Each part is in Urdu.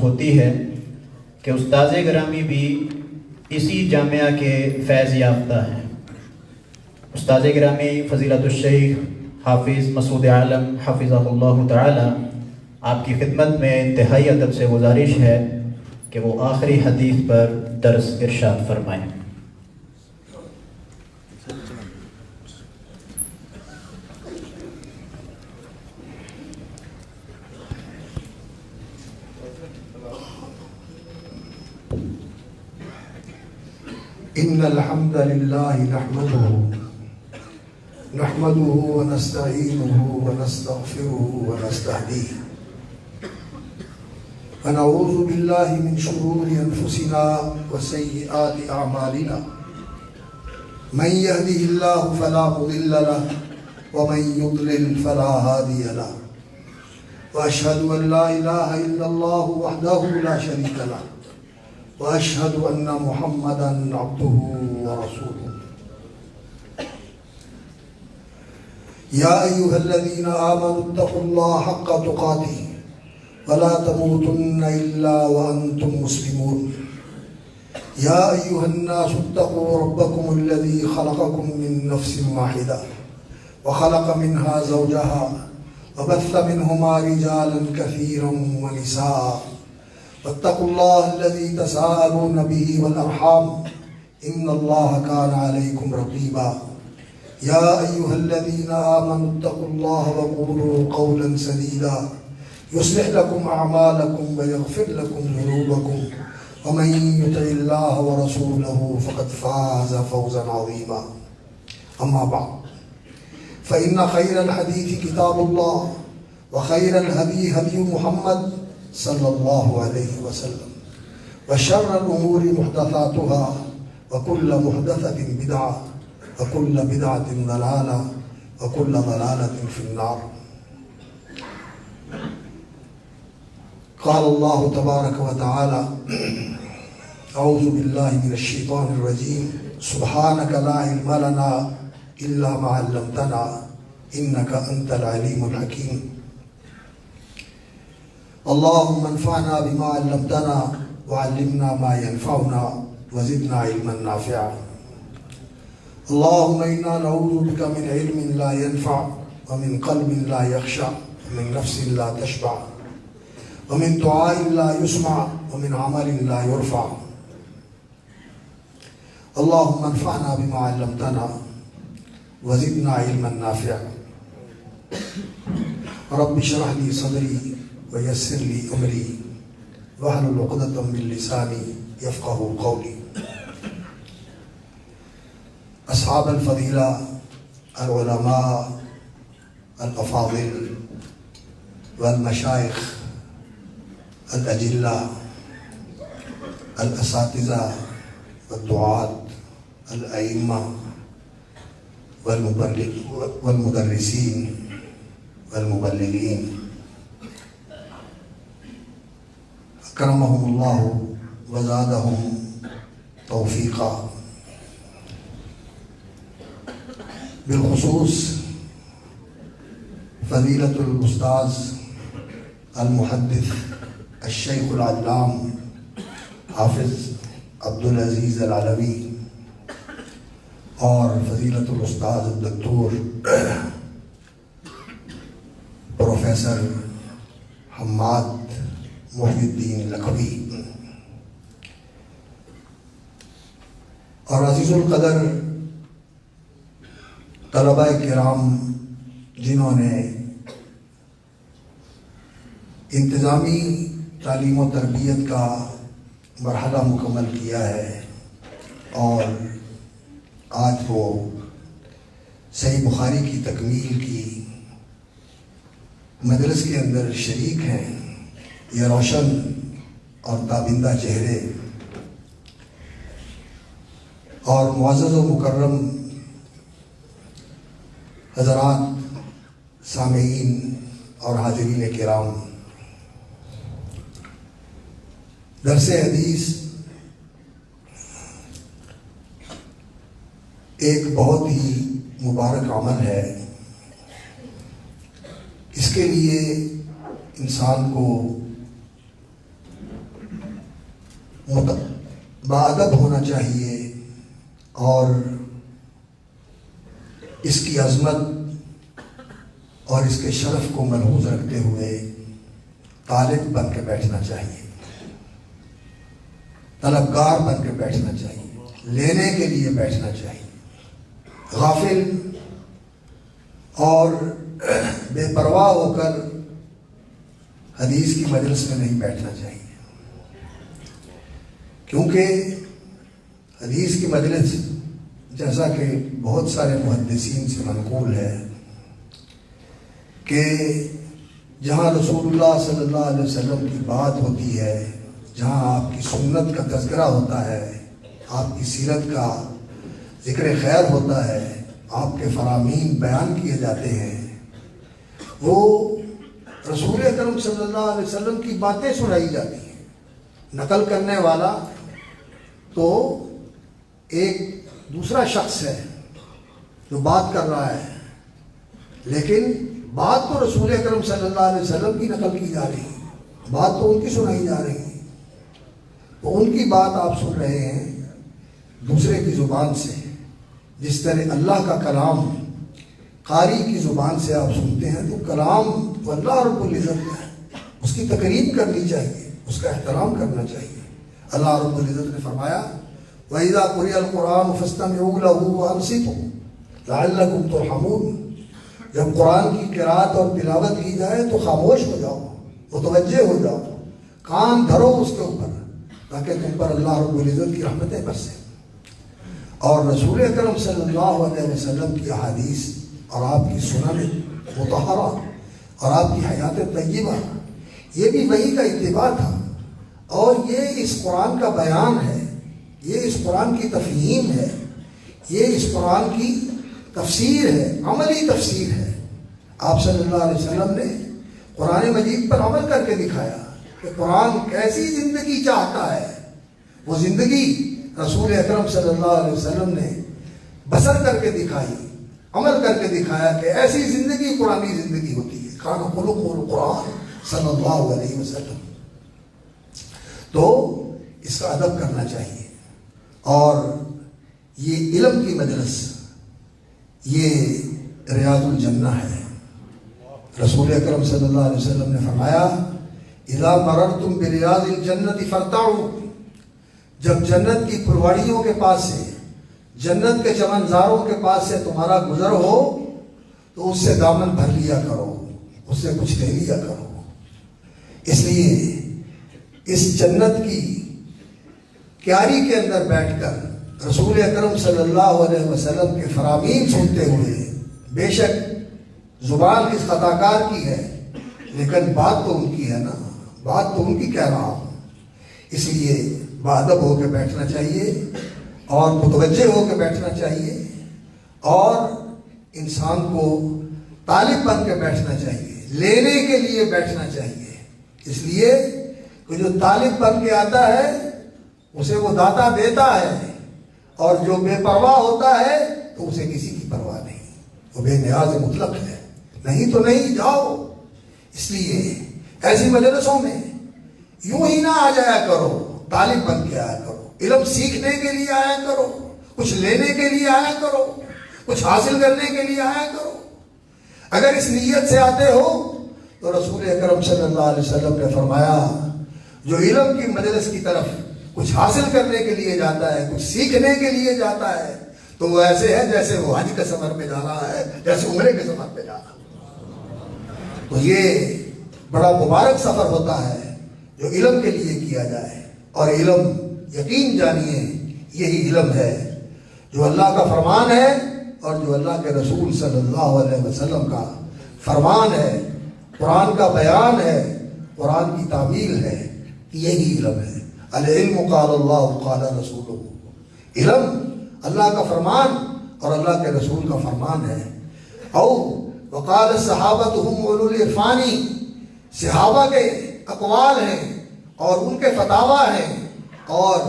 ہوتی ہے کہ استاذ گرامی بھی اسی جامعہ کے فیض یافتہ ہیں۔ استاذ گرامی فضیلت الشیخ حافظ مسعود عالم حفظہ اللہ تعالی، آپ کی خدمت میں انتہائی ادب سے گزارش ہے کہ وہ آخری حدیث پر درس ارشاد فرمائیں۔ ان الحمد لله نحمده ونستعينه ونستغفره ونستهديه ونعوذ بالله من شرور انفسنا وسيئات اعمالنا، من يهده الله فلا مضل له ومن يضلل فلا هادي له، واشهد ان لا اله الا الله وحده لا شريك له، وأشهد أن محمدًا عبده ورسوله۔ يا أيها الذين آمنوا اتقوا الله حق تقاته ولا تموتن إلا وأنتم مسلمون۔ يا أيها الناس اتقوا ربكم الذي خلقكم من نفس واحدة وخلق منها زوجها وبث منهما رجالا كثيرا ونساء، واتقوا الله الذي تساءلون به والأرحام إن الله كان عليكم رقيبا۔ يا أيها الذين آمنوا اتقوا الله وقولوا قولا سديدا يصلح لكم أعمالكم ويغفر لكم ذنوبكم، ومن يطع الله ورسوله فقد فاز فوزا عظيما۔ أما بعد، فإن خير الحديث كتاب الله، وخير الهدي هدي محمد صلی اللہ علیہ وسلم، وشر الامور محدثاتها وكل محدثة بدعة وكل بدعة ضلالة وكل ضلالة في النار۔ قال الله تبارك وتعالى: اعوذ بالله من الشيطان الرجيم، سبحانك لا علم لنا الا ما علمتنا انك انت العليم الحكيم۔ اللهم انفعنا بما علمتنا وعلمنا ما ينفعنا وزدنا علما نافعا۔ اللهم انا نعوذ بك من علم لا ينفع ومن قلب لا يخشع ومن نفس لا تشبع ومن دعاء لا يسمع ومن عمل لا يرفع۔ اللهم انفعنا بما علمتنا وزدنا علما نافعا۔ رب اشرح لي صدري ويسر لي أمري واحلل عقدة من لساني يفقهوا قولي۔ أصحاب الفضيلة، العلماء الأفاضل والمشايخ الأجلة، الأساتذة والدعاة، الأئمة والمدرسين والمبلغين، کرمہم اللہ وزادہم توفیقا۔ بالخصوص فضیلت الاستاذ المحدث الشیخ العلام حافظ عبدالعزیز العلوی اور فضیلت الاستاذ الدکتور پروفیسر حماد محی الدین لکھوی، اور عزیز القدر طلباء کرام جنہوں نے انتظامی تعلیم و تربیت کا مرحلہ مکمل کیا ہے اور آج وہ صحیح بخاری کی تکمیل کی مجلس کے اندر شریک ہیں۔ یہ روشن اور تابندہ چہرے اور معزز و مکرم حضرات، سامعین اور حاضرین کرام، درس حدیث ایک بہت ہی مبارک عمل ہے۔ اس کے لیے انسان کو باادب ہونا چاہیے اور اس کی عظمت اور اس کے شرف کو ملحوظ رکھتے ہوئے طالب بن کے بیٹھنا چاہیے، طلبگار بن کے بیٹھنا چاہیے، لینے کے لیے بیٹھنا چاہیے، غافل اور بے پرواہ ہو کر حدیث کی مجلس میں نہیں بیٹھنا چاہیے، کیونکہ حدیث کی مجلس جیسا کہ بہت سارے محدثین سے منقول ہے کہ جہاں رسول اللہ صلی اللہ علیہ وسلم کی بات ہوتی ہے، جہاں آپ کی سنت کا تذکرہ ہوتا ہے، آپ کی سیرت کا ذکر خیر ہوتا ہے، آپ کے فرامین بیان کیے جاتے ہیں، وہ رسول اکرم صلی اللہ علیہ وسلم کی باتیں سنائی جاتی ہیں۔ نقل کرنے والا تو ایک دوسرا شخص ہے جو بات کر رہا ہے، لیکن بات تو رسول اکرم صلی اللہ علیہ وسلم کی نقل کی جا رہی ہے، بات تو ان کی سنائی جا رہی ہے، تو ان کی بات آپ سن رہے ہیں دوسرے کی زبان سے، جس طرح اللہ کا کلام قاری کی زبان سے آپ سنتے ہیں، تو کلام تو اللہ رب العزت کا ہے، اس کی تقریب کرنی چاہیے، اس کا احترام کرنا چاہیے۔ اللہ رب العزت نے فرمایا وَإِذَا قُرِئَ الْقُرْآنُ فَاسْتَمِعُوا لَهُ وَأَنصِتُوا لَعَلَّكُمْ تُرْحَمُونَ، جب قرآن کی قرأت اور تلاوت کی جائے تو خاموش ہو جاؤ، متوجہ ہو جاؤ، کان دھرو اس کے اوپر، تاکہ تم پر اللہ رب العزت کی رحمتیں برسیں۔ اور رسول اکرم صلی اللہ علیہ وسلم کی احادیث اور آپ کی سنن مطہرہ اور آپ کی حیات طیبہ، یہ بھی وحی کا اتباع تھا، اور یہ اس قرآن کا بیان ہے، یہ اس قرآن کی تفہیم ہے، یہ اس قرآن کی تفسیر ہے، عملی تفسیر ہے۔ آپ صلی اللہ علیہ وسلم نے قرآن مجید پر عمل کر کے دکھایا کہ قرآن کیسی زندگی چاہتا ہے، وہ زندگی رسول اکرم صلی اللہ علیہ وسلم نے بسر کر کے دکھائی، عمل کر کے دکھایا کہ ایسی زندگی قرآنی زندگی ہوتی ہے۔ کان خلق القرآن صلی اللہ علیہ وسلم۔ تو اس کا ادب کرنا چاہیے، اور یہ علم کی مجلس یہ ریاض الجنہ ہے۔ رسول اکرم صلی اللہ علیہ وسلم نے فرمایا اذا مررتم بریاض الجنۃ فارتعوا، جب جنت کی پھلواڑیوں کے پاس سے، جنت کے چمنزاروں کے پاس سے تمہارا گزر ہو تو اس سے دامن بھر لیا کرو، اس سے کچھ لے لیا کرو۔ اس لیے اس جنت کی کیاری کے اندر بیٹھ کر رسول اکرم صلی اللہ علیہ وسلم کے فرامین سنتے ہوئے، بے شک زبان اس خطا کار کی ہے، لیکن بات تو ان کی ہے نا، بات تو ان کی کہہ رہا ہوں، اس لیے باادب ہو کے بیٹھنا چاہیے اور متوجہ ہو کے بیٹھنا چاہیے، اور انسان کو طالب بن کے بیٹھنا چاہیے، لینے کے لیے بیٹھنا چاہیے۔ اس لیے کہ جو طالب بن کے آتا ہے اسے وہ داتا دیتا ہے، اور جو بے پرواہ ہوتا ہے تو اسے کسی کی پرواہ نہیں، وہ بے نیاز مطلق ہے، نہیں تو نہیں، جاؤ۔ اس لیے ایسی مجلسوں میں یوں ہی نہ آ جایا کرو، طالب بن کے آیا کرو، علم سیکھنے کے لیے آیا کرو، کچھ لینے کے لیے آیا کرو، کچھ حاصل کرنے کے لیے آیا کرو۔ اگر اس نیت سے آتے ہو تو رسول اکرم صلی اللہ علیہ وسلم نے فرمایا جو علم کی مجلس کی طرف کچھ حاصل کرنے کے لیے جاتا ہے، کچھ سیکھنے کے لیے جاتا ہے، تو وہ ایسے ہے جیسے وہ حج کے سفر پہ جا رہا ہے، جیسے عمرے کے سفر پہ جا رہا ہے۔ تو یہ بڑا مبارک سفر ہوتا ہے جو علم کے لیے کیا جائے، اور علم یقین جانیے یہی علم ہے جو اللہ کا فرمان ہے اور جو اللہ کے رسول صلی اللہ علیہ وسلم کا فرمان ہے، قرآن کا بیان ہے، قرآن کی تعمیل ہے، یہی علم ہے۔ العلم قال اللہ قال رسولہ، علم اللہ کا فرمان اور اللہ کے رسول کا فرمان ہے۔ او وقال الصحابۃ هم اولو العرفان، صحابہ کے اقوال ہیں اور ان کے فتاوی ہیں اور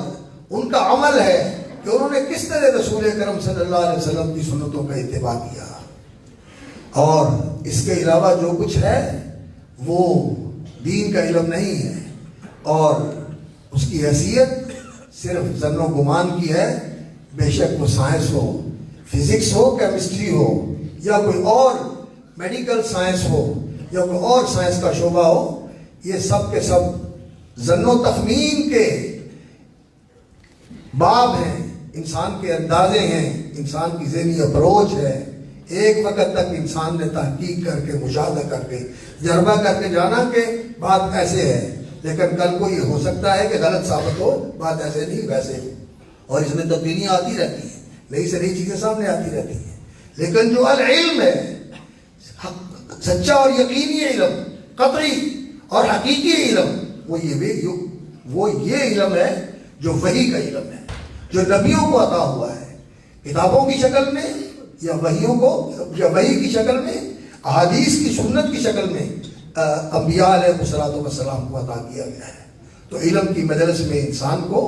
ان کا عمل ہے کہ انہوں نے کس طرح رسول کرم صلی اللہ علیہ وسلم کی سنتوں کا اتباع کیا، اور اس کے علاوہ جو کچھ ہے وہ دین کا علم نہیں ہے، اور اس کی حیثیت صرف ظن و گمان کی ہے، بے شک وہ سائنس ہو، فزکس ہو، کیمسٹری ہو، یا کوئی اور میڈیکل سائنس ہو، یا کوئی اور سائنس کا شعبہ ہو، یہ سب کے سب ظن و تخمین کے باب ہیں، انسان کے اندازے ہیں، انسان کی ذہنی اپروچ ہے۔ ایک وقت تک انسان نے تحقیق کر کے، مشاہدہ کر کے، تجربہ کر کے جانا کہ بات ایسے ہے، لیکن کل کو یہ ہو سکتا ہے کہ غلط ثابت ہو، بات ایسے نہیں ویسے ہو، اور اس میں تبدیلیاں آتی رہتی ہیں، نئی سے نئی چیزیں سامنے آتی رہتی ہیں۔ لیکن جو العلم ہے، سچا اور یقینی علم، قطعی اور حقیقی علم، وہ یہ علم ہے جو وحی کا علم ہے، جو نبیوں کو عطا ہوا ہے، کتابوں کی شکل میں یا وحیوں کو، یا وحی کی شکل میں، احادیث کی سنت کی شکل میں انبیاء علیہ السلام کو عطا کیا گیا ہے۔ تو علم کی مجلس میں انسان کو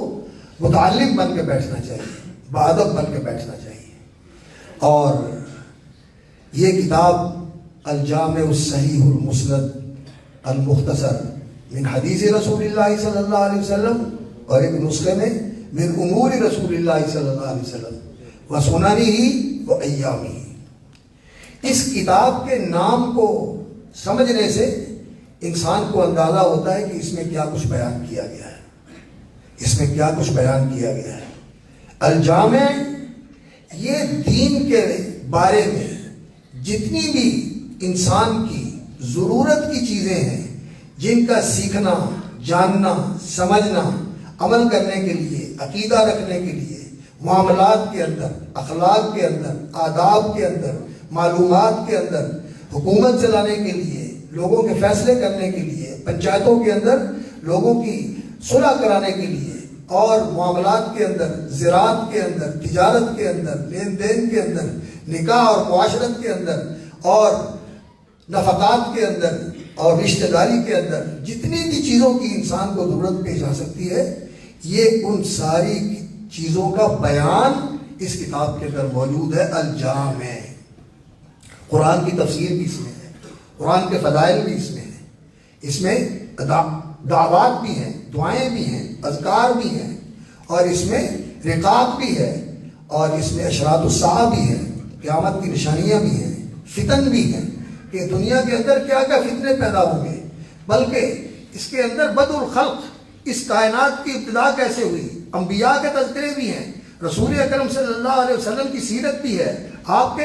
متعلم بن کے بیٹھنا چاہیے، باادب بن کے بیٹھنا چاہیے۔ اور یہ کتاب الجامع الصحیح المسند المختصر من حدیث رسول اللہ صلی اللہ علیہ وسلم، اور ایک نسخے میں من امور رسول اللہ صلی اللہ علیہ وسلم وسننہ وایامہ۔ اس کتاب کے نام کو سمجھنے سے انسان کو اندازہ ہوتا ہے کہ اس میں کیا کچھ بیان کیا گیا ہے، اس میں کیا کچھ بیان کیا گیا ہے۔ الجامع یہ دین کے بارے میں جتنی بھی انسان کی ضرورت کی چیزیں ہیں، جن کا سیکھنا، جاننا، سمجھنا، عمل کرنے کے لیے، عقیدہ رکھنے کے لیے، معاملات کے اندر، اخلاق کے اندر، آداب کے اندر، معلومات کے اندر، حکومت چلانے کے لیے، لوگوں کے فیصلے کرنے کے لیے، پنچایتوں کے اندر لوگوں کی صلح کرانے کے لیے، اور معاملات کے اندر، زراعت کے اندر، تجارت کے اندر، لین دین کے اندر، نکاح اور معاشرت کے اندر، اور نفقات کے اندر، اور رشتہ داری کے اندر، جتنی بھی چیزوں کی انسان کو ضرورت پیش آ سکتی ہے، یہ ان ساری چیزوں کا بیان اس کتاب کے اندر موجود ہے۔ الجامع، قرآن کی تفسیر بھی اس میں ہے، قرآن کے فضائل بھی اس میں ہیں، اس میں دعوات بھی ہیں، دعائیں بھی ہیں، اذکار بھی ہیں، اور اس میں رقاب بھی ہے، اور اس میں اشراط الساعہ بھی ہے، قیامت کی نشانیاں بھی ہیں، فتن بھی ہیں کہ دنیا کے اندر کیا کیا فتنے پیدا ہوں گے، بلکہ اس کے اندر بدء الخلق، اس کائنات کی ابتدا کیسے ہوئی، انبیاء کے تذکرے بھی ہیں، رسول اکرم صلی اللہ علیہ وسلم کی سیرت بھی ہے، آپ کے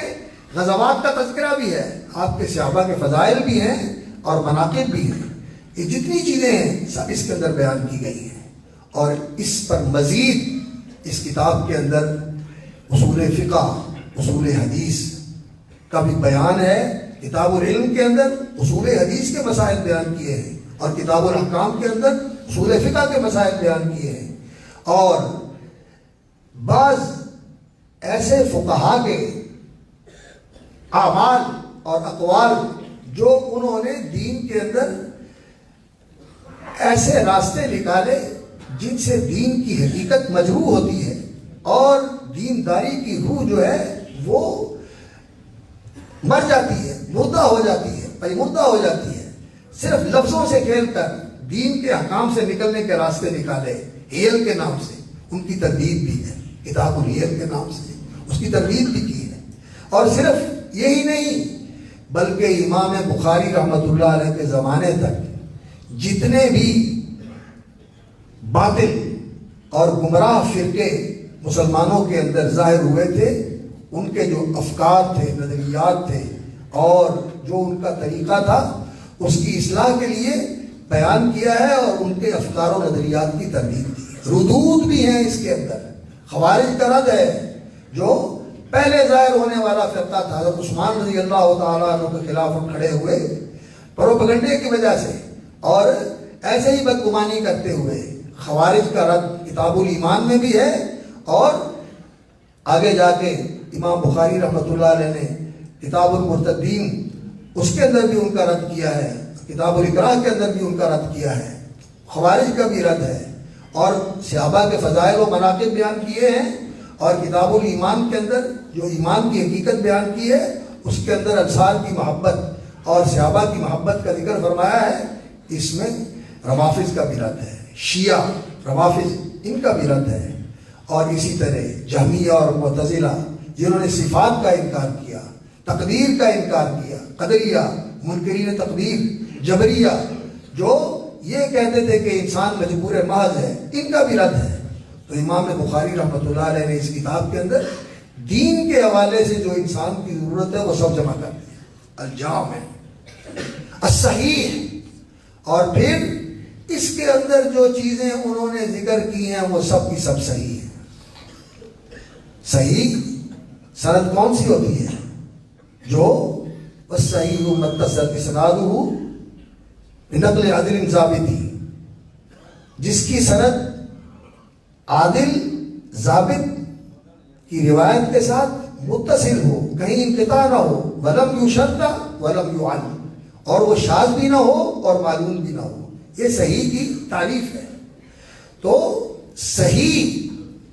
غزوات کا تذکرہ بھی ہے، آپ کے صحابہ کے فضائل بھی ہیں، اور مناقب بھی ہیں۔ یہ جتنی چیزیں ہیں سب اس کے اندر بیان کی گئی ہیں، اور اس پر مزید اس کتاب کے اندر اصول فقہ، اصول حدیث کا بھی بیان ہے۔ کتاب العلم کے اندر اصول حدیث کے مسائل بیان کیے ہیں، اور کتاب الاحکام کے اندر اصول فقہ کے مسائل بیان کیے ہیں، اور بعض ایسے فقہا کے اعمال اور اقوال جو انہوں نے دین کے اندر ایسے راستے نکالے جن سے دین کی حقیقت مجروح ہوتی ہے، اور دینداری کی روح جو ہے وہ مر جاتی ہے، مردہ ہو جاتی ہے، پریمردہ ہو جاتی ہے۔ صرف لفظوں سے کھیل کر دین کے احکام سے نکلنے کے راستے نکالے، ہیل کے نام سے، ان کی تردید بھی ہے، کتاب الہیل کے نام سے اس کی تردید بھی کی ہے۔ اور صرف یہی نہیں، بلکہ امام بخاری رحمۃ اللہ علیہ کے زمانے تک جتنے بھی باطل اور گمراہ فرقے مسلمانوں کے اندر ظاہر ہوئے تھے، ان کے جو افکار تھے، نظریات تھے، اور جو ان کا طریقہ تھا، اس کی اصلاح کے لیے بیان کیا ہے، اور ان کے افکار و نظریات کی تردید کی ہے۔ ردود بھی ہیں اس کے اندر۔ خوارج کا رد ہے، جو پہلے ظاہر ہونے والا فرقہ تھا، حضرت عثمان رضی اللہ تعالیٰ عنہ کے خلاف کھڑے ہوئے پروپیگنڈے کی وجہ سے، اور ایسے ہی بدگمانی کرتے ہوئے۔ خوارج کا رد کتاب الایمان میں بھی ہے، اور آگے جا کے امام بخاری رحمۃ اللہ علیہ نے کتاب المرتدین اس کے اندر بھی ان کا رد کیا ہے، کتاب الاکراہ کے اندر بھی ان کا رد کیا ہے۔ خوارج کا بھی رد ہے، اور صحابہ کے فضائل و مناقب بیان کیے ہیں، اور کتاب الایمان کے اندر جو ایمان کی حقیقت بیان کی ہے، اس کے اندر انصار کی محبت اور صحابہ کی محبت کا ذکر فرمایا ہے۔ اس میں روافض کا بھی رد ہے، شیعہ روافض ان کا بھی رد ہے، اور اسی طرح جہمیہ اور معتزلہ جنہوں نے صفات کا انکار کیا، تقدیر کا انکار کیا، قدریہ، منکرین تقدیر، جبریہ جو یہ کہتے تھے کہ انسان مجبور محض ہے، ان کا بھی رد ہے۔ تو امام بخاری رحمۃ اللہ علیہ نے اس کتاب کے اندر دین کے حوالے سے جو انسان کی ضرورت ہے وہ سب جمع کر دیا، الجامع، الصحیح، اور پھر اس کے اندر جو چیزیں انہوں نے ذکر کی ہیں وہ سب کی سب صحیح ہیں۔ صحیح سند کون سی ہوتی ہے؟ جو صحیح متصل اسنادہ بنقل عدل ضابطی، جس کی سند عادل ضابط کی روایت کے ساتھ متصل ہو، کہیں انقطاع نہ ہو، ولم یشد ولم یعل، اور وہ شاذ بھی نہ ہو اور معلول بھی نہ ہو۔ یہ صحیح کی تعریف ہے۔ تو صحیح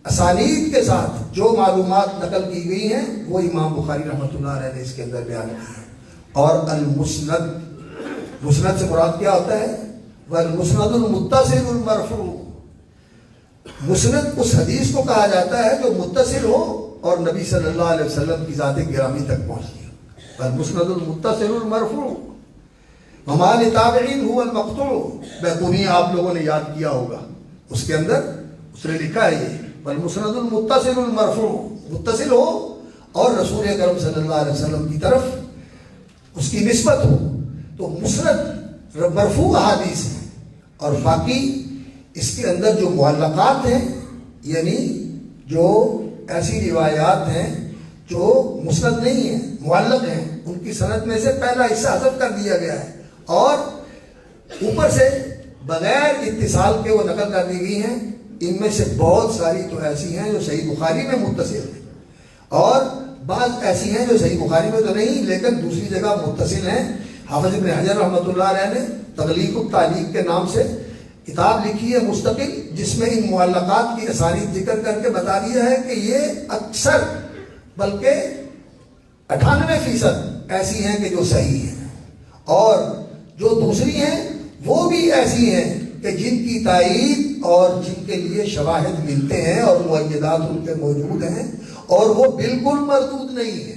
اسانید کے ساتھ جو معلومات نقل کی گئی ہیں وہ امام بخاری رحمۃ اللہ علیہ نے اس کے اندر بیان کی ہے۔ اور المسند، مسند سے مراد کیا ہوتا ہے؟ والمسند المتصل المرفوع، مسند اس حدیث کو کہا جاتا ہے جو متصل ہو اور نبی صلی اللہ علیہ وسلم کی ذات گرامی تک پہنچتی ہے۔ والمسند المتصل المرفوع وما لتابعین هو المقطوع، بیقونی آپ لوگوں نے یاد کیا ہوگا، اس کے اندر اس نے لکھا ہے یہ والمسند المتصل المرفوع، متصل ہو اور رسول اکرم صلی اللہ علیہ وسلم کی طرف اس کی نسبت ہو، تو مسند مرفوع احادیث ہیں۔ اور باقی اس کے اندر جو معلقات ہیں، یعنی جو ایسی روایات ہیں جو مسند نہیں ہیں، معلق ہیں، ان کی سند میں سے پہلا حصہ حذف کر دیا گیا ہے اور اوپر سے بغیر اتصال کے وہ نقل کر دی گئی ہیں۔ ان میں سے بہت ساری تو ایسی ہیں جو صحیح بخاری میں متصل ہیں، اور بعض ایسی ہیں جو صحیح بخاری میں تو نہیں لیکن دوسری جگہ متصل ہیں۔ حافظ ابن حجر رحمۃ اللہ علیہ نے تغلیق التعلیق کے نام سے کتاب لکھی ہے مستقل، جس میں ان معلقات کی اسانید ذکر کر کے بتا دیا ہے کہ یہ اکثر بلکہ 98% ایسی ہیں کہ جو صحیح ہیں، اور جو دوسری ہیں وہ بھی ایسی ہیں کہ جن کی تائید اور جن کے لیے شواہد ملتے ہیں اور مؤیدات ان کے موجود ہیں، اور وہ بالکل مردود نہیں ہے۔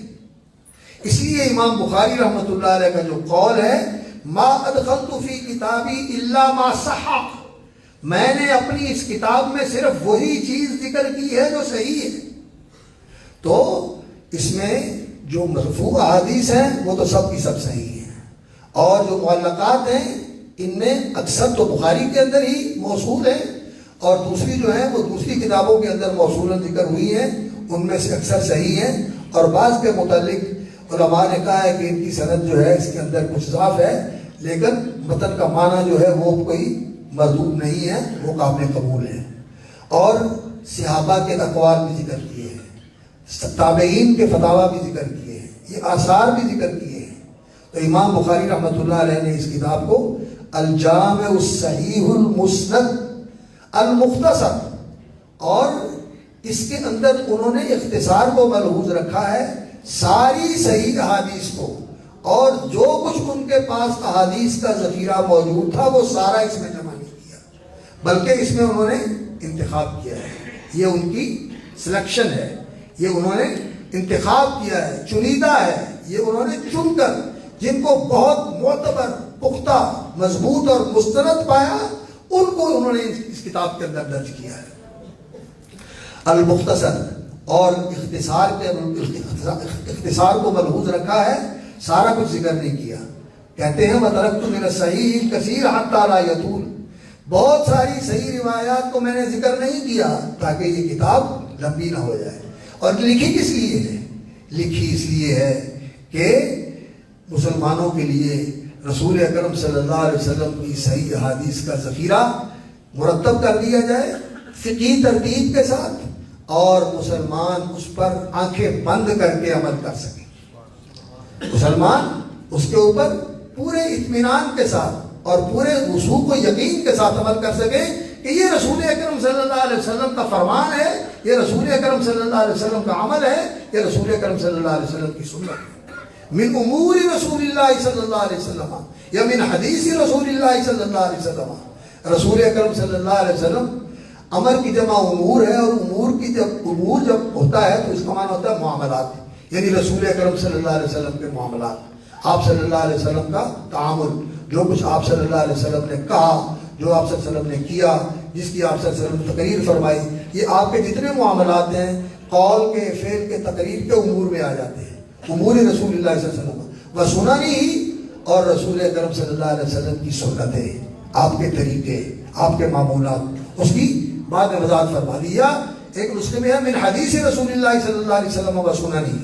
اس لیے امام بخاری رحمۃ اللہ علیہ کا جو قول ہے ما ادخلت فی کتابی الا ما صح، میں نے اپنی اس کتاب میں صرف وہی چیز ذکر کی ہے جو صحیح ہے۔ تو اس میں جو مرفوع احادیث ہیں وہ تو سب کی سب صحیح ہیں، اور جو معلقات ہیں ان میں اکثر تو بخاری کے اندر ہی موصول ہیں، اور دوسری جو ہیں وہ دوسری کتابوں کے اندر موصولاً ذکر ہوئی ہیں، ان میں سے اکثر صحیح ہیں، اور بعض کے متعلق علماء نے کہا ہے کہ ان کی سند جو ہے اس کے اندر کچھ ضعف ہے، لیکن متن کا معنی جو ہے وہ کوئی مردود نہیں ہے، وہ قابل قبول ہے۔ اور صحابہ کے اقوال بھی ذکر کیے ہیں، تابعین کے فتاویٰ بھی ذکر کیے ہیں، یہ آثار بھی ذکر کیے ہیں۔ تو امام بخاری رحمۃ اللہ علیہ نے اس کتاب کو الجامع الصحیح المسند المختصر، اور اس کے اندر انہوں نے اختصار کو ملحوظ رکھا ہے، ساری صحیح احادیث کو، اور جو کچھ ان کے پاس احادیث کا ذخیرہ موجود تھا وہ سارا اس میں جمع نہیں کیا، بلکہ اس میں انہوں نے انتخاب کیا ہے۔ یہ ان کی سلیکشن ہے، یہ انہوں نے انتخاب کیا ہے، چنیدہ ہے، یہ انہوں نے چن کر جن کو بہت معتبر، پختہ، مضبوط اور مستند پایا، ان کو انہوں نے اس کتاب کے اندر درج کیا ہے۔ المختصر، اور اختصار کو ملحوظ رکھا ہے، سارا کچھ ذکر نہیں کیا۔ کہتے ہیں وَتَرَكْتُ مِنَ الصَّحِيحِ الْكَثِيرَ حَتَّى لَا يَطُولَ، بہت ساری صحیح روایات کو میں نے ذکر نہیں کیا تاکہ یہ کتاب لمبی نہ ہو جائے۔ اور لکھی کس لیے ہے؟ لکھی اس لیے ہے کہ مسلمانوں کے لیے رسول اکرم صلی اللہ علیہ وسلم کی صحیح احادیث کا ذخیرہ مرتب کر دیا جائے فقہی ترتیب کے ساتھ، اور مسلمان اس پر آنکھیں بند کر کے عمل کر سکیں، مسلمان اس کے اوپر پورے اطمینان کے ساتھ اور پورے وثوق و یقین کے ساتھ عمل کر سکیں کہ یہ رسول اکرم صلی اللہ علیہ وسلم کا فرمان ہے، یہ رسول اکرم صلی اللہ علیہ وسلم کا عمل ہے، یہ رسول اکرم صلی اللہ علیہ وسلم کی سنت ہے۔ من امور رسول اللہ صلی اللہ علیہ وسلم، یا من حدیث رسول اللہ صلی اللہ علیہ وسلم، رسول اکرم صلی اللہ علیہ وسلم امر کی جمع امور ہے، اور امور جب ہوتا ہے تو اس کا معنی ہوتا ہے معاملات، یعنی رسول اکرم صلی اللہ علیہ وسلم کے معاملات، آپ صلی اللہ علیہ وسلم کا تعامل، جو کچھ آپ صلی اللہ علیہ وسلم نے کہا، جو آپ صلی اللہ علیہ وسلم نے کیا، جس کی آپ صلی اللہ علیہ وسلم نے تقریر فرمائی، یہ آپ کے جتنے معاملات ہیں قول کے، فعل کے، تقریر کے امور میں آ جاتے ہیں، امور رسول اللہ صلی اللہ علیہ وسلم و سننی ہی، اور رسول اکرم صلی اللہ علیہ وسلم کی سنتیں، آپ کے طریقے، آپ کے معمولات، اس کی بعد میں وضاحت فرما دیا۔ ایک نسخے میں ہے من حدیث رسول اللہ صلی اللہ علیہ وسلم و سننی،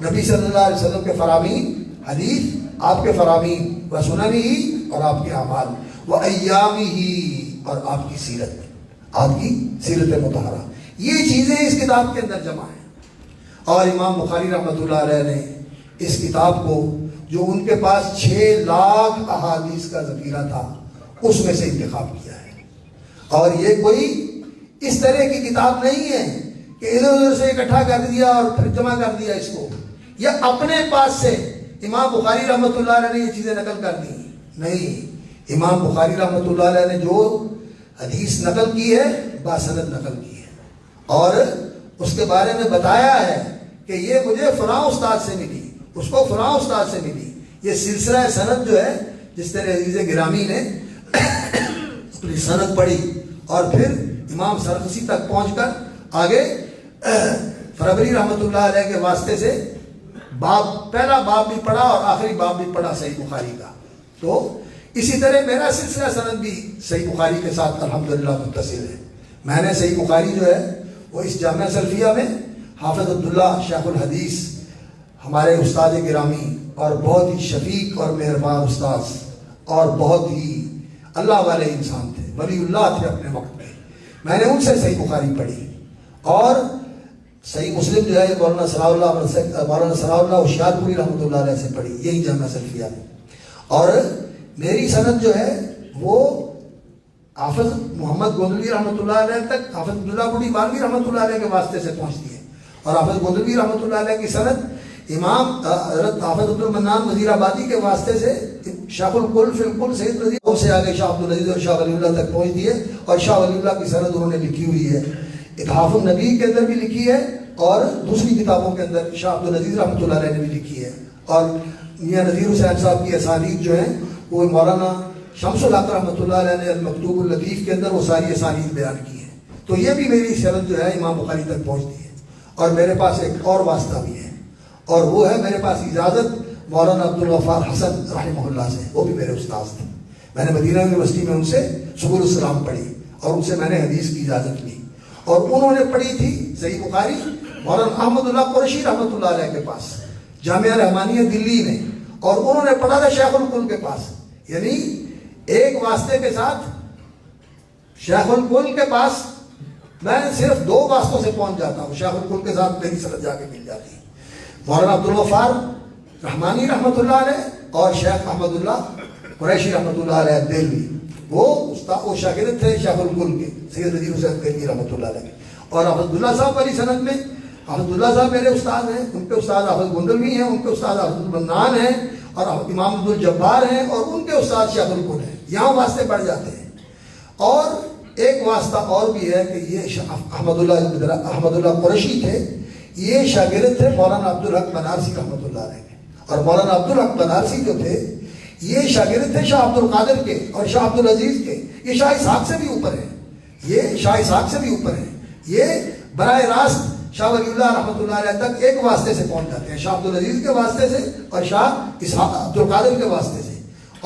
نبی صلی اللہ علیہ وسلم کے فرامین، حدیث آپ کے فرامین، و سننی، اور آپ کے اعمال، و ایامہ، اور آپ کی سیرت، آپ کی سیرت مطہرہ، یہ چیزیں اس کتاب کے اندر جمع ہیں۔ اور امام بخاری رحمۃ اللہ علیہ نے اس کتاب کو، جو ان کے پاس 6 لاکھ احادیث کا ذخیرہ تھا، اس میں سے انتخاب کیا ہے۔ اور یہ کوئی اس طرح کی کتاب نہیں ہے کہ ادھر ادھر سے اکٹھا کر دیا اور پھر جمع کر دیا اس کو، یہ اپنے پاس سے امام بخاری رحمۃ اللہ علیہ نے یہ چیزیں نقل کر دی نہیں، امام بخاری رحمۃ اللہ علیہ نے جو حدیث نقل کی ہے باسند نقل کی ہے، اور اس کے بارے میں بتایا ہے کہ یہ مجھے فلاں استاد سے ملی، اس کو فلاں استاد سے ملی۔ یہ سلسلہ سند جو ہے، جس طرح عزیز گرامی نے اپنی سند پڑھی اور پھر امام سرخسی تک پہنچ کر آگے فربری رحمۃ اللہ علیہ کے واسطے سے پہلا باب بھی پڑھا اور آخری باب بھی پڑھا صحیح بخاری کا، تو اسی طرح میرا سلسلہ سند بھی صحیح بخاری کے ساتھ الحمدللہ متصل ہے۔ میں نے صحیح بخاری جو ہے وہ اس جامعہ سلفیہ میں حافظ عبداللہ شیخ الحدیث، ہمارے استاد گرامی اور بہت ہی شفیق اور مہربان استاذ، اور بہت ہی اللہ والے انسان تھے، ولی اللہ تھے اپنے وقت میں نے ان سے صحیح بخاری پڑھی، اور صحیح مسلم جو ہے مولانا ثناء اللہ ہوشیار پوری رحمۃ اللہ علیہ سے پڑھی، یہی جامعہ سلفیہ میں۔ اور میری سند جو ہے وہ حافظ محمد گوندلوی رحمۃ اللہ علیہ تک، حافظ عبداللہ بڑی بالوی رحمۃ اللہ علیہ کے واسطے سے پہنچتی ہے، اور حافظ گوندلوی رحمۃ اللہ علیہ کی سند امام حضرت حافظ عبد المنان وزیر آبادی کے واسطے سے شاہ الکل فی الکل سید رضی اللہ سے آگے شاہ عبدالعزیز اور شاہ ولی اللہ تک پہنچتی ہے، اور شاہ ولی اللہ کی سند انہوں نے لکھی ہوئی ہے، اتحاف النبی کے اندر بھی لکھی ہے، اور دوسری کتابوں کے اندر شاہ عبدالعزیز رحمۃ اللہ علیہ نے بھی لکھی ہے، اور میاں نذیر حسین صاحب کی اسانید جو ہیں وہ مولانا شمس الحق رحمۃ اللہ علیہ نے المکتوب اللطیف کے اندر وہ ساری اسانید بیان کی ہیں۔ تو یہ بھی میری سند جو ہے امام بخاری تک پہنچتی ہے، اور میرے پاس ایک اور واسطہ بھی ہے، اور وہ ہے میرے پاس اجازت مولانا عبدالغفار حسن رحمہ اللہ سے، وہ بھی میرے استاذ تھے، میں نے مدینہ یونیورسٹی میں ان سے سبل السلام پڑھی، اور ان سے میں نے حدیث کی اجازت لی، اور انہوں نے پڑھی تھی صحیح بخاری مولانا احمد اللہ قریشی رحمۃ اللہ علیہ کے پاس جامعہ رحمانیہ دلی میں، اور انہوں نے پڑھا تھا شیخ الکل کے پاس، یعنی ایک واسطے کے ساتھ شیخ الکل کے پاس میں صرف 2 واسطوں سے پہنچ جاتا ہوں، شیخ الکل کے ساتھ میری سند جا کے مل جاتی ہے، مولانا عبدالغفار رحمانی رحمۃ اللہ علیہ اور شیخ احمد اللہ قریشی رحمۃ اللہ علیہ دہلوی، وہ شاگرد تھے شیخ الکل کے سید نذیر حسین دہلوی رحمۃ اللہ علیہ، اور عبداللہ صاحب والی سند میں عبداللہ صاحب میرے استاد ہیں، ان کے استاد حافظ گوندلوی ہیں، ان کے استاد حافظ المنان ہیں، اور امام عبدالجبار ہیں، اور ان کے استاد شیخ الکل ہیں، یہاں واسطے بڑھ جاتے ہیں۔ اور ایک واسطہ اور بھی ہے کہ یہ احمد اللہ قریشی تھے، یہ شاگرد تھے مولانا عبدالحق بنارسی رحمۃ اللہ علیہ کے، اور مولانا عبدالحق بنارسی جو تھے یہ شاگرد تھے شاہ عبد القادر کے اور شاہ عبدالعزیز کے، یہ شاہ اسحاق سے بھی اوپر ہیں، یہ شاہ اسحاق سے بھی اوپر ہیں، یہ براہ راست شاہ ولی اللہ رحمۃ اللہ علیہ تک ایک واسطے سے پہنچ جاتے ہیں، شاہ عبدالعزیز کے واسطے سے اور شاہ عبد القادر کے واسطے سے۔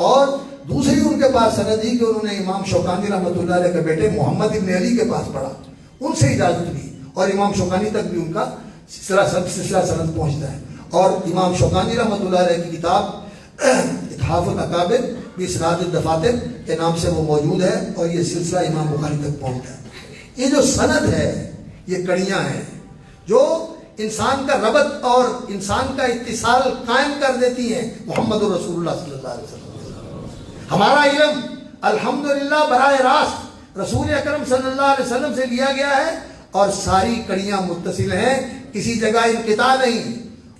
اور دوسری ان کے پاس سند دی کہ انہوں نے امام شوکانی رحمۃ اللہ علیہ کے بیٹے محمد ابن علی کے پاس پڑھا، ان سے اجازت لی، اور امام شوکانی تک بھی ان کا سلسلہ سند پہنچتا ہے، اور امام شوکانی رحمۃ اللہ علیہ کی کتاب اتحاف الاکابر باسناد الدفاتر کے نام سے وہ موجود ہے، اور یہ سلسلہ امام بخاری تک پہنچتا ہے۔ یہ جو سند ہے یہ کڑیاں ہیں جو انسان کا ربط اور انسان کا اتصال قائم کر دیتی ہیں محمد رسول اللہ صلی اللہ علیہ وسلم۔ ہمارا علم الحمدللہ براہ راست رسول اکرم صلی اللہ علیہ وسلم سے لیا گیا ہے، اور ساری کڑیاں متصل ہیں، کسی جگہ انقطاع نہیں۔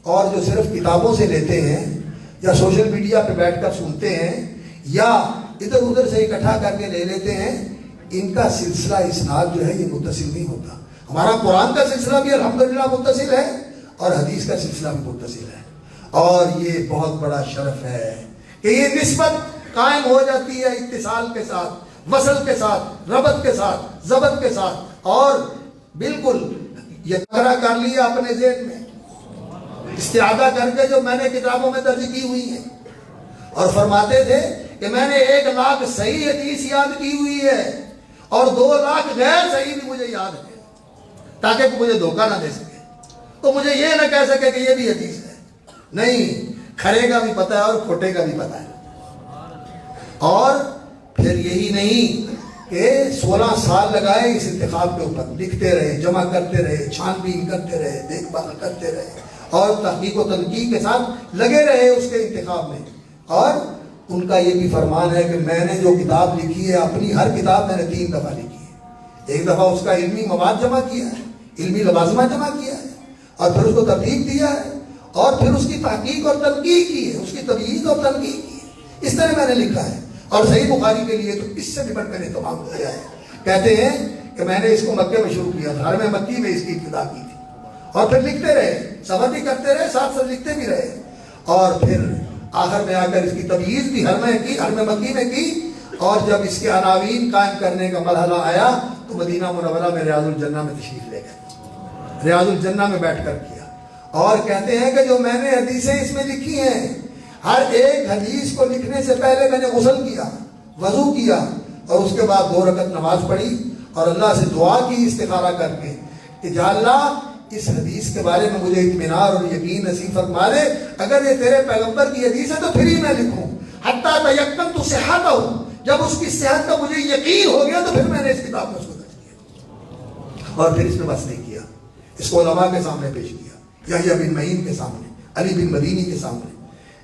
اور جو صرف کتابوں سے لیتے ہیں یا سوشل میڈیا پہ بیٹھ کر سنتے ہیں یا ادھر ادھر سے اکٹھا کر کے لے لیتے ہیں، ان کا سلسلہ اسناد جو ہے یہ متصل نہیں ہوتا. ہمارا قرآن کا سلسلہ بھی الحمدللہ متصل ہے اور حدیث کا سلسلہ بھی متصل ہے. اور یہ بہت بڑا شرف ہے کہ یہ نسبت قائم ہو جاتی ہے اتصال کے ساتھ, وصل کے ساتھ, ربط کے ساتھ, ضبط کے ساتھ. اور بالکل یہ تقرا کر لیا اپنے ذہن میں, استعادہ کر کے جو میں نے کتابوں میں درج کی ہوئی ہیں. اور فرماتے تھے کہ میں نے 1 لاکھ صحیح حدیث یاد کی ہوئی ہے اور 2 لاکھ غیر صحیح بھی مجھے یاد ہے, تاکہ مجھے دھوکہ نہ دے سکے, تو مجھے یہ نہ کہہ سکے کہ یہ بھی حدیث ہے. نہیں, کھرے کا بھی پتہ ہے اور کھوٹے کا بھی پتہ ہے. اور پھر یہی نہیں کہ 16 سال لگائے اس انتخاب کے اوپر, لکھتے رہے, جمع کرتے رہے, چھان بین کرتے رہے, دیکھ بھال کرتے رہے اور تحقیق و تنقیق کے ساتھ لگے رہے اس کے انتخاب میں. اور ان کا یہ بھی فرمان ہے کہ میں نے جو کتاب لکھی ہے, اپنی ہر کتاب میں نے 3 دفعہ لکھی ہے. 1 دفعہ اس کا علمی مواد جمع کیا ہے, علمی لوازمہ جمع کیا ہے, اور پھر اس کو ترتیب دیا ہے, اور پھر اس کی تحقیق اور تنقیق کی ہے, اس کی تبیین اور تنقیق کی ہے. اس طرح میں نے لکھا ہے. اور صحیح بخاری کے لیے تو اس سے بھی بڑھ کر اہتمام کیا ہے. کہتے ہیں کہ میں نے اس کو مکے میں شروع کیا تھا, حرم مکی میں اس کی ابتدا کی تھی, اور پھر لکھتے رہے, سفر بھی کرتے رہے, ساتھ ساتھ لکھتے بھی رہے. اور پھر آخر میں آ کر اس کی تمییز بھی حرم مکی میں کی. اور جب اس کے عناوین قائم کرنے کا مرحلہ آیا تو مدینہ منورہ میں ریاض الجنہ میں تشریف لے گئے, ریاض الجنہ میں بیٹھ کر کیا. اور کہتے ہیں کہ جو میں نے حدیثیں اس میں لکھی ہیں, ہر ایک حدیث کو لکھنے سے پہلے میں نے غسل کیا, وضو کیا, اور اس کے بعد 2 رکعت نماز پڑھی اور اللہ سے دعا کی استخارہ کر کے کہ یا اللہ اس حدیث کے بارے میں مجھے اطمینان اور یقین نصیب فرما دے. اگر یہ تیرے پیغمبر کی حدیث ہے تو پھر ہی میں لکھوں. حتیٰ تیقنت صحتہ, جب اس کی صحت کا مجھے یقین ہو گیا تو پھر میں نے اس کتاب میں اس کو درج کیا. اور پھر اس میں بس نہیں کیا, اس کو علماء کے سامنے پیش کیا, یحییٰ بن معین کے سامنے, علی بن مدینی کے سامنے,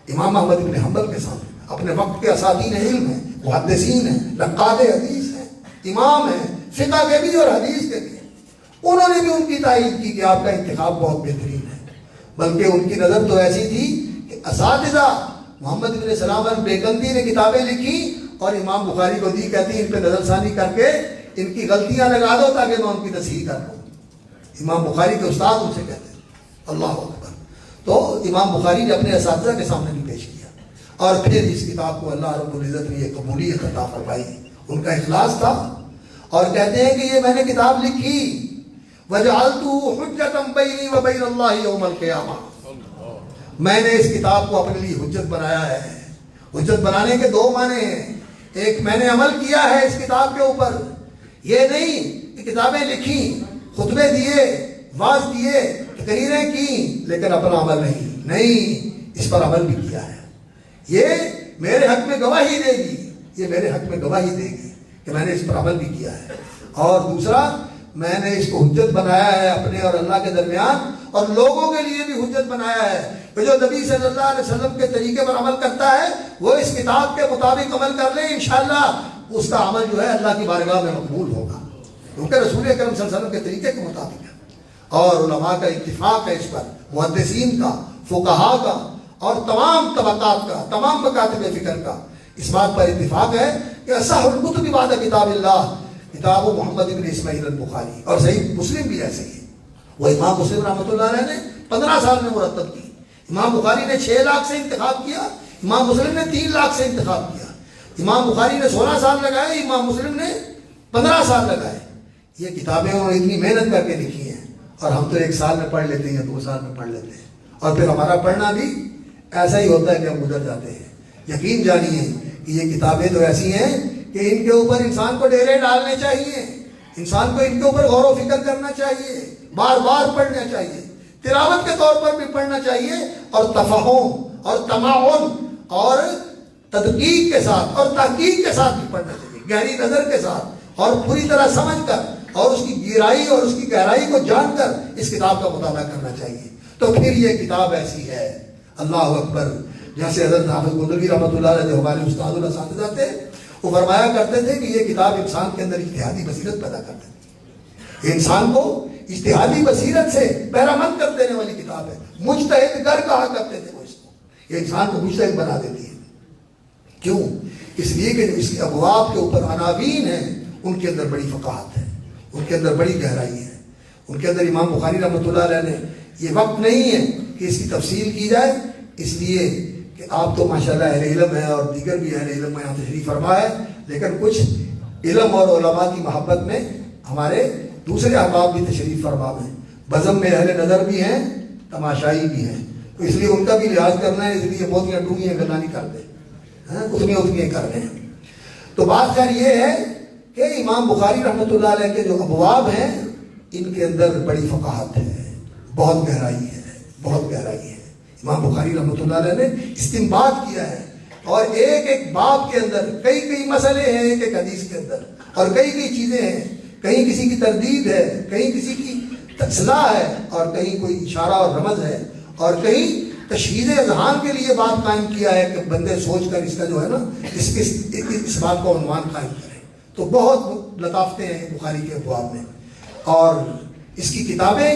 امام احمد بن حنبل کے سامنے. اپنے وقت کے اساتین علم ہیں, محدثین ہیں, نقاد حدیث ہیں, امام ہیں, فقہ کے بھی اور حدیث کے بھی. انہوں نے بھی ان کی تائید کی کہ آپ کا انتخاب بہت بہترین ہے. بلکہ ان کی نظر تو ایسی تھی کہ اساتذہ محمد بن سلام البیکندی نے کتابیں لکھی اور امام بخاری کو دی, کہتی ان پہ نظر ثانی کر کے ان کی غلطیاں لگا دو تاکہ میں ان کی تصحیح کر لوں. امام بخاری کے استاد ان سے کہتے ہیں. اللہ اکبر. تو امام بخاری نے اپنے اساتذہ کے سامنے بھی پیش کیا, اور پھر اس کتاب کو اللہ رب العزت نے یہ قبولیت عطا فرمائی. ان کا اخلاص تھا. اور کہتے ہیں کہ یہ میں نے کتاب لکھی وَجَعَلْتُهُ حُجَّةً بَيْنِي وَبَيْنَ اللَّهِ يَوْمَ الْقِيَامَةِ. میں نے اس کتاب کو اپنے لیے حجت بنایا ہے. حجت بنانے کے 2 معنی ہیں. ایک, میں نے عمل کیا ہے اس کتاب کے اوپر. یہ نہیں کہ کتابیں لکھی, خطبے دیے, واعظ دیے, تقریریں کی, لیکن اپنا عمل نہیں, اس پر عمل بھی کیا ہے. یہ میرے حق میں گواہی دے گی, یہ میرے حق میں گواہی دے گی کہ میں نے اس پر عمل بھی کیا ہے. اور دوسرا, میں نے اس کو حجت بنایا ہے اپنے اور اللہ کے درمیان, اور لوگوں کے لیے بھی حجت بنایا ہے کہ جو نبی صلی اللہ علیہ وسلم کے طریقے پر عمل کرتا ہے وہ اس کتاب کے مطابق عمل کر لے, انشاءاللہ اس کا عمل جو ہے اللہ کی بارگاہ میں مقبول ہوگا, کیونکہ رسول اکرم صلی اللہ علیہ وسلم کے طریقے کے مطابق ہے. اور علماء کا اتفاق ہے اس پر, محدثین کا, فقہاء کا, اور تمام طبقات کا, تمام مکاتب فکر کا اس بات پر اتفاق ہے کہ اصح الکتب بعد کتاب اللہ کتاب محمد بن اسماعیل البخاری. اور صحیح مسلم بھی ایسے ہی ہے. وہ امام مسلم رحمۃ اللہ علیہ نے 15 سال میں مرتب کی. امام بخاری نے 6 لاکھ سے انتخاب کیا, امام مسلم نے 3 لاکھ سے انتخاب کیا. امام بخاری نے 16 سال لگائے, امام مسلم نے 15 سال لگائے. یہ کتابیں انہوں نے اتنی محنت کر کے لکھی ہیں, اور ہم تو 1 سال میں پڑھ لیتے ہیں یا 2 سال میں پڑھ لیتے ہیں, اور پھر ہمارا پڑھنا بھی ایسا ہی ہوتا ہے کہ ہم گزر جاتے ہیں. یقین جانیے کہ یہ کتابیں تو ایسی ہیں کہ ان کے اوپر انسان کو ڈیرے ڈالنے چاہیے, انسان کو ان کے اوپر غور و فکر کرنا چاہیے, بار بار پڑھنا چاہیے, تلاوت کے طور پر بھی پڑھنا چاہیے, اور تفہم اور تمعن اور تدقیق کے ساتھ اور تحقیق کے ساتھ بھی پڑھنا چاہیے, گہری نظر کے ساتھ اور پوری طرح سمجھ کر اور اس کی گہرائی اور اس کی گہرائی کو جان کر اس کتاب کا مطالعہ کرنا چاہیے. تو پھر یہ کتاب ایسی ہے, اللہ اکبر. جیسے حضرت حافظ گندلوی رحمۃ اللہ علیہ جو ہمارے استاد الاساتذہ تھے, وہ فرمایا کرتے تھے کہ یہ کتاب انسان کے اندر اجتہادی بصیرت پیدا کر دیتی ہے, انسان کو اجتہادی بصیرت سے بہرامند کر دینے والی کتاب ہے. مجتہد گر کہا کرتے تھے وہ اس کو, یہ انسان کو مجتہد بنا دیتی ہے. کیوں؟ اس لیے کہ اس کے ابواب کے اوپر عناوین ہیں, ان کے اندر بڑی فقاہت ہے، ان کے اندر بڑی گہرائی ہے، ان کے اندر امام بخاری رحمۃ اللہ علیہ نے یہ وقت نہیں ہے کہ اس کی تفصیل کی جائے، اس لیے کہ آپ تو ماشاءاللہ اہل علم ہیں اور دیگر بھی اہل علم یہاں تشریف فرما ہے، لیکن کچھ علم اور علماء کی محبت میں ہمارے دوسرے احباب بھی تشریف فرما ہیں، بزم میں اہل نظر بھی ہیں، تماشائی بھی ہیں، تو اس لیے ان کا بھی لحاظ کرنا ہے، اس لیے موتیاں ڈونگیاں گلا نہیں کرتے، اتنی کر رہے ہیں۔ تو بات خیر یہ ہے کہ امام بخاری رحمۃ اللہ علیہ کے جو ابواب ہیں ان کے اندر بڑی فقاہت ہے، بہت گہرائی ہے، بہت گہرائی ہے۔ امام بخاری رحمۃ اللہ علیہ نے استنباط کیا ہے، اور ایک ایک باب کے اندر کئی مسئلے ہیں ایک ایک حدیث کے اندر، اور کئی چیزیں ہیں، کہیں کسی کی تردید ہے، کہیں کسی کی اصلاح ہے، اور کہیں کوئی اشارہ اور رمز ہے، اور کہیں تشہیر اذہان کے لیے بات قائم کیا ہے کہ بندے سوچ کر اس کا جو ہے نا اس بات کو عنوان قائم کریں۔ تو بہت لطافتیں ہیں بخاری کے ابواب میں، اور اس کی کتابیں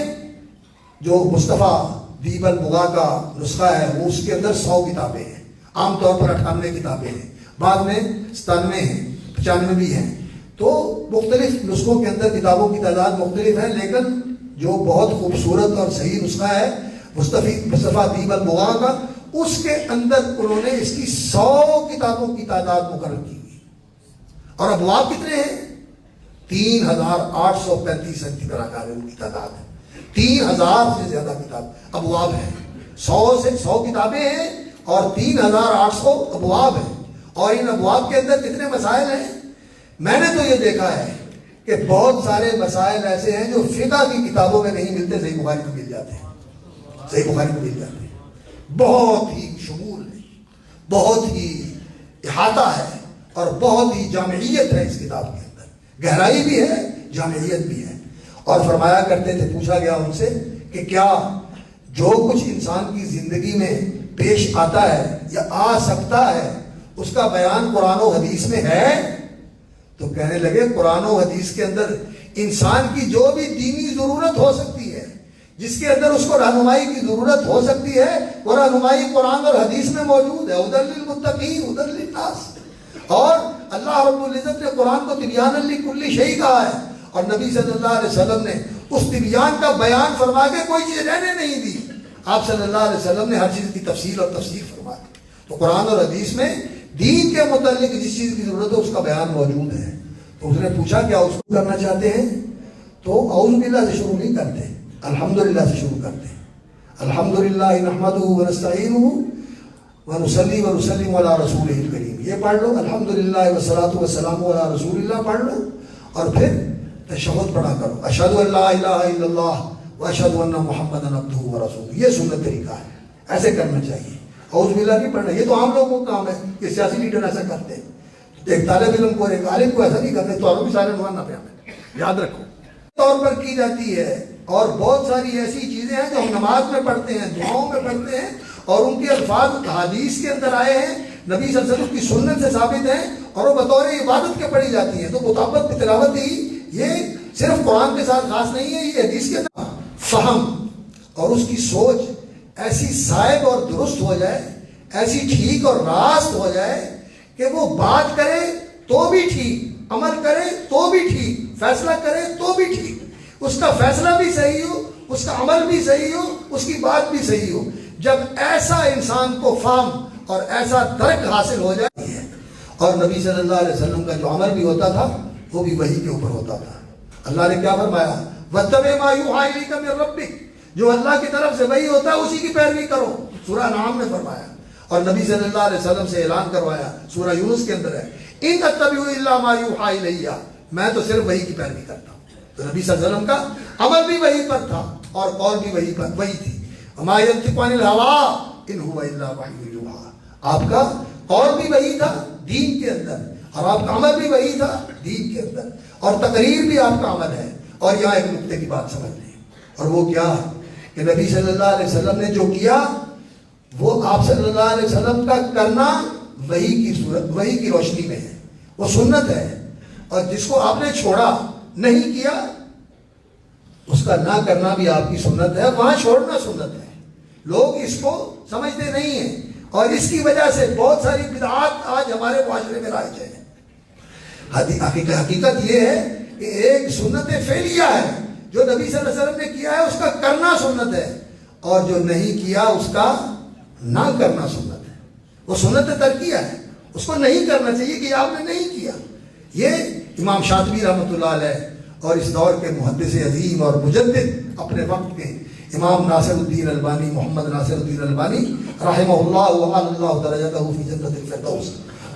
جو مصطفیٰ دیب البغا کا نسخہ ہے وہ اس کے اندر 100 کتابیں ہیں، عام طور پر 98 کتابیں ہیں، بعد میں 97 ہیں، 95 بھی ہیں، تو مختلف نسخوں کے اندر کتابوں کی تعداد مختلف ہے، لیکن جو بہت خوبصورت اور صحیح نسخہ ہے مصطفیٰ دیب البغا کا، اس کے اندر انہوں نے اس کی 100 کتابوں کی تعداد مقرر کی ہوئی، اور ابواب کتنے ہیں؟ 3835 کی طرح کی تعداد ہے، 3000 سے زیادہ کتاب ابواب ہیں، 100 کتابیں ہیں اور 3800 ابواب ہیں، اور ان ابواب کے اندر کتنے مسائل ہیں؟ میں نے تو یہ دیکھا ہے کہ بہت سارے مسائل ایسے ہیں جو فقہ کی کتابوں میں نہیں ملتے، صحیح بخاری میں مل جاتے ہیں، صحیح بخاری میں مل جاتے ہیں۔ بہت ہی شمول ہے، بہت ہی احاطہ ہے، اور بہت ہی جامعیت ہے اس کتاب کے اندر، گہرائی بھی ہے، جامعیت بھی ہے۔ اور فرمایا کرتے تھے، پوچھا گیا ان سے کہ کیا جو کچھ انسان کی زندگی میں پیش آتا ہے یا آ سکتا ہے اس کا بیان قرآن و حدیث میں ہے؟ تو کہنے لگے قرآن و حدیث کے اندر انسان کی جو بھی دینی ضرورت ہو سکتی ہے، جس کے اندر اس کو رہنمائی کی ضرورت ہو سکتی ہے، وہ رہنمائی قرآن اور حدیث میں موجود ہے۔ ہدی للمتقین ہدی للناس، اور اللہ رب العزت نے قرآن کو تبیانا لکل شیء کہا ہے، اور نبی صلی اللہ علیہ وسلم نے اس تبیان کا بیان فرما کے کوئی چیز رہنے نہیں دی، آپ صلی اللہ علیہ وسلم نے ہر چیز کی تفصیل اور تفسیر فرما دی۔ تو قرآن اور حدیث میں دین کے متعلق جس چیز کی ضرورت ہے اس کا بیان موجود ہے۔ تو اس نے پوچھا کیا اس کو کرنا چاہتے ہیں؟ تو اعوذ باللہ سے شروع نہیں کرتے، الحمدللہ سے شروع کرتے ہیں۔ الحمدللہ نحمدہ ونستعینہ ونصلی ونسلم علی رسولہ الکریم، یہ پڑھ لو، الحمدللہ والصلاۃ والسلام علی رسول اللہ پڑھ لو، اور پھر تشہد پڑھا کرو، اشہد ان لا الہ الا اللہ واشہد ان محمدا عبدہ ورسولہ، یہ سنت طریقہ ہے، ایسے کرنا چاہیے۔ اعوذ باللہ نہیں پڑھنا، یہ تو عام لوگوں کا کام ہے، یہ سیاسی لیڈر ایسا کرتے ہیں، ایک طالب علم کو اور ایک عالم کو ایسا نہیں کرتے، تو بھی سارے نمانا پہ ہمیں یاد رکھو طور پر کی جاتی ہے۔ اور بہت ساری ایسی چیزیں ہیں جو ہم نماز میں پڑھتے ہیں، دعاؤں میں پڑھتے ہیں، اور ان کے الفاظ حدیث کے اندر آئے ہیں، نبی صلی اللہ علیہ وسلم کی سنت سے ثابت ہیں، اور وہ بطور عبادت کے پڑھی جاتی ہیں۔ تو مطابقت کی تلاوت ہی یہ صرف قرآن کے ساتھ خاص نہیں ہے، یہ حدیث کے اندر فہم اور اس کی سوچ ایسی صائب اور درست ہو جائے، ایسی ٹھیک اور راست ہو جائے کہ وہ بات کرے تو بھی ٹھیک، عمل کرے تو بھی ٹھیک، فیصلہ کرے تو بھی ٹھیک، اس کا فیصلہ بھی صحیح ہو، اس کا عمل بھی صحیح ہو، اس کی بات بھی صحیح ہو۔ جب ایسا انسان کو فہم اور ایسا درک حاصل ہو جاتی ہے، اور نبی صلی اللہ علیہ وسلم کا جو عمل بھی ہوتا تھا وہ بھی وحی کے اوپر ہوتا تھا۔ اللہ نے کیا فرمایا؟ وَاتَّبِعْ مَا يُوحَىٰ إِلَيْكَ مِن رَبِّكَ، جو اللہ کی طرف سے وحی ہوتا ہے اسی کی پیروی کرو، سورہ نعم میں فرمایا، اور نبی صلی اللہ علیہ وسلم سے اعلان کروایا، سورہ یونس کے اندر ہے، إِنْ أَتَّبِعُ إِلَّا مَا يُوحَىٰ إِلَيَّ، میں تو صرف وحی کی پیروی کرتا ہوں۔ تو نبی صلی اللہ علیہ وسلم کا عمل بھی وحی پر تھا اور قول بھی وحی تھی۔ وَمَا يَنطِقُ عَنِ الْهَوَىٰ إِنْ هُوَ إِلَّا وَحْيٌ يُوحَىٰ، آپ کا قول بھی وحی تھا دین کے اندر، اور آپ کا عمل بھی وحی تھا دین کے اندر، اور تقریر بھی آپ کا عمل ہے۔ اور یہاں ایک نقطے کی بات سمجھ لیں، اور وہ کیا کہ نبی صلی اللہ علیہ وسلم نے جو کیا وہ آپ صلی اللہ علیہ وسلم کا کرنا وحی کی صورت، وحی کی روشنی میں ہے، وہ سنت ہے، اور جس کو آپ نے چھوڑا نہیں کیا اس کا نہ کرنا بھی آپ کی سنت ہے، وہاں چھوڑنا سنت ہے۔ لوگ اس کو سمجھتے نہیں ہیں، اور اس کی وجہ سے بہت ساری بدعات آج ہمارے معاشرے میں رائج ہیں۔ حقیقت یہ ہے کہ ایک سنت فعلیہ ہے، جو نبی صلی اللہ علیہ وسلم نے کیا ہے اس کا کرنا سنت ہے، اور جو نہیں کیا اس کا نہ کرنا سنت ہے۔ وہ سنت ترکیہ ہے، اس کو نہیں کرنا چاہیے کہ آپ نے نہیں کیا۔ یہ امام شاطبی رحمۃ اللہ علیہ اور اس دور کے محدث عظیم اور مجدد اپنے وقت کے امام ناصر الدین البانی، محمد ناصر الدین البانی رحمہ اللہ وعلی اللہ درجتہ فی جنت الفردوس،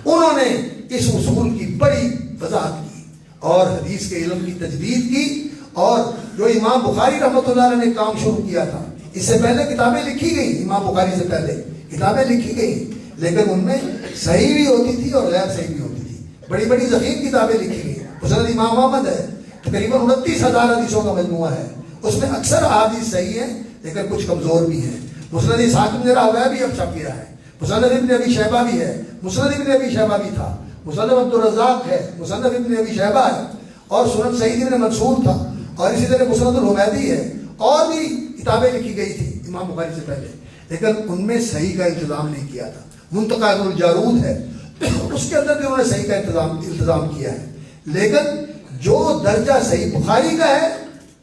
انہوں نے اس اصول کی بڑی وضاحت کی اور حدیث کے علم کی تجدید کی، اور جو امام بخاری رحمۃ اللہ علیہ نے کام شروع کیا تھا، اس سے پہلے کتابیں لکھی گئی، امام بخاری سے پہلے کتابیں لکھی گئی، لیکن ان میں صحیح بھی ہوتی تھی اور غیر صحیح بھی ہوتی تھی، بڑی بڑی ضخیم کتابیں لکھی گئی۔ مسند امام احمد ہے، تقریباً 29,000 حدیثوں کا مجموعہ ہے، اس میں اکثر احادیث صحیح ہیں لیکن کچھ کمزور بھی ہیں۔ مسند اسحاق بن راہویہ بھی اب چھپ گیا ہے، مسند ابن ابی شیبہ بھی ہے، مسند ابن ابی شیبہ بھی تھا، مسند عبدالرزاق ہے، مسند ابن ابی شیبہ ہے، اور سنن سعید بن منصور تھا، اور اسی طرح مسند الحمیدی ہے، اور بھی کتابیں لکھی گئی تھی امام بخاری سے پہلے، لیکن ان میں صحیح کا انتظام نہیں کیا تھا۔ منتقى ابن الجارود ہے، اس کے اندر بھی انہوں نے صحیح کا التزام کیا ہے، لیکن جو درجہ صحیح بخاری کا ہے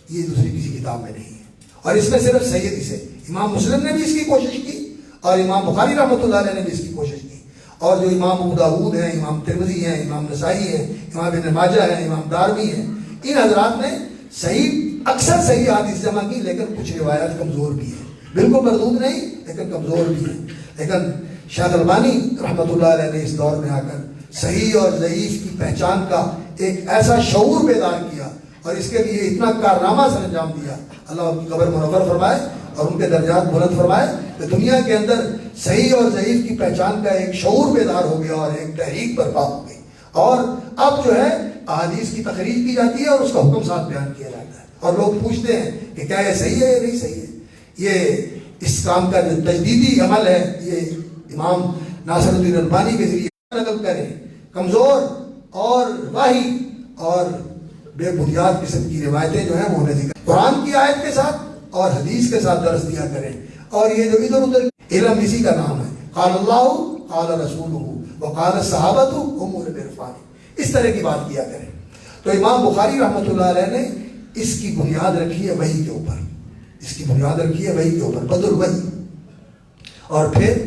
یہ دوسری کسی کتاب میں نہیں ہے، اور اس میں صرف صحیح حدیث ہے۔ امام مسلم نے بھی اس کی کوشش کی، اور امام بخاری رحمۃ اللہ علیہ نے بھی اس کی کوشش کی، اور جو امام ابو داؤد ہیں، امام ترمذی ہیں، امام نسائی ہیں، امام ابن ماجہ ہیں، امام دارمی ہیں، ان حضرات نے صحیح اکثر صحیح حدیث جمع کی، لیکن کچھ روایات کمزور بھی ہیں، بالکل مردود نہیں لیکن کمزور بھی ہیں۔ لیکن شاہ البانی رحمۃ اللہ علیہ نے اس دور میں آ کر صحیح اور ضعیف کی پہچان کا ایک ایسا شعور بیدار کیا، اور اس کے لیے اتنا کارنامہ سر انجام دیا، اللہ ان کی قبر منور فرمائے اور ان کے درجات بلند فرمائے، کہ دنیا کے اندر صحیح اور ضعیف کی پہچان کا ایک شعور بیدار ہو گیا اور ایک تحریک برپا ہو گئی، اور اب جو ہے احادیث کی تخریج کی جاتی ہے اور اس کا حکم ساتھ بیان کیا جاتا ہے، اور لوگ پوچھتے ہیں کہ کیا یہ صحیح ہے یا نہیں صحیح ہے۔ یہ اس کام کا جو تجدیدی عمل ہے، یہ امام ناصر الدین البانی کے ذریعے نقل کریں، کمزور اور واہی اور بے بنیاد قسم کی روایتیں جو ہیں وہ انہیں ذکر قرآن کی آیت کے ساتھ اور حدیث کے ساتھ درس دیا کریں، اور یہ جو ادھر ادھر علم اسی کا نام ہے، قال اللہ قال رسولہ وقال الصحابۃ هم العرفان، اس طرح کی بات کیا کریں۔ تو امام بخاری رحمۃ اللہ علیہ نے اس کی بنیاد رکھی ہے وحی کے اوپر، اس کی بنیاد رکھی ہے وحی کے اوپر، بدر وحی، اور پھر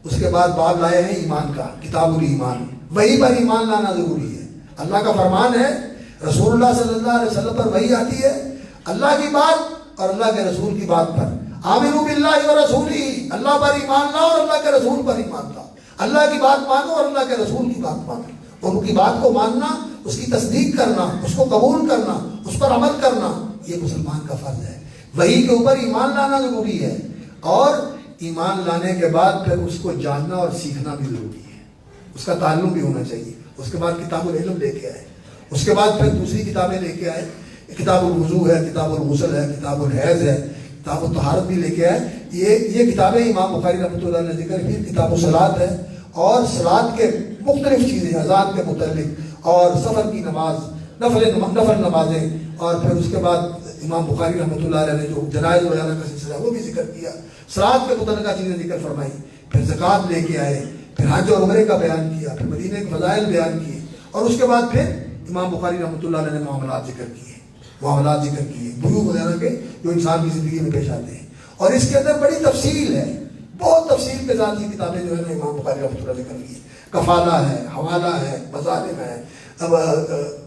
اس کے بعد باب لائے ہیں ایمان کا، کتاب الایمان، وحی پر ایمان لانا ضروری ہے۔ اللہ کا فرمان ہے، رسول اللہ صلی اللہ علیہ وسلم پر وحی آتی ہے، اللہ کی بات اور اللہ کے رسول کی بات پر، آمنوا باللہ ورسولہ، اللہ پر ایمان لاؤ اور اللہ کے رسول پر ایمان لاؤ، اللہ کی بات مانو اور اللہ کے رسول کی بات مانو، ان کی بات کو ماننا، اس کی تصدیق کرنا، اس کو قبول کرنا، اس پر عمل کرنا، یہ مسلمان کا فرض ہے۔ وحی کے اوپر ایمان لانا ضروری ہے، اور ایمان لانے کے بعد پھر اس کو جاننا اور سیکھنا بھی ضروری ہے، اس کا تعلم بھی ہونا چاہیے۔ اس کے بعد کتاب العلم لے کے آئے، اس کے بعد پھر دوسری کتابیں لے کے آئے، کتاب الوضو ہے، کتاب الغسل ہے، کتاب الحیض ہے، کتاب الطہارت بھی لے کے آئے۔ یہ کتابیں امام بخاری رحمۃ اللہ علیہ نے ذکر کی۔ کتاب الصلاۃ ہے، اور صلاۃ کے مختلف چیزیں، اذان کے متعلق اور سفر کی نماز، نفل نمازیں، اور پھر اس کے بعد امام بخاری رحمۃ اللہ علیہ نے جو جنائز وغیرہ کا سلسلہ ہے وہ بھی ذکر کیا، صلاۃ کے متعلقہ چیزیں ذکر فرمائی، پھر زکوٰۃ لے کے آئے، پھر حج اور عمرے کا بیان کیا، پھر مدینے کے فضائل بیان کیے، اور اس کے بعد پھر امام بخاری رحمۃ اللہ علیہ نے معاملات ذکر کیے، بیوع وغیرہ کے جو انسان کی زندگی میں پیش آتے ہیں، اور اس کے اندر بڑی تفصیل ہے، بہت تفصیل کے ساتھ یہ کتابیں جو ہے نا امام بخاری رحمۃ اللہ علیہ ذکر کی ہے۔ کفالہ ہے، حوالہ ہے، مظالم ہے،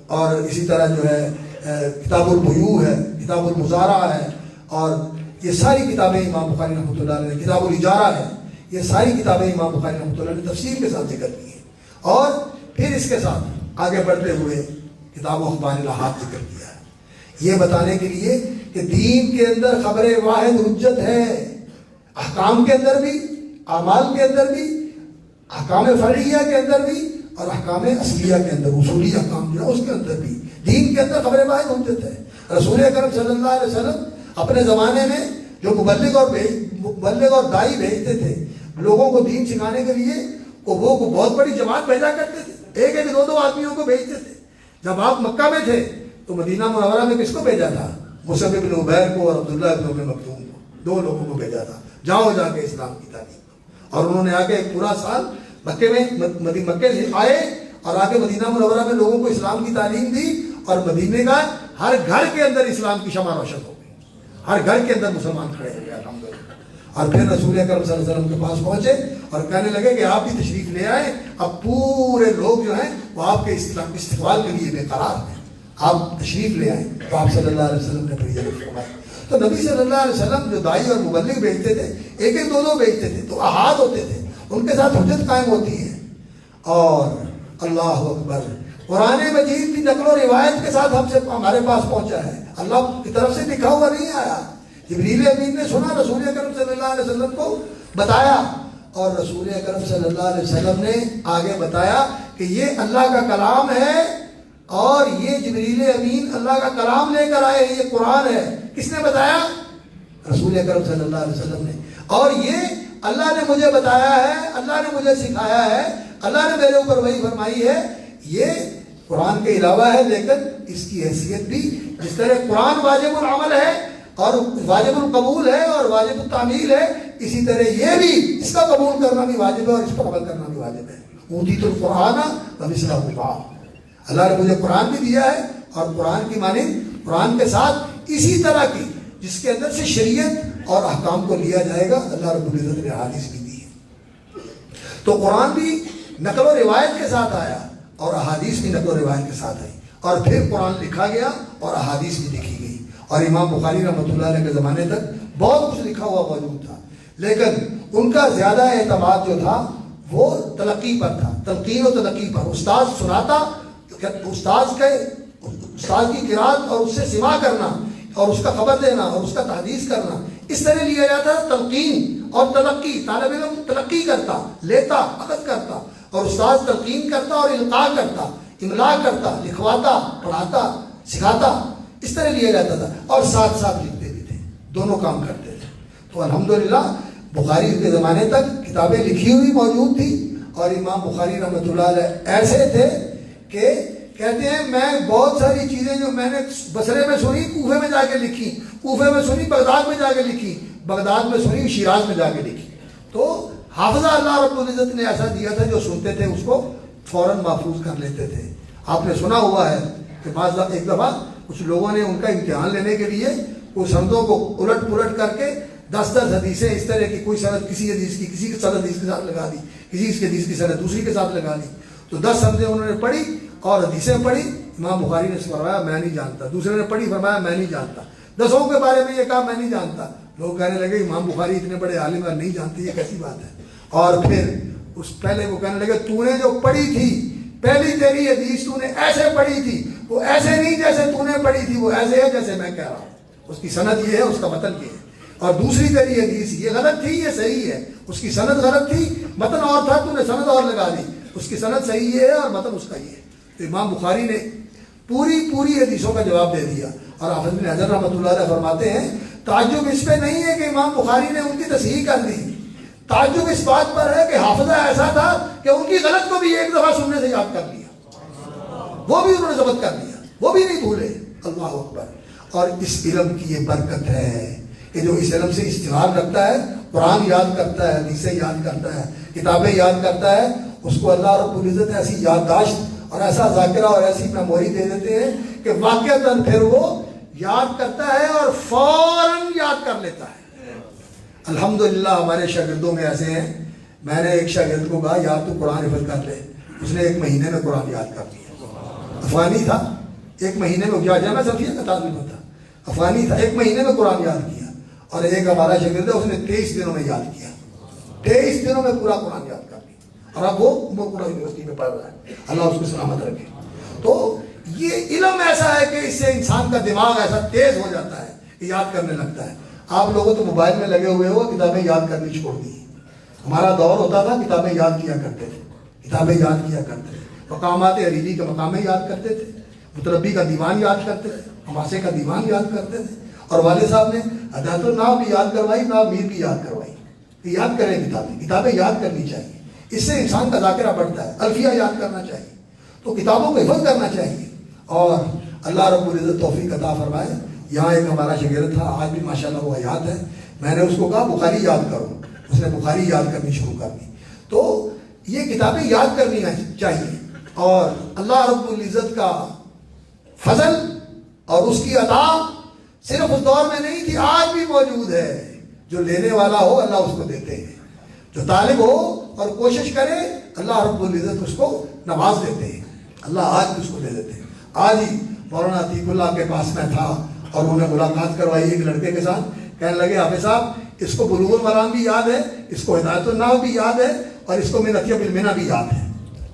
اور اسی طرح جو ہے کتاب البیوع ہے، کتاب المزارع ہے، اور یہ ساری کتابیں امام بخاری رحمۃ اللہ علیہ نے، کتاب الاجارہ ہے، یہ ساری کتابیں امام بخاری رحمۃ اللہ نے تفصیل کے ساتھ ذکر کی ہیں۔ اور پھر اس کے ساتھ آگے بڑھتے ہوئے کتاب و اخبار الاحاد ذکر کیا ہے، یہ بتانے کے لیے کہ دین کے اندر خبر واحد حجت ہے، احکام کے اندر بھی، اعمال کے اندر بھی، احکام فرعیہ کے اندر بھی، اور احکام اصلیہ کے اندر، اصولی احکام جو ہے اس کے اندر بھی، دین کے اندر خبر واحد حجت ہے۔ رسول اکرم صلی اللہ علیہ وسلم اپنے زمانے میں جو مبلغ اور داعی بھیجتے تھے لوگوں کو دین سکھانے کے لیے، وہ بہت بڑی جماعت بھیجا کرتے تھے، ایک ایک دو آدمیوں کو بھیجتے تھے۔ جب آپ مکہ میں تھے تو مدینہ منورہ میں کس کو بھیجا تھا؟ مصعب بن عمیر کو اور عبداللہ بن ام مکتوم کو، دو لوگوں کو بھیجا تھا، جاؤ جا کے اسلام کی تعلیم، اور انہوں نے آ کے ایک پورا سال مکے سے آئے اور آگے مدینہ منورہ میں لوگوں کو اسلام کی تعلیم دی، اور مدینے کا ہر گھر کے اندر اسلام کی شمع روشن ہو گئی، ہر گھر کے اندر مسلمان کھڑے ہو گئے الحمدللہ۔ اور پھر رسول اکرم صلی اللہ علیہ وسلم کے پاس پہنچے اور کہنے لگے کہ آپ بھی تشریف لے آئے، اب پورے لوگ جو ہیں وہ آپ کے استقبال کے لیے بے قرار ہیں، آپ تشریف لے آئیں۔ تو آپ صلی اللہ علیہ وسلم نے پھر یہ فرمایا۔ تو نبی صلی اللہ علیہ وسلم جو داعی اور مبلغ بھیجتے تھے، ایک ایک دو بھیجتے تھے تو احاد ہوتے تھے، ان کے ساتھ حجت قائم ہوتی ہے۔ اور اللہ اکبر، قرآن مجید کی نقل و روایت کے ساتھ ہمارے پاس پہنچا ہے، اللہ کی طرف سے لکھا ہوا نہیں آیا۔ جبریل امین نے سنا، رسول اکرم صلی اللہ علیہ وسلم کو بتایا، اور رسول اکرم صلی اللہ علیہ وسلم نے آگے بتایا کہ یہ اللہ کا کلام ہے، اور یہ جبریل امین اللہ کا کلام لے کر آئے، یہ قرآن ہے۔ کس نے بتایا؟ رسول اکرم صلی اللہ علیہ وسلم نے۔ اور یہ اللہ نے مجھے بتایا ہے، اللہ نے مجھے سکھایا ہے، اللہ نے میرے اوپر وہی فرمائی ہے۔ یہ قرآن کے علاوہ ہے، لیکن اس کی حیثیت بھی جس طرح قرآن واجب العمل ہے اور واجب القبول ہے اور واجب التعمیل ہے، اسی طرح یہ بھی اس کا قبول کرنا بھی واجب ہے اور اس پر عمل کرنا بھی واجب ہے۔ اوتیت القرآن ومثلہ معہ، اللہ نے مجھے قرآن بھی دیا ہے، اور قرآن کی مانند قرآن کے ساتھ اسی طرح کی جس کے اندر سے شریعت اور احکام کو لیا جائے گا، اللہ رب العزت نے حدیث بھی دی ہے۔ تو قرآن بھی نقل و روایت کے ساتھ آیا اور احادیث بھی نقل و روایت کے ساتھ آئی، اور پھر قرآن لکھا گیا اور احادیث بھی لکھی گئی۔ اور امام بخاری رحمۃ اللہ علیہ کے زمانے تک بہت کچھ لکھا ہوا موجود تھا، لیکن ان کا زیادہ اعتماد جو تھا وہ تلقی پر تھا، تلقین و تلقی پر۔ استاد سناتا، استاد کی قرات اور اس سے سماع کرنا اور اس کا خبر دینا اور اس کا تحدیث کرنا، اس طرح لیا جاتا ہے تلقین اور تلقی۔ طالب علم تلقی کرتا، لیتا، اخذ کرتا، اور استاد تلقین کرتا اور القاء کرتا، املا کرتا، لکھواتا، پڑھاتا، سکھاتا، اس طرح لیا جاتا تھا، اور ساتھ ساتھ لکھتے بھی تھے، دونوں کام کرتے تھے۔ تو الحمدللہ بخاری کے زمانے تک کتابیں لکھی ہوئی موجود تھی، اور امام بخاری رحمۃ اللہ علیہ ایسے تھے کہ کہتے ہیں میں بہت ساری چیزیں جو میں نے بصرے میں سنی کوفے میں جا کے لکھی، کوفے میں سنی بغداد میں جا کے لکھی، بغداد میں سنی شیراز میں جا کے لکھی۔ تو حافظہ اللہ رب العزت نے ایسا دیا تھا، جو سنتے تھے اس کو فوراً محفوظ کر لیتے تھے۔ آپ نے سنا ہوا ہے کہ بعض ایک دفعہ کچھ لوگوں نے ان کا امتحان لینے کے لیے وہ سندوں کو الٹ پلٹ کر کے 10 حدیثیں اس طرح کی، کوئی سند کسی حدیث کی، کسی کی سند حدیث کے ساتھ لگا دی، کسی کی حدیث کی سند دوسری کے ساتھ لگا دی۔ تو 10 سندیں انہوں نے پڑھی اور حدیثیں پڑھی، امام بخاری نے فرمایا میں نہیں جانتا، دوسرے نے پڑھی فرمایا میں نہیں جانتا، 10 کے بارے میں یہ کہا میں نہیں جانتا۔ لوگ کہنے لگے امام بخاری اتنے بڑے عالم اور نہیں جانتے، یہ کیسی بات ہے؟ اور پھر اس پہلے وہ کہنے لگے تو نے جو پڑھی تھی، پہلی تیری حدیث تو نے ایسے پڑھی تھی، وہ ایسے نہیں جیسے تو نے پڑھی تھی، وہ ایسے ہے جیسے میں کہہ رہا ہوں، اس کی سند یہ ہے، اس کا متن یہ ہے۔ اور دوسری تیری حدیث یہ غلط تھی، یہ صحیح ہے، اس کی سند غلط تھی، متن اور تھا، تو نے سند اور لگا دی، اس کی سند صحیح ہے اور متن اس کا یہ ہے۔ تو امام بخاری نے پوری حدیثوں کا جواب دے دیا۔ اور حافظ بن حجر رحمۃ اللہ علیہ فرماتے ہیں تعجب اس پہ نہیں ہے کہ امام بخاری نے ان کی تصحیح کر دی، تعجب اس بات پر ہے کہ حافظہ ایسا تھا کہ ان کی غلط کو بھی ایک دفعہ سننے سے یاد کر لیا، وہ بھی انہوں نے ضبط کر لیا، وہ بھی نہیں بھولے۔ اللہ اکبر۔ اور اس علم کی یہ برکت ہے کہ جو اس علم سے اشتغال رکھتا ہے، قرآن یاد کرتا ہے، حدیثیں یاد کرتا ہے، کتابیں یاد کرتا ہے، اس کو اللہ رب العزت ایسی یادداشت اور ایسا ذاکرہ اور ایسی میموری دے دیتے ہیں کہ واقعتاً پھر وہ یاد کرتا ہے اور فوراً یاد کر لیتا ہے۔ الحمدللہ ہمارے شاگردوں میں ایسے ہیں، میں نے ایک شاگرد کو کہا یار تو قرآن حفظ کر لے، اس نے 1 مہینے میں قرآن یاد کر لیا، افغانی تھا، 1 مہینے میں جامعہ صفیہ کا طالب علم تھا، افغانی تھا، 1 مہینے میں قرآن یاد کیا۔ اور ایک ہمارا شاگرد ہے، اس نے 23 دنوں میں یاد کیا، 23 دنوں میں پورا قرآن یاد کر لیا، اور اب وہ پورا یونیورسٹی میں پڑھ رہا ہے، اللہ اس کو سلامت رکھے۔ تو یہ علم ایسا ہے کہ اس سے انسان کا دماغ ایسا تیز ہو جاتا ہے کہ یاد کرنے لگتا ہے۔ آپ لوگوں تو موبائل میں لگے ہوئے ہو، کتابیں یاد کرنی چھوڑ دی۔ ہمارا دور ہوتا تھا کتابیں یاد کیا کرتے تھے، کتابیں یاد کیا کرتے تھے، مقامات حریری کے مقامیں یاد کرتے تھے، متربی کا دیوان یاد کرتے تھے، حماسے کا دیوان یاد کرتے تھے، اور والد صاحب نے ہدایت الناف بھی یاد کروائی، ناب میر بھی یاد کروائی کہ یاد کریں کتابیں یاد کرنی چاہیے، اس سے انسان کا ذاکرہ بڑھتا ہے۔ الفیہ یاد کرنا چاہیے، تو کتابوں کو حفظ کرنا چاہیے، اور اللہ رب العزت توفیق عطا فرمائے۔ یہاں ایک ہمارا شاگرد تھا، آج بھی ماشاءاللہ وہ یاد ہے، میں نے اس کو کہا بخاری یاد کرو، اس نے بخاری یاد کرنی شروع کر دی۔ تو یہ کتابیں یاد کرنی چاہیے، اور اللہ رب العزت کا فضل اور اس کی عطا صرف اس دور میں نہیں تھی، آج بھی موجود ہے. جو لینے والا ہو اللہ اس کو دیتے ہیں، جو طالب ہو اور کوشش کرے اللہ رب العزت اس کو نواز دیتے ہیں. اللہ آج بھی اس کو دے دیتے ہیں. آج ہی مولانا عتیق اللہ کے پاس میں تھا اور انہوں نے ملاقات کروائی ایک لڑکے کے ساتھ. کہنے لگے حافظ صاحب اس کو بلوغ المرام بھی یاد ہے، اس کو ہدایت النحو بھی یاد ہے، اور اس کو منتیہ بالمنہ بھی یاد ہے،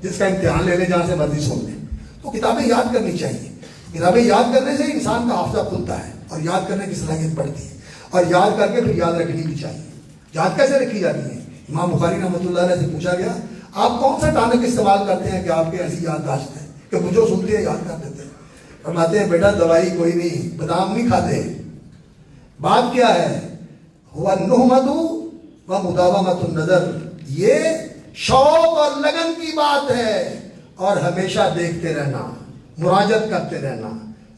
جس کا امتحان لے لیں جہاں سے مرضی سن لیں. تو کتابیں یاد کرنی چاہیے. کتابیں یاد کرنے سے انسان کا حافظہ کھلتا ہے اور یاد کرنے کی صلاحیت بڑھتی ہے، اور یاد کر کے پھر یاد رکھنی بھی چاہیے. یاد کیسے رکھی جاتی ہے؟ امام بخاری رحمۃ اللہ علیہ سے پوچھا گیا آپ کون سا ٹانک استعمال کرتے ہیں کہ آپ کے ایسی یادداشت ہے کہ وہ جو سنتے ہیں یاد کر دیتے ہیں؟ فرماتے ہیں بیٹا دوائی کوئی نہیں، بادام نہیں کھاتے. بات کیا ہے؟ ہوا النہمۃ و مداومۃ النظر، یہ شوق اور لگن کی بات ہے، اور ہمیشہ دیکھتے رہنا، مراجعت کرتے رہنا،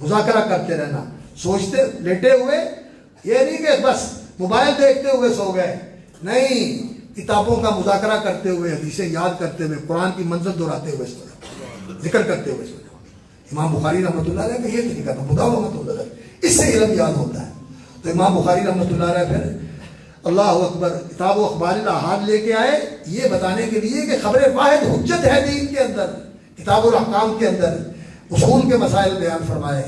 مذاکرہ کرتے رہنا. سوچتے لیٹے ہوئے یہ نہیں کہ بس موبائل دیکھتے ہوئے سو گئے، نہیں، کتابوں کا مذاکرہ کرتے ہوئے، حدیثیں یاد کرتے ہوئے، قرآن کی منزل دہراتے ہوئے سو جاؤ، ذکر کرتے ہوئے سو جاؤ. امام بخاری رحمۃ اللہ علیہ کا یہ طریقہ تھا، مداومۃ النظر، اس سے علم یاد ہوتا ہے. تو امام بخاری رحمۃ اللہ علیہ پھر اللہ اکبر کتاب و اخبار الاحاد لے کے آئے، یہ بتانے کے لیے کہ خبر واحد حجت ہے دین کے اندر، کتاب الاحکام کے اندر اصول کے مسائل بیان فرمائے.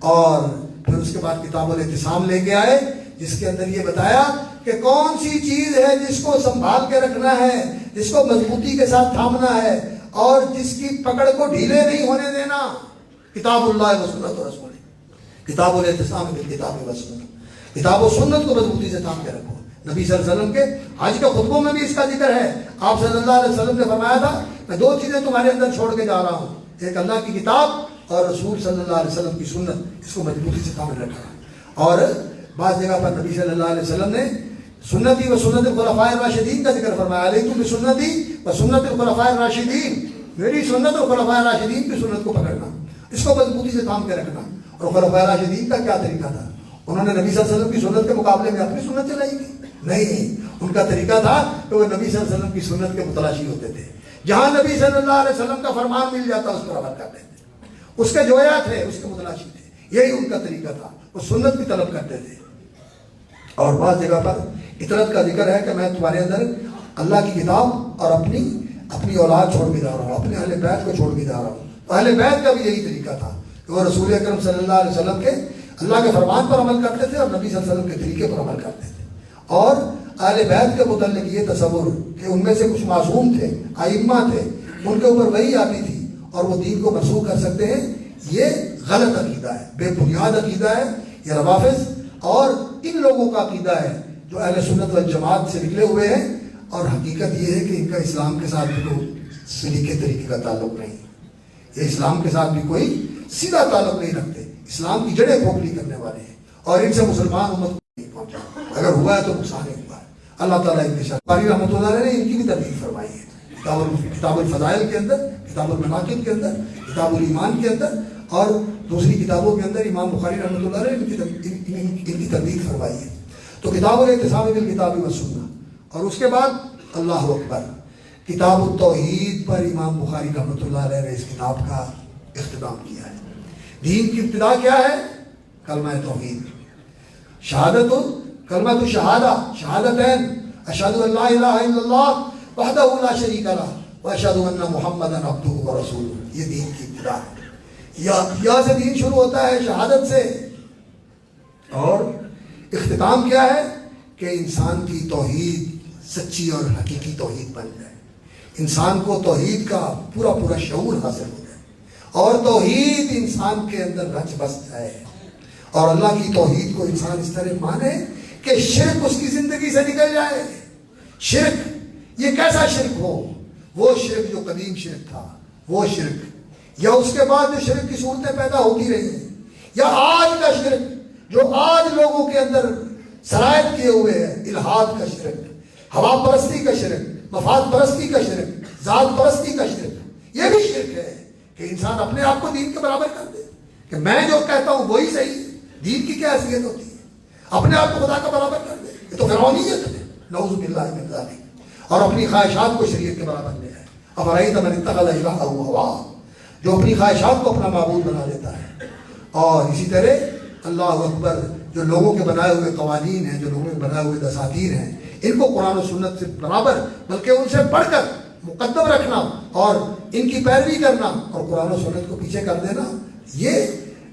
اور پھر اس کے بعد کتاب الاعتصام لے کے آئے، جس کے اندر یہ بتایا کہ کون سی چیز ہے جس کو سنبھال کے رکھنا ہے، جس کو مضبوطی کے ساتھ تھامنا ہے، اور جس کی پکڑ کو ڈھیلے نہیں ہونے دینا. کتاب اللہ و سنت رسول، کتاب الاعتصام بالکتاب و سنت، کتاب و سنت کو مضبوطی سے تھام کے رکھو. نبی صلی اللہ علیہ وسلم کے حج کے خطبوں میں بھی اس کا ذکر ہے. آپ صلی اللہ علیہ وسلم نے فرمایا تھا میں دو چیزیں تمہارے اندر چھوڑ کے جا رہا ہوں، ایک اللہ کی کتاب اور رسول صلی اللہ علیہ وسلم کی سنت، اس کو مضبوطی سے تھام رکھا. اور بعض جگہ پر نبی صلی اللہ علیہ وسلم نے سنتی و سنت الخلفاء الراشدین کا ذکر فرمایا، علیکم بسنتی و سنت الخلفاء الراشدین، میری سنت اور خلفاء الراشدین کی سنت کو پکڑنا، اس کو مضبوطی سے تھام کے رکھنا. اور خلفاء الراشدین کا کیا طریقہ تھا؟ انہوں نے نبی صلی اللہ علیہ وسلم کی سنت کے مقابلے میں اپنی سنت چلائی تھی؟ نہیں، ان کا طریقہ تھا کہ وہ نبی صلی اللہ علیہ وسلم کی سنت کے متلاشی ہوتے تھے. جہاں نبی صلی اللہ علیہ وسلم کا فرمان مل جاتا اس پر عمل کرتے تھے، اس کے جویا تھے، اس کے متلاشی تھے. یہی ان کا طریقہ تھا، وہ سنت کی طلب کرتے تھے. اور بعض جگہ پر اطرت کا ذکر ہے کہ میں تمہارے اندر اللہ کی کتاب اور اپنی اولاد چھوڑ کے جا رہا ہوں، اپنے اہل بیت کو چھوڑ کے جا رہا ہوں. تو اہل بیت کا بھی یہی طریقہ تھا کہ وہ رسول اکرم صلی اللہ علیہ وسلم کے اللہ کے فرمان پر عمل کرتے تھے اور نبی صلی اللہ علیہ وسلم کے طریقے پر عمل کرتے تھے. اور اہل بیت کے متعلق یہ تصور کہ ان میں سے کچھ معصوم تھے، ائمہ تھے، ان کے اوپر وحی آتی تھی اور وہ دین کو منسوخ کر سکتے ہیں، یہ غلط عقیدہ ہے، بے بنیاد عقیدہ ہے. یہ روافض اور ان لوگوں کا عقیدہ ہے جو اہل سنت والجماعت سے نکلے ہوئے ہیں. اور حقیقت یہ ہے کہ ان کا اسلام کے ساتھ بھی کوئی سلیقے طریقے کا تعلق نہیں، یہ اسلام کے ساتھ بھی کوئی سیدھا تعلق نہیں رکھتے، اسلام کی جڑیں کھوکھلی کرنے والے ہیں، اور ان سے مسلمان امت کو نہیں پہنچا، اگر ہوا ہے تو نقصان ہی ہوا ہے. اللہ تعالیٰ ان کے ساتھ بخاری رحمۃ اللہ علیہ نے ان کی بھی تردید فرمائی ہے کتاب الفضائل کے اندر، کتاب المناقب کے اندر، کتاب الایمان کے اندر، اور دوسری کتابوں کے اندر امام بخاری رحمۃ اللہ علیہ نے ان کی تردید فرمائی ہے. تو کتاب الاعتصام بالکتاب والسنہ. اور اس کے بعد اللہ اکبر کتاب التوحید پر امام بخاری رحمۃ اللہ علیہ نے اس کتاب کا اختتام کیا ہے. دین کی ابتدا کیا ہے؟ کلمہ توحید، شہادت، کلمہ شہادہ، شہادتین، اشہد ان لا الہ الا اللہ وحدہ لا شریک لہ واشہد ان محمدا عبدہ ورسولہ. یہ دین کی ابتدا ہے، یا سے دین شروع ہوتا ہے، شہادت سے. اور اختتام کیا ہے کہ انسان کی توحید سچی اور حقیقی توحید بن جائے، انسان کو توحید کا پورا شعور حاصل ہو جائے، اور توحید انسان کے اندر رچ بس جائے، اور اللہ کی توحید کو انسان اس طرح مانے کہ شرک اس کی زندگی سے نکل جائے. شرک یہ کیسا شرک ہو؟ وہ شرک جو قدیم شرک تھا، وہ شرک، یا اس کے بعد جو شرک کی صورتیں پیدا ہوتی رہی ہیں، یا آج کا شرک جو آج لوگوں کے اندر سرایت کیے ہوئے ہے، الہاد کا شرک، ہوا پرستی کا شرک، مفاد پرستی کا شرک، ذات پرستی کا شرک. یہ بھی شرک ہے کہ انسان اپنے آپ کو دین کے برابر کر دے کہ میں جو کہتا ہوں وہی صحیح ہے. دین کی کیا حیثیت ہوتی ہے؟ اپنے آپ کو خدا کا برابر کر دے، یہ تو فرعونیت ہے، نعوذ باللہ من ذلک. اور اپنی خواہشات کو شریعت کے برابر لے آئے. افرأیت من اتخذ الہہ ہواہ، جو اپنی خواہشات کو اپنا معبود بنا لیتا ہے. اور اسی طرح اللہ اکبر جو لوگوں کے بنائے ہوئے قوانین ہیں، جو لوگوں کے بنائے ہوئے دساتیر ہیں، ان کو قرآن و سنت سے برابر بلکہ ان سے بڑھ کر مقدم رکھنا اور ان کی پیروی کرنا اور قرآن و سنت کو پیچھے کر دینا، یہ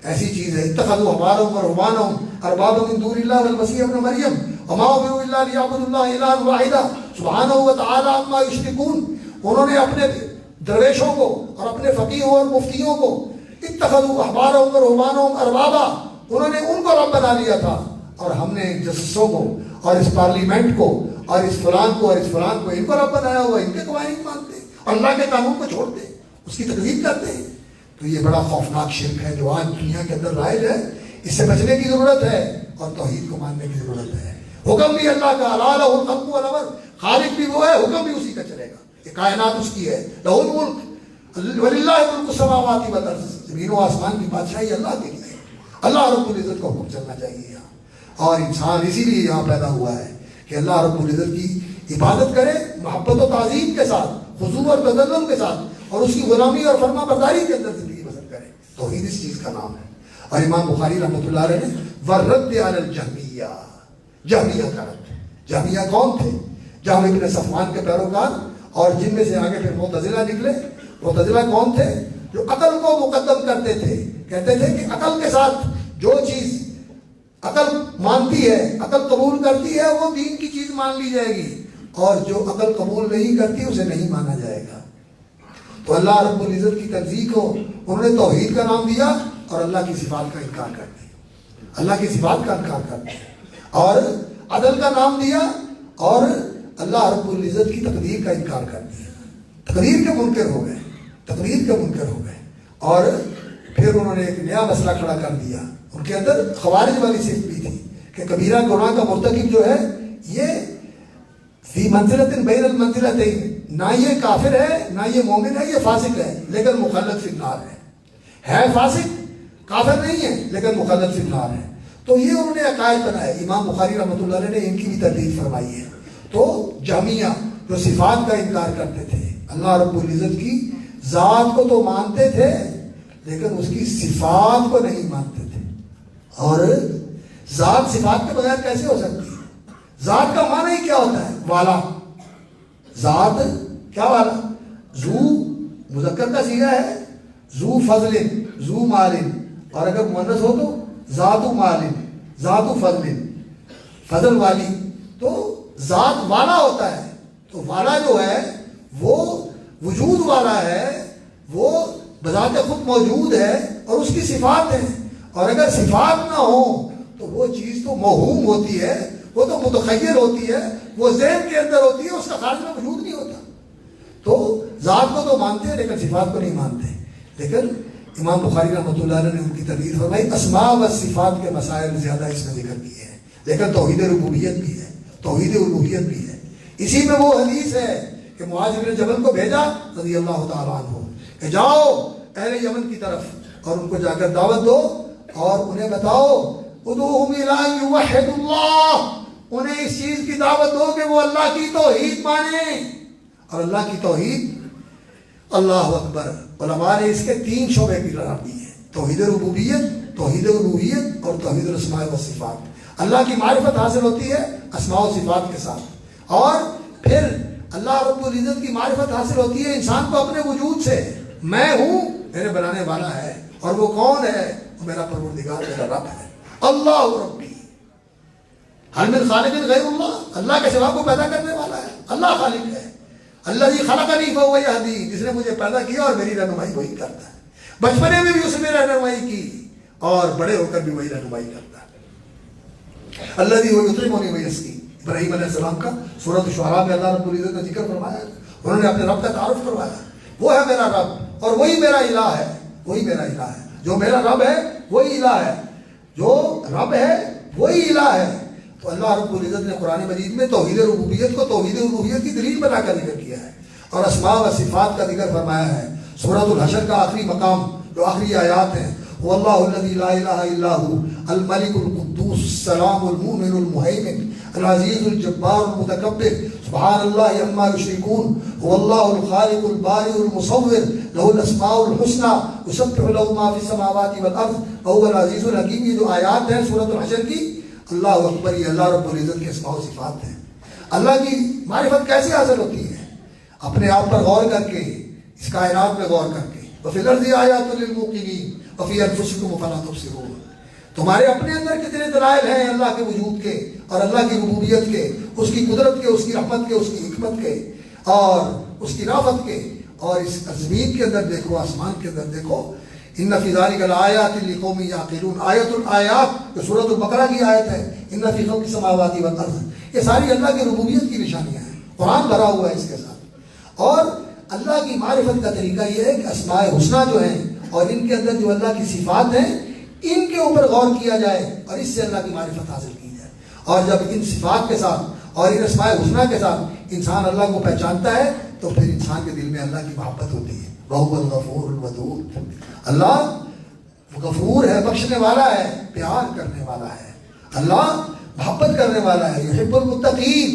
ایسی چیز ہے. اتخذوا احبارهم ورهبانهم اربابا من دون اللہ والمسیح ابن مریم وما امروا الا ليعبدوا الله الها واحدا سبحانه وتعالى عما يشركون. انہوں نے اپنے درویشوں کو اور اپنے فقیہوں اور مفتیوں کو اتخذوا احبارهم ورهبانهم اربابا، انہوں نے ان کو رب بنا لیا تھا، اور ہم نے جسسوں کو اور اس پارلیمنٹ کو اور اس فلان کو اور اس فلان کو ان کو رب بنایا ہوا، ان کے قوانین مانتے ہیں، اللہ کے قانون کو چھوڑتے ہیں، اس کی تکذیب کرتے ہیں. تو یہ بڑا خوفناک شرک ہے جو آج دنیا کے اندر رائج ہے. اس سے بچنے کی ضرورت ہے اور توحید کو ماننے کی ضرورت ہے. حکم بھی اللہ کا، الا لہ الخلق والامر، خالق بھی وہ ہے، حکم بھی اسی کا چلے گا. یہ کائنات اس کی ہے. لہ الملک وللہ ملک السماوات والارض، زمین و آسمان کی بادشاہی اللہ کے لیے. اللہ رب العزت کو حکم چلنا چاہیے. اور انسان اسی لیے یہاں پیدا ہوا ہے کہ اللہ رب العزت کی عبادت کرے محبت و تعظیم کے ساتھ، خضوع اور تذلل کے ساتھ، اور اس کی غلامی اور فرما برداری کے اندر زندگی بسر کرے. توحید اس چیز کا نام ہے. اور امام بخاری رحمۃ اللہ علیہ نے ورد علی الجہمیہ، جہمیہ کا رد. جہمیہ کون تھے؟ جہم ابن صفوان کے پیروکار، اور جن میں سے آگے پھر معتزلہ نکلے. معتزلہ کون تھے؟ جو عقل کو مقدم کرتے تھے. کہتے تھے کہ عقل کے ساتھ جو چیز عقل مانتی ہے، عقل قبول کرتی ہے، وہ دین کی چیز مان لی جائے گی، اور جو عقل قبول نہیں کرتی اسے نہیں مانا جائے گا. تو اللہ رب العزت کی تنزیہ کو انہوں نے توحید کا نام دیا اور اللہ کی صفات کا انکار کر دیا. اللہ کی صفات کا انکار کر دیا اور عدل کا نام دیا اور اللہ رب العزت کی تقدیر کا انکار کر دیا. تقدیر کے منکر ہو گئے، تقدیر کے منکر ہو گئے. اور پھر انہوں نے ایک نیا مسئلہ کھڑا کر دیا. ان کے اندر خوارج والی صفت بھی تھی کہ کبیرہ گناہ کا مرتکب جو ہے یہ فی منزلۃ بین المنزلتین، نہ یہ کافر ہے نہ یہ مومن ہے، یہ فاسق ہے لیکن مخلد فی النار ہے فاسق، کافر نہیں ہے لیکن مخلد فی النار ہے. تو یہ انہوں نے عقائد بنائے. امام بخاری رحمۃ اللہ علیہ نے ان کی بھی تردید فرمائی ہے. تو جہمیہ جو صفات کا انکار کرتے تھے، اللہ رب العزت کی ذات کو تو مانتے تھے لیکن اس کی صفات کو نہیں مانتے تھے. اور ذات صفات کے بغیر کیسے ہو سکتی ہے؟ ذات کا معنی ہی کیا ہوتا ہے؟ والا. ذات کیا والا؟ ذو مذکر کا صیغہ ہے، ذو فضل، ذو مال، اور اگر مؤنث ہو تو ذات مال، ذات فضل، فضل والی. تو ذات والا ہوتا ہے. تو والا جو ہے وہ وجود والا ہے، وہ بذات خود موجود ہے اور اس کی صفات ہیں. اور اگر صفات نہ ہو تو وہ چیز تو موہوم ہوتی ہے، وہ تو متخیل ہوتی ہے، وہ ذہن کے اندر ہوتی ہے، اس کا خارج میں وجود نہیں ہوتا. تو ذات کو تو مانتے ہیں لیکن صفات کو نہیں مانتے. لیکن امام بخاری رحمۃ اللہ علیہ نے ان کی تردید فرمائی. اسماء و صفات کے مسائل زیادہ اس میں ذکر کیے ہیں لیکن توحید ربوبیت بھی ہے، توحید الوہیت بھی ہے. اسی میں وہ حدیث ہے کہ معاذ بن جبل کو بھیجا رضی اللہ تعالیٰ عنہ کہ جاؤ اہل یمن کی طرف اور ان کو جا کر دعوت دو اور انہیں بتاؤ ادعوہم الی یوحد اللہ، انہیں اس چیز کی دعوت دو کہ وہ اللہ کی توحید مانیں. اور اللہ کی توحید، اللہ اکبر. علماء نے اس کے 3 شعبے کی قرار دی ہے: توحید ربوبیت، توحید الوہیت اور توحید الاسماء و صفات. اللہ کی معرفت حاصل ہوتی ہے اسماء و صفات کے ساتھ، اور پھر اللہ رب العزت کی معرفت حاصل ہوتی ہے انسان کو اپنے وجود سے. میں ہوں، میرے بنانے والا ہے، اور وہ کون ہے؟ وہ میرا پروردگار، میرا رب ہے. اللہ ربی حل من خالق غیر اللہ، اللہ کے سوا کو پیدا کرنے والا ہے، اللہ خالق ہے. الذی خلقنی فہو یہدین، جس نے مجھے پیدا کیا اور میری رہنمائی وہی کرتا ہے. بچپنے میں بھی اس نے رہنمائی کی اور بڑے ہو کر بھی وہی رہنمائی کرتا ہے. الذی هو یطعمنی ویسقین، ابراہیم علیہ السلام کا سورۃ الشعراء میں اللہ رب العزت نے ذکر فرمایا. انہوں نے اپنے رب کا تعارف کروایا. وہ ہے میرا رب اور وہی میرا الہ ہے، وہی میرا الہ ہے. جو میرا رب ہے وہی الہ ہے، جو رب ہے وہی الہ ہے. تو اللہ رب العزت نے قرآن مجید میں توحید ربوبیت کو توحید الوہیت کی دلیل بنا کر ذکر کیا ہے اور اسماء و صفات کا ذکر فرمایا ہے. سورۃ الحشر کا آخری مقام جو آخری آیات ہیں، واللہ الذی لا الہ الا هو الملك القدوس السلام المؤمن المهيمن العزيز الجبار المتكبر سبحان الله عما يشركون هو الله الخالق البارئ المصور له الاسماء الحسنى يسبح له ما في السماوات والارض وهو العزيز الحكيم. یہ جو آیات ہیں سورۃ الحشر کی، اللہ اکبر، یہ اللہ رب العزت کے اسماء و صفات ہیں. اللہ کی معرفت کیسے حاصل ہوتی ہے؟ اپنے آپ پر غور کر کے، اس کائنات میں غور کر کے. وفی الارض آیات للموقنین وفی انفسکم افلا تبصرون. تمہارے اپنے اندر کتنے دلائل ہیں اللہ کے وجود کے اور اللہ کی ربوبیت کے، اس کی قدرت کے، اس کی رحمت کے، اس کی حکمت کے اور اس کی رافت کے. اور اس زمین کے اندر دیکھو، آسمان کے اندر دیکھو. ان فی ذلک لآیات لقوم یعقلون. آیت الآیات جو سورۃ البقرہ کی آیت ہے، ان فی خلق السماوات والارض، یہ ساری اللہ کی ربوبیت کی نشانیاں ہیں. قرآن بھرا ہوا ہے اس کے ساتھ. اور اللہ کی معرفت کا طریقہ یہ ہے کہ اسماء حسنہ جو ہیں اور ان کے اندر جو اللہ کی صفات ہیں، ان کے اوپر غور کیا جائے اور اس سے اللہ کی معرفت حاصل کی جائے. اور جب ان صفات کے ساتھ اور ان اسماء حسنہ کے ساتھ انسان اللہ کو پہچانتا ہے تو پھر انسان کے دل میں اللہ کی محبت ہوتی ہے. وَهُوَ الْغَفُورُ الْوَدُودُ. اللہ غفور ہے، بخشنے والا ہے، پیار کرنے والا ہے. اللہ محبت کرنے والا ہے. يحب المتقین،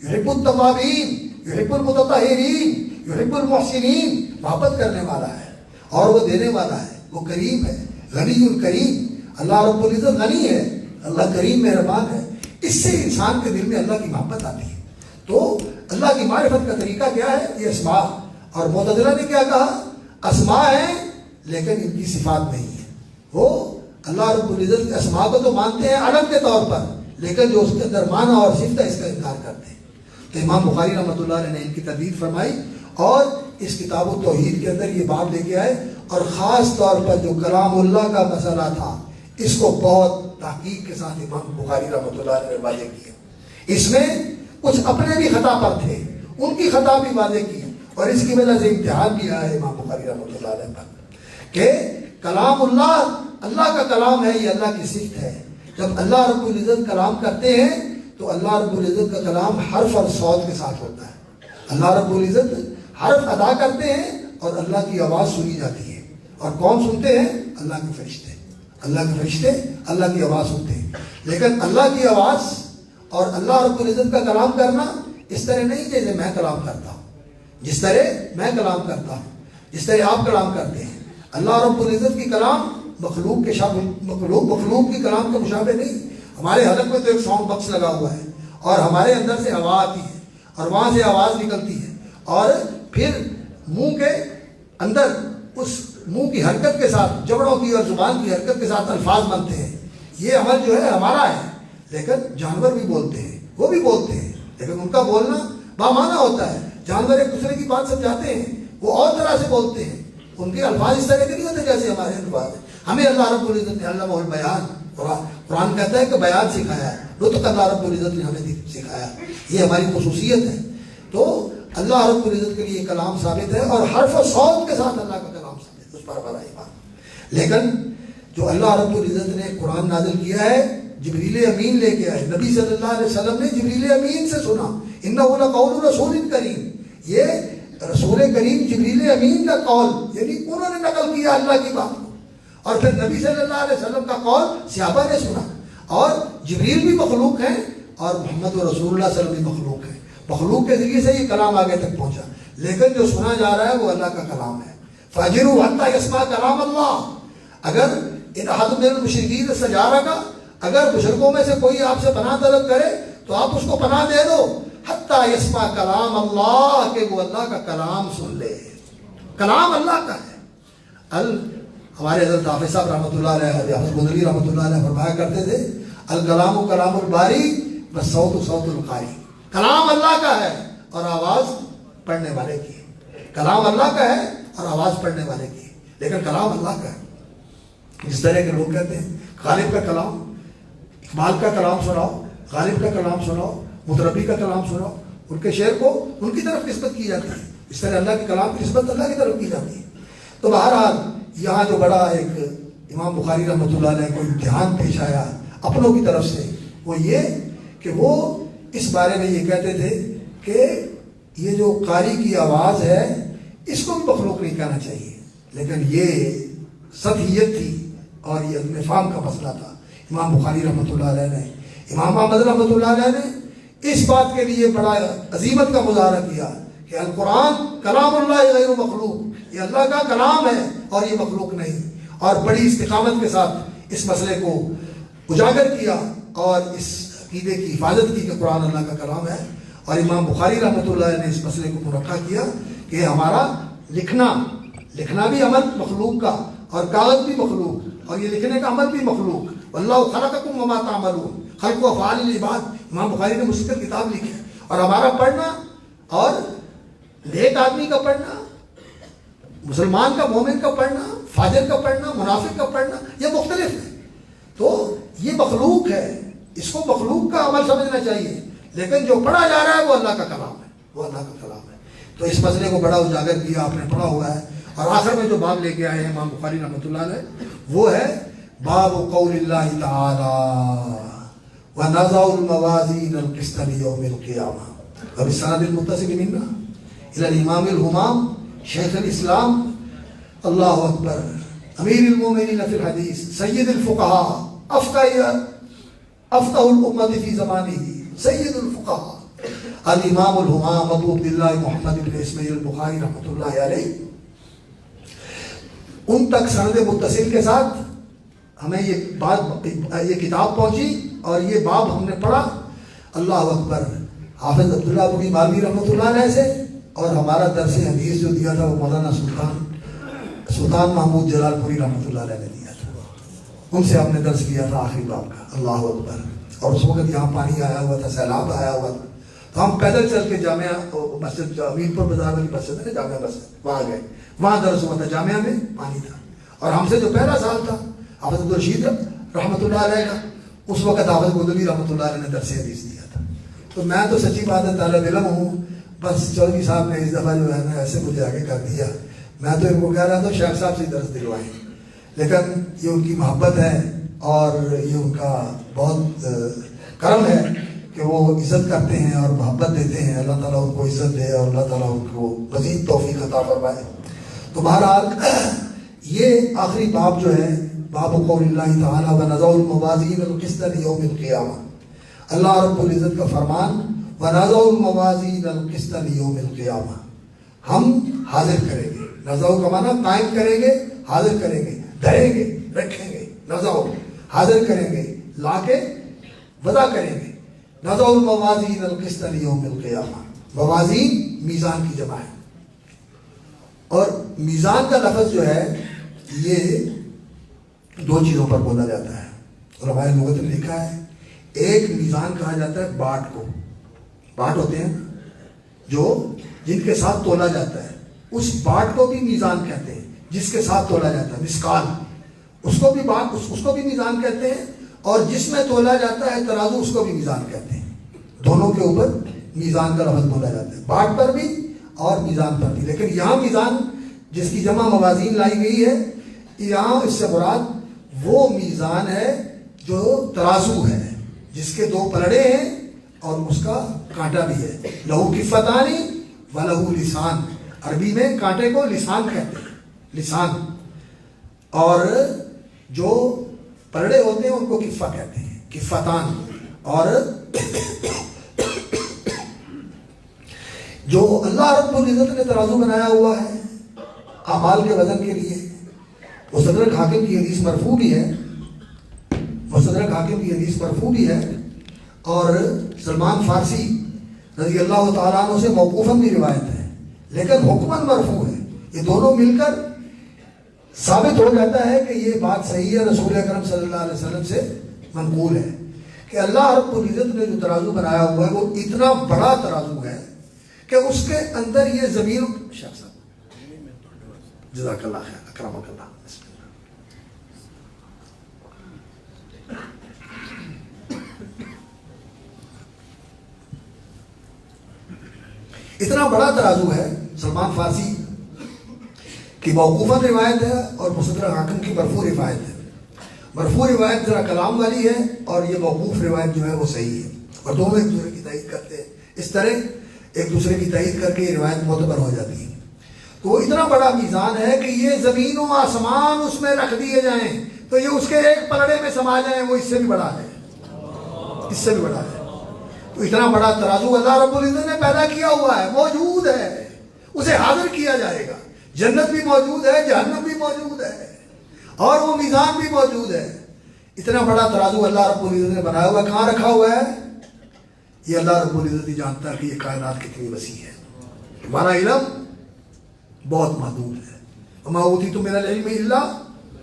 يحب التوابین، يحب المتطہرین، يحب المحسنین. محبت کرنے والا ہے اور وہ دینے والا ہے. وہ کریم ہے، غنی الکریم. اللہ رب العزت غنی ہے، اللہ کریم مہربان ہے. اس سے انسان کے دل میں اللہ کی محبت آتی ہے. تو اللہ کی معرفت کا طریقہ کیا ہے؟ یہ اسماء. اور معتزلہ نے کیا کہا؟ اسماء ہیں لیکن ان کی صفات نہیں ہے. وہ اللہ رب العزت کے اسماء کو تو مانتے ہیں علم کے طور پر، لیکن جو اس کے اندر معنی اور صفت ہے اس کا انکار کرتے ہیں. تو امام بخاری رحمۃ اللہ علیہ نے ان کی تردید فرمائی اور اس کتاب التوحید کے اندر یہ باب لے کے آئے. اور خاص طور پر جو کلام اللہ کا مسئلہ تھا، اس کو بہت تحقیق کے ساتھ امام بخاری رحمۃ اللہ علیہ نے واضح کیا. اس میں کچھ اپنے بھی خطا پر تھے، ان کی خطا بھی واضح کی، اور اس کی وجہ سے امتحان بھی آیا ہے امام بخاری رحمۃ اللہ علیہ پر کہ کلام اللہ کا کلام ہے، یہ اللہ کی صفت ہے. جب اللہ رب العزت کلام کرتے ہیں تو اللہ رب العزت کا کلام حرف اور صوت کے ساتھ ہوتا ہے. اللہ رب العزت حرف ادا کرتے ہیں اور اللہ کی آواز سنی جاتی ہے. اور کون سنتے ہیں؟ اللہ کے فرشتے. اللہ کے فرشتے اللہ کی آواز سنتے ہیں. لیکن اللہ کی آواز اور اللہ رب العزت کا کلام کرنا اس طرح نہیں جیسے میں کلام کرتا ہوں، جس طرح میں کلام کرتا ہوں، جس طرح آپ کلام کرتے ہیں. اللہ رب العزت کی کلام مخلوق کی کلام کے مشابہ نہیں. ہمارے حلق میں تو ایک ساؤنڈ باکس لگا ہوا ہے اور ہمارے اندر سے ہوا آتی ہے اور وہاں سے آواز نکلتی ہے اور پھر منہ کے اندر اس منہ کی حرکت کے ساتھ، جبڑوں کی اور زبان کی حرکت کے ساتھ الفاظ بنتے ہیں. یہ عمل جو ہے ہمارا ہے. لیکن جانور بھی بولتے ہیں، وہ بھی بولتے ہیں، لیکن ان کا بولنا بامعنی ہوتا ہے. جانور ایک دوسرے کی بات سمجھاتے ہیں، وہ اور طرح سے بولتے ہیں. ان کے الفاظ اس طرح کے نہیں ہوتے جیسے ہمارے الفاظ ہیں. ہمیں اللہ رب العزت نے علمہ البیان، قرآن کہتا ہے کہ بیان سکھایا ہے. نطق اللہ رب العزت نے ہمیں سکھایا. یہ ہماری خصوصیت ہے. تو اللہ رب العزت کے لیے کلام ثابت ہے اور حرف و صوت کے ساتھ اللہ کا کلام ثابت ہے. اس پر ہمارا ایمان. لیکن جو اللہ رب العزت نے قرآن نازل کیا ہے، جبریل امین لے کے آئے. نبی صلی اللہ علیہ وسلم نے جبریل امین سے سنا. انہ لقول رسول کریم. یہ رسول کریم جبریل امین کا قول، یعنی انہوں نے نقل کیا اللہ کی بات کو. اور پھر نبی صلی اللہ علیہ وسلم کا قول صحابہ نے سنا. اور جبریل بھی مخلوق ہیں اور محمد و رسول اللہ صلی اللہ علیہ وسلم بھی مخلوق ہیں. مخلوق کے ذریعے سے یہ کلام آگے تک پہنچا، لیکن جو سنا جا رہا ہے وہ اللہ کا کلام ہے. فاجروا حتی یسمع کلام اللہ. اگر ان احد من المشرکین استجارک، اگر مشرکوں میں سے کوئی آپ سے پناہ طلب کرے تو آپ اس کو پناہ دے دو. حتی یسمع کلام اللہ، کہ وہ اللہ کا کلام سن لے. کلام اللہ کا ہے. ہمارے حضرت حافظ صاحب رحمۃ اللہ علیہ، حافظ گنری رحمۃ اللہ علیہ فرمایا کرتے تھے، الکلام کلام الباری والصوت صوت القاری. کلام اللہ کا ہے اور آواز پڑھنے والے کی. کلام اللہ کا ہے اور آواز پڑھنے والے کی. لیکن کلام اللہ کا ہے. اس طرح کے لوگ کہتے ہیں غالب کا کلام، اقبال کا کلام سناؤ، غالب کا کلام سناؤ، متربی کا کلام سناؤ. ان کے شعر کو ان کی طرف نسبت کی جاتی ہے. اس طرح اللہ کے کلام کی نسبت اللہ کی طرف کی جاتی ہے. تو بہرحال یہاں جو بڑا ایک امام بخاری رحمۃ اللہ علیہ کو امتحان پیش آیا اپنوں کی طرف سے، وہ یہ کہ وہ اس بارے میں یہ کہتے تھے کہ یہ جو قاری کی آواز ہے اس کو بھی مخلوق نہیں کہنا چاہیے. لیکن یہ سطحیت تھی اور یہ عدم فہم کا مسئلہ تھا. امام بخاری رحمۃ اللہ علیہ نے، امام احمد رحمۃ اللہ علیہ نے اس بات کے لیے بڑا عظیمت کا مظاہرہ کیا کہ القرآن کلام اللہ غیر مخلوق، یہ اللہ کا کلام ہے اور یہ مخلوق نہیں، اور بڑی استقامت کے ساتھ اس مسئلے کو اجاگر کیا اور اس عقیدے کی حفاظت کی کہ قرآن اللہ کا کلام ہے۔ اور امام بخاری رحمۃ اللہ علیہ نے اس مسئلے کو مرقع کیا کہ ہمارا لکھنا بھی عمل مخلوق کا، اور کاغذ بھی مخلوق، اور یہ لکھنے کا عمل بھی مخلوق۔ واللہ خلقکم وما تعملون، خلق و افعال العباد، امام بخاری نے مستقل کتاب لکھی ہے۔ اور ہمارا پڑھنا اور نیک آدمی کا پڑھنا، مسلمان کا، مومن کا پڑھنا، فاجر کا پڑھنا، منافق کا پڑھنا، یہ مختلف ہے۔ تو یہ مخلوق ہے، اس کو مخلوق کا عمل سمجھنا چاہیے، لیکن جو پڑھا جا رہا ہے وہ اللہ کا کلام ہے، وہ اللہ کا کلام ہے۔ تو اس مسئلے کو بڑا اجاگر کیا، آپ نے پڑھا ہوا ہے۔ اور آخر میں جو باب لے کے آئے ہیں امام بخاری رحمۃ اللہ علیہ، وہ ہے باب قول اللہ تعالی وَنَضَعُ الْمَوَازِينَ الْقِسْطَ لِيَوْمِ الْقِيَامَةِ وَبِالسَّنَدِ الْمُتَّصِلِ مِنَّا إِلَى الْإِمَامِ الْهُمَامِ شیخ الاسلام، اللہ اکبر، امیر المومنین فی الحدیث، سید الفقہاء، افقہ الامت فی زمانہ، سید الفقہاء، الامام الہمام ابو عبداللہ محمد بن اسماعیل البخاری رحمۃ اللہ علیہ، ان تک سند متصل کے ساتھ ہمیں یہ کتاب پہنچی اور یہ باب ہم نے پڑھا۔ اللہ اکبر، حافظ عبداللہ بن مالوی رحمۃ اللہ علیہ سے، اور ہمارا درس حدیث جو دیا تھا وہ مولانا سلطان محمود جلال پوری رحمۃ اللہ علیہ نے دیا تھا، ان سے ہم نے درس کیا تھا آخری باب کا۔ اللہ اکبر، اور اس وقت یہاں پانی آیا ہوا تھا، سیلاب آیا ہوا تھا، تو ہم پیدل چل کے جامعہ مسجد، امین پور بازار والی مسجد ہے نا، جامعہ مسجد، وہاں گئے، وہاں درس ہوا تھا، جامعہ میں پانی تھا۔ اور ہم سے جو پہلا سال تھا حافظ عبدالرشید رحمۃ اللہ علیہ کا، اس وقت حافظ گودلی رحمۃ اللہ علیہ نے درس حدیث دیا تھا۔ تو میں تو سچی بات ہے طالب علم ہوں، بس چودھری صاحب نے اس دفعہ جو ہے نا ایسے مجھے آگے کر دیا، میں تو ان کو کہہ رہا تھا شیخ صاحب سے درس دلوائیں، لیکن یہ ان کی محبت ہے اور یہ ان کا بہت کرم ہے کہ وہ عزت کرتے ہیں اور محبت دیتے ہیں۔ اللہ تعالیٰ ان کو عزت دے اور اللہ تعالیٰ ان کو مزید توفیق عطا فرمائے۔ تو بہرحال یہ آخری باب جو ہے، باب قول اللہ تعالیٰ وَنَضَعُ الْمَوَازِينَ الْقِسْطَ لِيَوْمِ الْقِيَامَةِ، اللہ رب العزت کا فرمان وَنَضَعُ الْمَوَازِينَ الْقِسْطَ لِيَوْمِ الْقِيَامَةِ، ہم حاضر کریں گے، نضع کا معنی قائم کریں گے، حاضر کریں گے، دھریں گے، رکھیں گے، نضع حاضر کریں گے، لا کے وضع کریں گے۔ نضع الموازین القسط لیوم القیامہ، موازین میزان کی جمع ہے، اور میزان کا لفظ جو ہے یہ دو چیزوں پر بولا جاتا ہے، علماء لغت نے لکھا ہے، ایک میزان کہا جاتا ہے باٹ کو، باٹ ہوتے ہیں جو جن کے ساتھ تولا جاتا ہے، اس باٹ کو بھی میزان کہتے ہیں، جس کے ساتھ تولا جاتا ہے، مسکال، اس کو بھی باٹ، اس کو بھی میزان کہتے ہیں، اور جس میں تولا جاتا ہے ترازو، اس کو بھی میزان کہتے ہیں۔ دونوں کے اوپر میزان کا لفظ بولا جاتا ہے، باٹ پر بھی اور میزان پر بھی۔ لیکن یہاں میزان جس کی جمع موازین لائی گئی ہے، یہاں اس سے مراد وہ میزان ہے جو ترازو ہے، جس کے دو پلڑے ہیں اور اس کا کانٹا بھی ہے۔ لہو کفتانی و لہو لسان، عربی میں کانٹے کو لسان کہتے ہیں، لسان، اور جو پلڑے ہوتے ہیں ان کو کفہ کہتے ہیں، کفتان۔ اور جو اللہ رب العزت نے ترازو بنایا ہوا ہے اعمال کے وزن کے لیے، مستدرک حاکم کی حدیث مرفوع بھی ہے، مستدرک حاکم کی حدیث مرفوع بھی ہے، اور سلمان فارسی رضی اللہ تعالیٰ عنہ سے موقوفاً بھی روایت ہے، لیکن حکماً مرفوع ہے۔ یہ دونوں مل کر ثابت ہو جاتا ہے کہ یہ بات صحیح ہے، رسول اکرم صلی اللہ علیہ وسلم سے منقول ہے کہ اللہ رب العزت نے جو ترازو بنایا ہوا ہے وہ اتنا بڑا ترازو ہے کہ اس کے اندر یہ زمین، شخص جزاک اللہ خیر، اکرمک اللہ، اتنا بڑا ترازو ہے۔ سلمان فارسی کی موقوفاً روایت ہے اور مصدر حاکم کی مرفوع روایت ہے۔ مرفوع روایت ذرا کلام والی ہے اور یہ موقوف روایت جو ہے وہ صحیح ہے، اور دونوں ایک دوسرے کی تائید کرتے ہیں، اس طرح ایک دوسرے کی تائید کر کے یہ روایت معتبر ہو جاتی ہے۔ تو اتنا بڑا میزان ہے کہ یہ زمین و آسمان اس میں رکھ دیے جائیں، تو یہ اس کے ایک پلڑے میں سما جائیں، وہ اس سے بھی بڑا ہے، اس سے بھی بڑا ہے۔ تو اتنا بڑا ترازو اللہ رب العزت نے پیدا کیا ہوا ہے، موجود ہے، اسے حاضر کیا جائے گا۔ جنت بھی موجود ہے، جہنم بھی موجود ہے، اور وہ میزان بھی موجود ہے۔ اتنا بڑا ترازو اللہ رب العزت نے بنایا ہوا ہے، کہاں رکھا ہوا ہے؟ یہ اللہ رب العزت ہی جانتا ہے کہ یہ کائنات کتنی وسیع ہے۔ تمہارا علم بہت محدود ہے، وما اوتیتم من العلم الا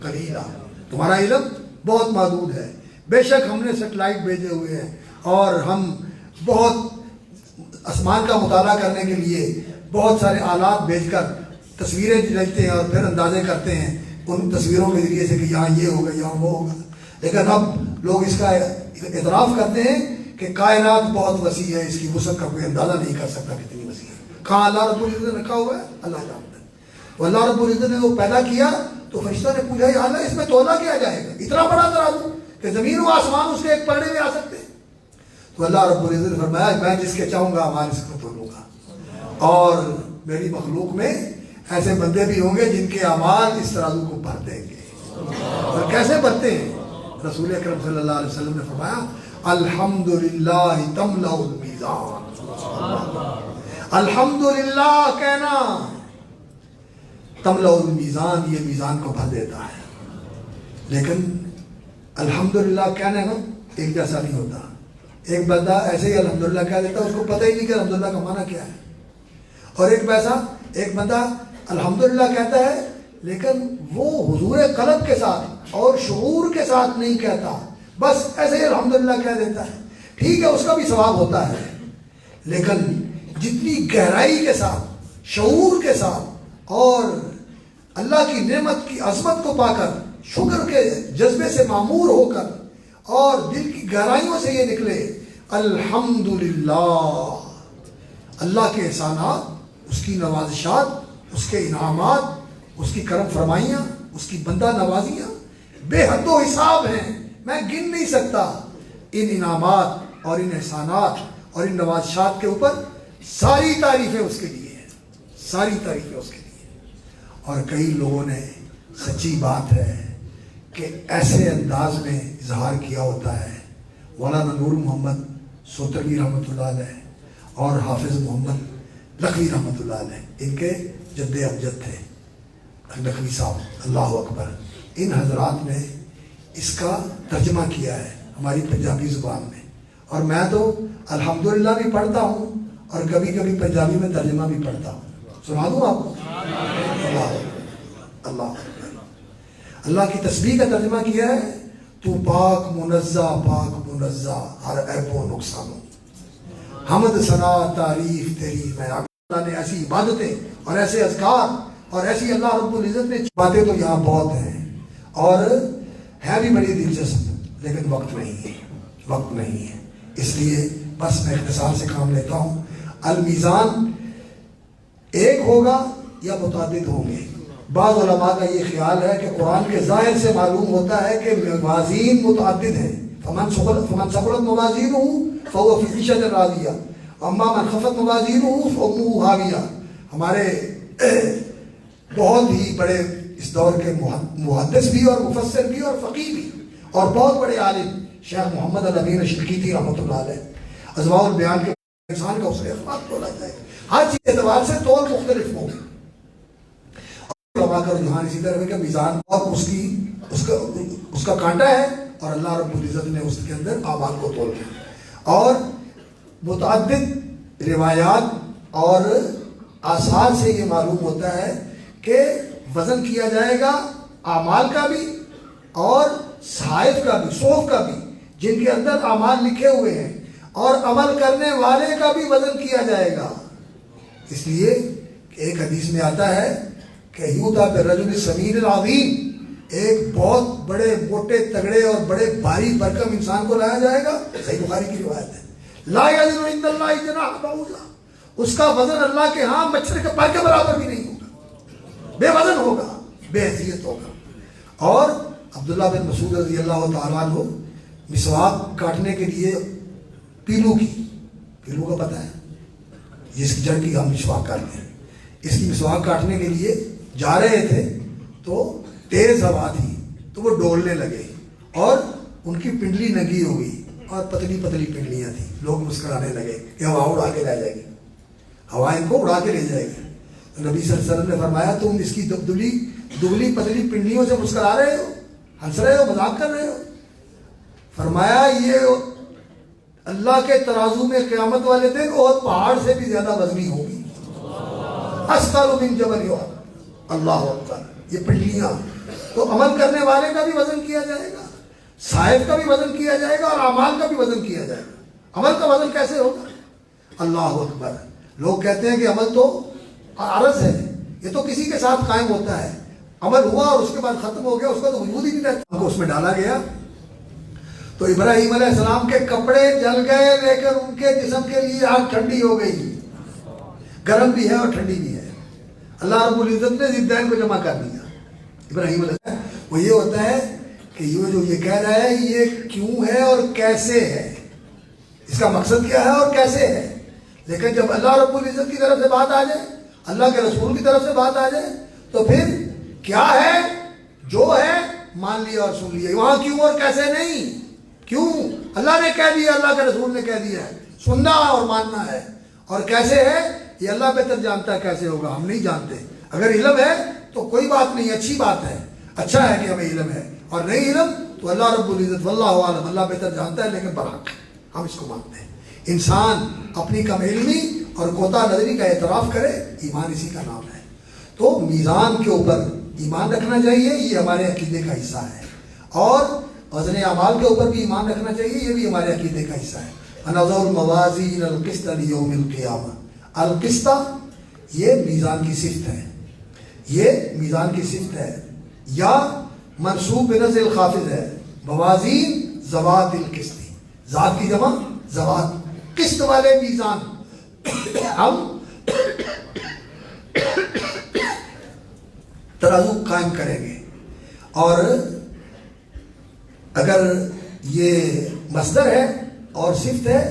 قلیلا، تمہارا علم بہت محدود ہے۔ بے شک ہم نے سیٹلائٹ بھیجے ہوئے ہیں، اور ہم بہت آسمان کا مطالعہ کرنے کے لیے بہت سارے آلات بھیج کر تصویریں لیتے ہیں اور پھر اندازے کرتے ہیں ان تصویروں کے ذریعے سے کہ یہاں یہ ہوگا، یہاں وہ ہوگا۔ لیکن اب لوگ اس کا اعتراف کرتے ہیں کہ کائنات بہت وسیع ہے، اس کی وسعت کا کوئی اندازہ نہیں کر سکتا کتنی وسیع ہے۔ کہاں اللہ رب العزت نے رکھا ہوا ہے؟ اللہ جانتا ہے۔ تو اللہ رب العزت نے وہ پیدا کیا تو فرشتہ نے پوچھا یا اللہ اس میں تولا کیا جائے گا؟ اتنا بڑا ترازو کہ زمین و آسمان اس کے ایک پلڑے میں آ سکتے ہیں۔ تو اللہ رب العزت نے فرمایا میں جس کے چاہوں گا اعمال اس کو تولوں گا، اور میری مخلوق میں ایسے بندے بھی ہوں گے جن کے اعمال اس ترازو کو بھر دیں گے۔ اور کیسے بھرتے ہیں؟ رسول اکرم صلی اللہ علیہ وسلم نے فرمایا الحمدللہ تملأ المیزان، الحمدللہ کہنا تملأ المیزان، یہ میزان کو بھر دیتا ہے۔ لیکن الحمدللہ کہنے نا ایک جیسا نہیں ہوتا۔ ایک بندہ ایسے ہی الحمدللہ کہہ دیتا ہے، اس کو پتہ ہی نہیں کہ الحمدللہ کا معنی کیا ہے۔ اور ایک بندہ الحمدللہ کہتا ہے لیکن وہ حضور قلب کے ساتھ اور شعور کے ساتھ نہیں کہتا، بس ایسے ہی الحمدللہ کہہ دیتا ہے۔ ٹھیک ہے، اس کا بھی ثواب ہوتا ہے، لیکن جتنی گہرائی کے ساتھ، شعور کے ساتھ اور اللہ کی نعمت کی عظمت کو پا کر شکر کے جذبے سے معمور ہو کر اور دل کی گہرائیوں سے یہ نکلے الحمدللہ، اللہ کے احسانات، اس کی نوازشات، اس کے انعامات، اس کی کرم فرمائیاں، اس کی بندہ نوازیاں بے حد و حساب ہیں، میں گن نہیں سکتا۔ ان انعامات اور ان احسانات اور ان نوازشات کے اوپر ساری تعریفیں اس کے لیے ہیں، ساری تعریفیں اس کے لیے۔ اور کئی لوگوں نے، سچی بات ہے کہ ایسے انداز میں اظہار کیا ہوتا ہے۔ مولانا نور محمد سوتروی رحمۃ اللہ علیہ اور حافظ محمد لکھوی رحمۃ اللہ علیہ، ان کے جد امجد تھے لکھوی صاحب، اللہ اکبر۔ ان حضرات نے اس کا ترجمہ کیا ہے ہماری پنجابی زبان میں، اور میں تو الحمدللہ بھی پڑھتا ہوں اور کبھی کبھی پنجابی میں ترجمہ بھی پڑھتا ہوں۔ سنا دوں آپ کو؟ اللہ اللہ کی تسبیح کا ترجمہ کیا ہے، تو پاک منزہ ہر عیب و نقصانوں، حمد ثنا تعریف تیری میں۔ اللہ نے ایسی عبادتیں اور ایسے اذکار اور ایسی اللہ رب العزت نے باتیں تو یہاں بہت ہیں اور ہے بھی بڑی دلچسپ، لیکن وقت نہیں ہے، اس لیے بس میں اختصار سے کام لیتا ہوں۔ المیزان ایک ہوگا یا متعدد ہوں گے؟ بعض علماء کا یہ خیال ہے کہ قرآن کے ظاہر سے معلوم ہوتا ہے کہ موازین متعدد ہیں۔ فمن ثقلت موازینہ فهو فی عیشۃ راضیہ اما من خفت موازینہ فامہ ہاویہ۔ ہمارے بہت ہی بڑے اس دور کے محدث بھی اور مفسر بھی اور فقیہ بھی اور بہت بڑے عالم شیخ محمد الامین الشنقیطی رحمۃ اللہ علیہ، اضواء البیان کے انسان کا اس نے اخلاق تولا جائے، ہر چیز اعتبار سے تول مختلف ہوگی۔ علماء کا رجحان اسی طرح ہے کہ میزان اور اس کا کانٹا ہے، اور اللہ رب العزت نے اس کے اندر اعمال کو تول دیا۔ اور متعدد روایات اور آثار سے یہ معلوم ہوتا ہے کہ وزن کیا جائے گا اعمال کا بھی اور صحائف کا بھی، صحف کا بھی، جن کے اندر اعمال لکھے ہوئے ہیں، اور عمل کرنے والے کا بھی وزن کیا جائے گا۔ اس لیے ایک حدیث میں آتا ہے کہ یوتا بالرجل السمین العظیم، ایک بہت بڑے موٹے تگڑے اور بڑے بھاری بھرکم انسان کو لایا جائے گا، صحیح بخاری کی روایت ہے، لا یزن عند اللہ جناح بعوضہ، اس کا وزن اللہ کے ہاں مچھر کے پیر کے برابر بھی نہیں ہوگا، بے وزن ہوگا، بے حیثیت ہوگا۔ اور عبداللہ بن مسعود رضی اللہ تعالیٰ عنہ مسواک کاٹنے کے لیے پیلو کا پتہ ہے، جس کی جڑ کی ہم مسواک کاٹتے ہیں، اس کی مسواک کاٹنے کے لیے جا رہے تھے تو تیز ہوا تھی، تو وہ ڈولنے لگے اور ان کی پنڈلی ننگی ہو گئی اور پتلی پتلی پنڈلیاں تھیں. لوگ مسکرانے لگے کہ ہوا اڑا کے لے جائے گی, ہوا ان کو اڑا کے لے جائے گی. تو نبی صلی اللہ علیہ وسلم نے فرمایا تم اس کی دبلی پتلی پنڈلیوں سے مسکرا رہے ہو, ہنس رہے ہو, مذاق کر رہے ہو. فرمایا یہ اللہ کے ترازو میں قیامت والے دن اور پہاڑ سے بھی زیادہ وزنی ہوگی. اثقل من جبل احد. اللہ اکبر. یہ پنڈلیاں تو عمل کرنے والے کا بھی وزن کیا جائے گا, صاحب کا بھی وزن کیا جائے گا, اور اعمال کا بھی وزن کیا جائے گا. عمل کا وزن کیسے ہوگا؟ اللہ اکبر. لوگ کہتے ہیں کہ عمل تو عرض ہے, یہ تو کسی کے ساتھ قائم ہوتا ہے. عمل ہوا اور اس کے بعد ختم ہو گیا, اس کا تو وجود ہی نہیں رہتا. کو اس میں ڈالا گیا تو ابراہیم علیہ السلام کے کپڑے جل گئے, لیکن ان کے جسم کے لیے آگ ٹھنڈی ہو گئی. گرم بھی ہے اور ٹھنڈی بھی ہے. اللہ رب العزت نے ضدین کو جمع کر دیا. ابراہیم علیہ السلام وہ یہ ہوتا ہے کہ یہ جو یہ کہہ رہا ہے یہ کیوں ہے اور کیسے ہے, اس کا مقصد کیا ہے اور کیسے ہے. لیکن جب اللہ رب العزت کی طرف سے بات آ جائے, اللہ کے رسول کی طرف سے بات آ جائے, تو پھر کیا ہے جو ہے مان لیا اور سن لیا. وہاں کیوں اور کیسے نہیں. کیوں اللہ نے کہہ دیا, اللہ کے رسول نے کہہ دیا ہے, سننا اور ماننا ہے. اور کیسے ہے یہ اللہ بہتر جانتا ہے کیسے ہوگا, ہم نہیں جانتے. اگر علم ہے تو کوئی بات نہیں, اچھی بات ہے, اچھا ہے کہ ہمیں علم ہے. اور نہیں علم تو اللہ رب العزت واللہ عالم, اللہ بہتر جانتا ہے, لیکن برحق ہم اس کو مانتے ہیں. انسان اپنی کم علمی اور کوتا نظری کا اعتراف کرے, ایمان اسی کا نام ہے. تو میزان کے اوپر ایمان رکھنا چاہیے, یہ ہمارے عقیدے کا حصہ ہے. اور وزن اعمال کے اوپر بھی ایمان رکھنا چاہیے, یہ بھی ہمارے عقیدے کا حصہ ہے. ونضع الموازین القسط لیوم القیامہ. القسط یہ میزان کی صفت ہے, یہ میزان کی صفت ہے, یا منصوب بنزع الخافض ہے. موازین ذوات القسط, ذات کی جمع ذوات, قسط والے میزان ہم ترازو قائم کریں گے. اور اگر یہ مصدر ہے اور صفت ہے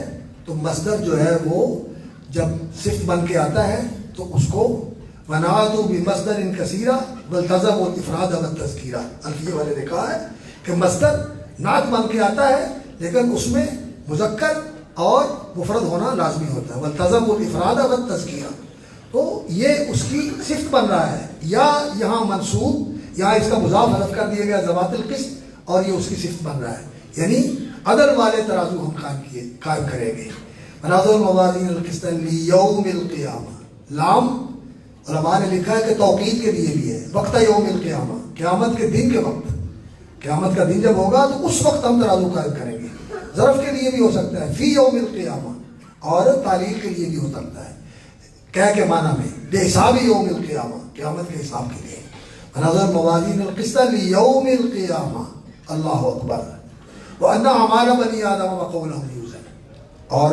تو مصدر جو ہے وہ جب صفت بن کے آتا ہے تو اس کو ونادوا بمصدر کثیرا والتزموا الافراد والتذکیرہ. الفیہ والے نے کہا ہے کہ مصدر نعت بن کے آتا ہے لیکن اس میں مذکر اور مفرد ہونا لازمی ہوتا ہے. والتزموا الافراد والتذکیرہ, تو یہ اس کی صفت بن رہا ہے. یا یہاں منصوب, یہاں اس کا مضاف حذف کر دیا گیا ذوات القسط, اور یہ اس کی صفت بن رہا ہے. یعنی عدل والے ترازو ہم قائم کریں گے. ونضع الموازین القسط لیوم القیامہ. لام علماء نے لکھا ہے کہ توقید کے لیے بھی ہے, وقت یوم القیامہ, قیامت کے دن کے وقت. قیامت کا دن جب ہوگا تو اس وقت ہم ترازو قائم کریں گے. ظرف کے لیے بھی ہو سکتا ہے فی یوم القیامہ, اور تعلیل کے لیے بھی ہو سکتا ہے کہہ کے معنی میں بے حساب یوم القیامہ, قیامت کے حساب کے لیے. ونضع الموازین القسط لیوم القیامہ. اللہ اکبر. وَأَنَّ أَعْمَالَ بَنِي آدَمَ وَقَوْلَهُمْ يُوزَنُ. اور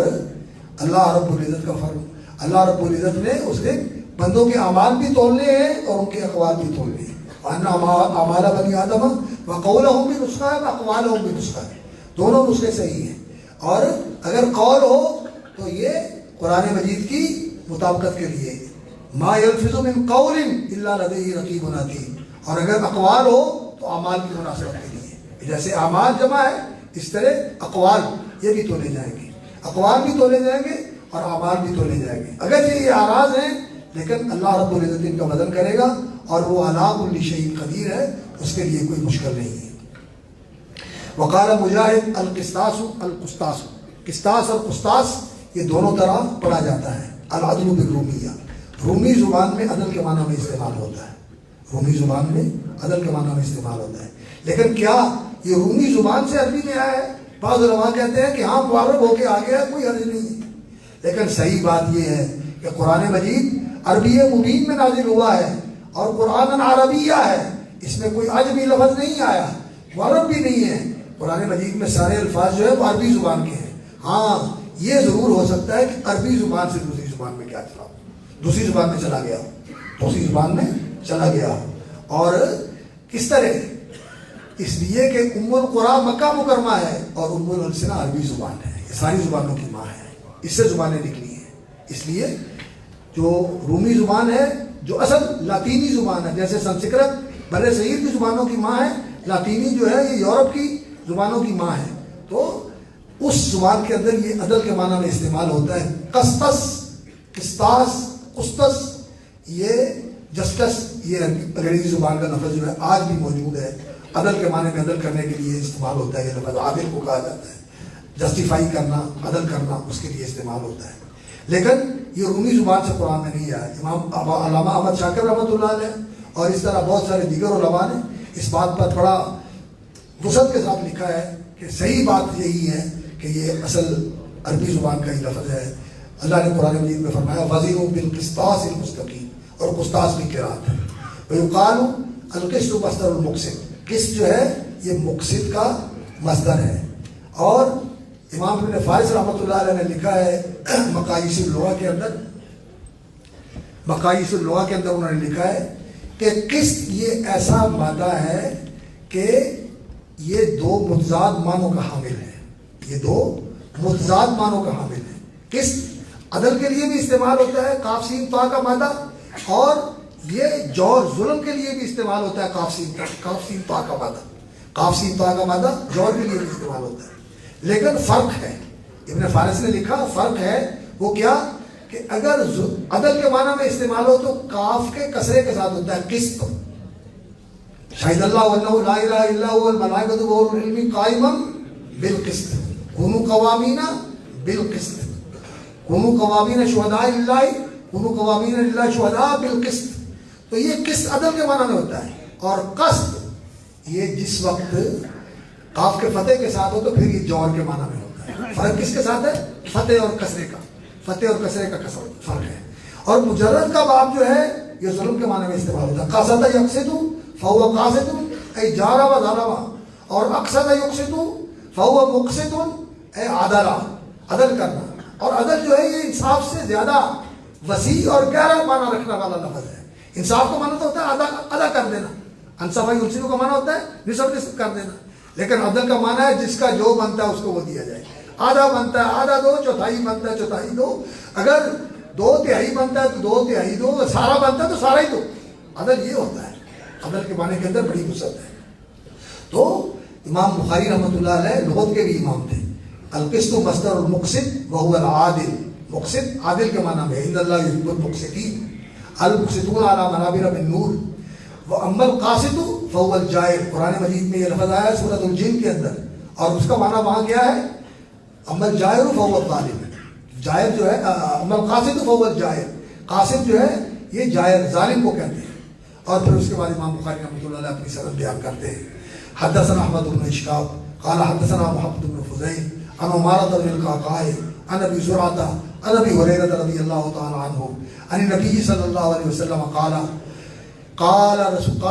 اللہ رب العزت کا فرم, اللہ رب العزت نے اس دن بندوں کے اعمال بھی تولنے ہیں اور ان کے اقوال بھی تولنے ہیں. وَأَنَّ أَعْمَالَ بَنِي آدَمَ وَقَوْلَهُمْ بِنُسْخَةٍ وَأَقْوَالُهُم بِنُسْخَةٍ. دونوں نسخے صحیح ہیں. اور اگر قول ہو تو یہ قرآن مجید کی مطابقت کے لیے ما یلفظ من قول الا لدیہ رقیب عتید. اور اگر اقوال ہو تو اعمال کی مناسبت کے لیے, جیسے اعمال جمع ہے اس طرح اقوال یہ بھی تولے جائیں گے, اقوال بھی تولے جائیں گے اور اعمال بھی تولے جائیں گے. اگر یہ اعراض ہیں لیکن اللہ رب العزت ان کا وزن کرے گا, اور وہ علی کل شیء قدیر ہے, اس کے لیے کوئی مشکل نہیں ہے. وقال مجاہد القسطاس القسطاس. قسطاس اور قسطاس یہ دونوں طرح پڑھا جاتا ہے. العدل بالرومیہ, رومی زبان میں عدل کے معنی میں استعمال ہوتا ہے. رومی زبان میں عدل کے معنی میں استعمال ہوتا ہے. لیکن کیا یہ رومی زبان سے عربی میں آیا ہے؟ بعض علماء کہتے ہیں کہ ہاں معرب ہو کے آ گیا, کوئی حرج نہیں ہے. لیکن صحیح بات یہ ہے کہ قرآن مجید عربی مبین میں نازل ہوا ہے اور قرآن عربیہ ہے, اس میں کوئی عجمی لفظ نہیں آیا, معرب بھی نہیں ہے. قرآن مجید میں سارے الفاظ جو ہے وہ عربی زبان کے ہیں. ہاں یہ ضرور ہو سکتا ہے کہ عربی زبان سے دوسری زبان میں کیا چلا, دوسری زبان میں چلا گیا, دوسری زبان میں چلا گیا. اور کس طرح؟ اس لیے کہ ام القرآ مکہ مکرمہ ہے اور ام السنہ عربی زبان ہے, یہ ساری زبانوں کی ماں ہے, اس سے زبانیں نکلی ہیں. اس لیے جو رومی زبان ہے جو اصل لاطینی زبان ہے, جیسے سنسکرت بر صغیر کی زبانوں کی ماں ہے, لاطینی جو ہے یہ یورپ کی زبانوں کی ماں ہے، تو اس زبان کے اندر یہ عدل کے معنی میں استعمال ہوتا ہے. قسطس، قسطاس، قسطس، یہ جسٹس، یہ انگریزی زبان کا لفظ جو ہے آج بھی موجود ہے. عدل کے معنی میں عدل کرنے کے لیے استعمال ہوتا ہے یہ لفظ. عادل کو کہا جاتا ہے، جسٹیفائی کرنا، عدل کرنا، اس کے لیے استعمال ہوتا ہے. لیکن یہ رومی زبان سے قرآن میں نہیں آیا. امام علامہ احمد شاکر رحمۃ اللہ علیہ اور اس طرح بہت سارے دیگر علماء نے اس بات پر بڑا وسعت کے ساتھ لکھا ہے کہ صحیح بات یہی ہے کہ یہ اصل عربی زبان کا ہی لفظ ہے. اللہ نے قرآن مجید میں فرمایا وزینوا بالقسطاس المستقیم، اور قسطاس بھی قرات ہے. ویقال القسط مصدر المقسط، قسط جو ہے یہ مقسط کا مصدر ہے. اور امام ابن فارس رحمۃ اللہ علیہ نے لکھا ہے مقاییس اللغہ کے اندر، مقاییس اللغہ کے اندر انہوں نے لکھا ہے کہ قسط یہ ایسا مادہ ہے کہ یہ دو متضاد معنوں کا حامل ہے. یہ دو متضاد معنوں کا حامل ہے. قسط عدل کے لیے بھی استعمال ہوتا ہے، قاف سین طا کا مادہ، اور یہ جور ظلم کے لیے بھی استعمال ہوتا ہے، قاف سین طا کا مادہ. قاف سین طا کا مادہ جور کے لیے بھی استعمال ہوتا ہے. لیکن فرق ہے، ابن فارس نے لکھا فرق ہے. وہ کیا کہ اگر عدل کے معنی میں استعمال ہو تو کاف کے کسرے کے ساتھ ہوتا ہے قسط. شہد اللہ انہ لا الہ الا هو الملائکۃ واولو العلم قائما بالقسط كونوا قوامین بالقسط كونوا قوامین شہداء للہ كونوا قوامین للہ شہداء بالقسط. تو یہ قسط عدل کے معنی میں ہوتا ہے. اور قسط یہ جس وقت قاف کے فتح کے ساتھ ہو تو پھر یہ جور کے معنی میں ہوتا ہے. فرق کس کے ساتھ ہے؟ فتح اور کسرے کا. فتح اور کسرے کا فرق ہے. اور مجرد کا باب جو ہے یہ ظلم کے معنی میں استعمال ہوتا ہے. قصد یقصد فهو قاصد اے جارا و ظلما، اور اقصد یقصد فهو مقصد اے عدلا، عدل کرنا. اور عدل جو ہے یہ انصاف سے زیادہ وسیع اور گہرا معنی رکھنے والا لفظ ہے. انصاف کا معنی تو ہوتا ہے ادا کر دینا، انصافی انصیف کا معنی ہوتا ہے نصف کر دینا. لیکن عدل کا معنی ہے جس کا جو بنتا ہے اس کو وہ دیا جائے. آدھا بنتا ہے آدھا دو، چوتھائی بنتا ہے چوتھائی دو، اگر 2/3 بنتا ہے تو 2/3 دو، سارا بنتا ہے تو سارا ہی دو. عدل یہ ہوتا ہے. عدل کے معنی کے اندر بڑی وسعت ہے. تو امام بخاری رحمۃ اللہ علیہ لغت کے بھی امام تھے. القسط مصدر المقسط وهو العادل. مقسط عادل کے معنی میں ان اللہ یحب المقسطین المقسطون علی منابر من نور. واما القاسط فهو الجائر. قرآن مجید میں یہ لفظ آیا ہے سورۃ الجن کے اندر، اور اس کا معنی وہاں کیا ہے؟ اما الجائر فهو الظالم. جائر جو ہے اما القاسط فهو الجائر، قاسط جو ہے یہ جائر ظالم کو کہتے ہیں. اور پھر اس کے بعد امام بخاری رحمۃ اللہ علیہ اپنی سند بیان کرتے ہیں. حدثنا احمد بن اشکاب قال حدثنا محمد بن فضیل عن عمارة بن القعقاع عن ابي زرعة عن ابي هريرة رضي الله تعالى عنه عن النبي صلى الله عليه وسلم قال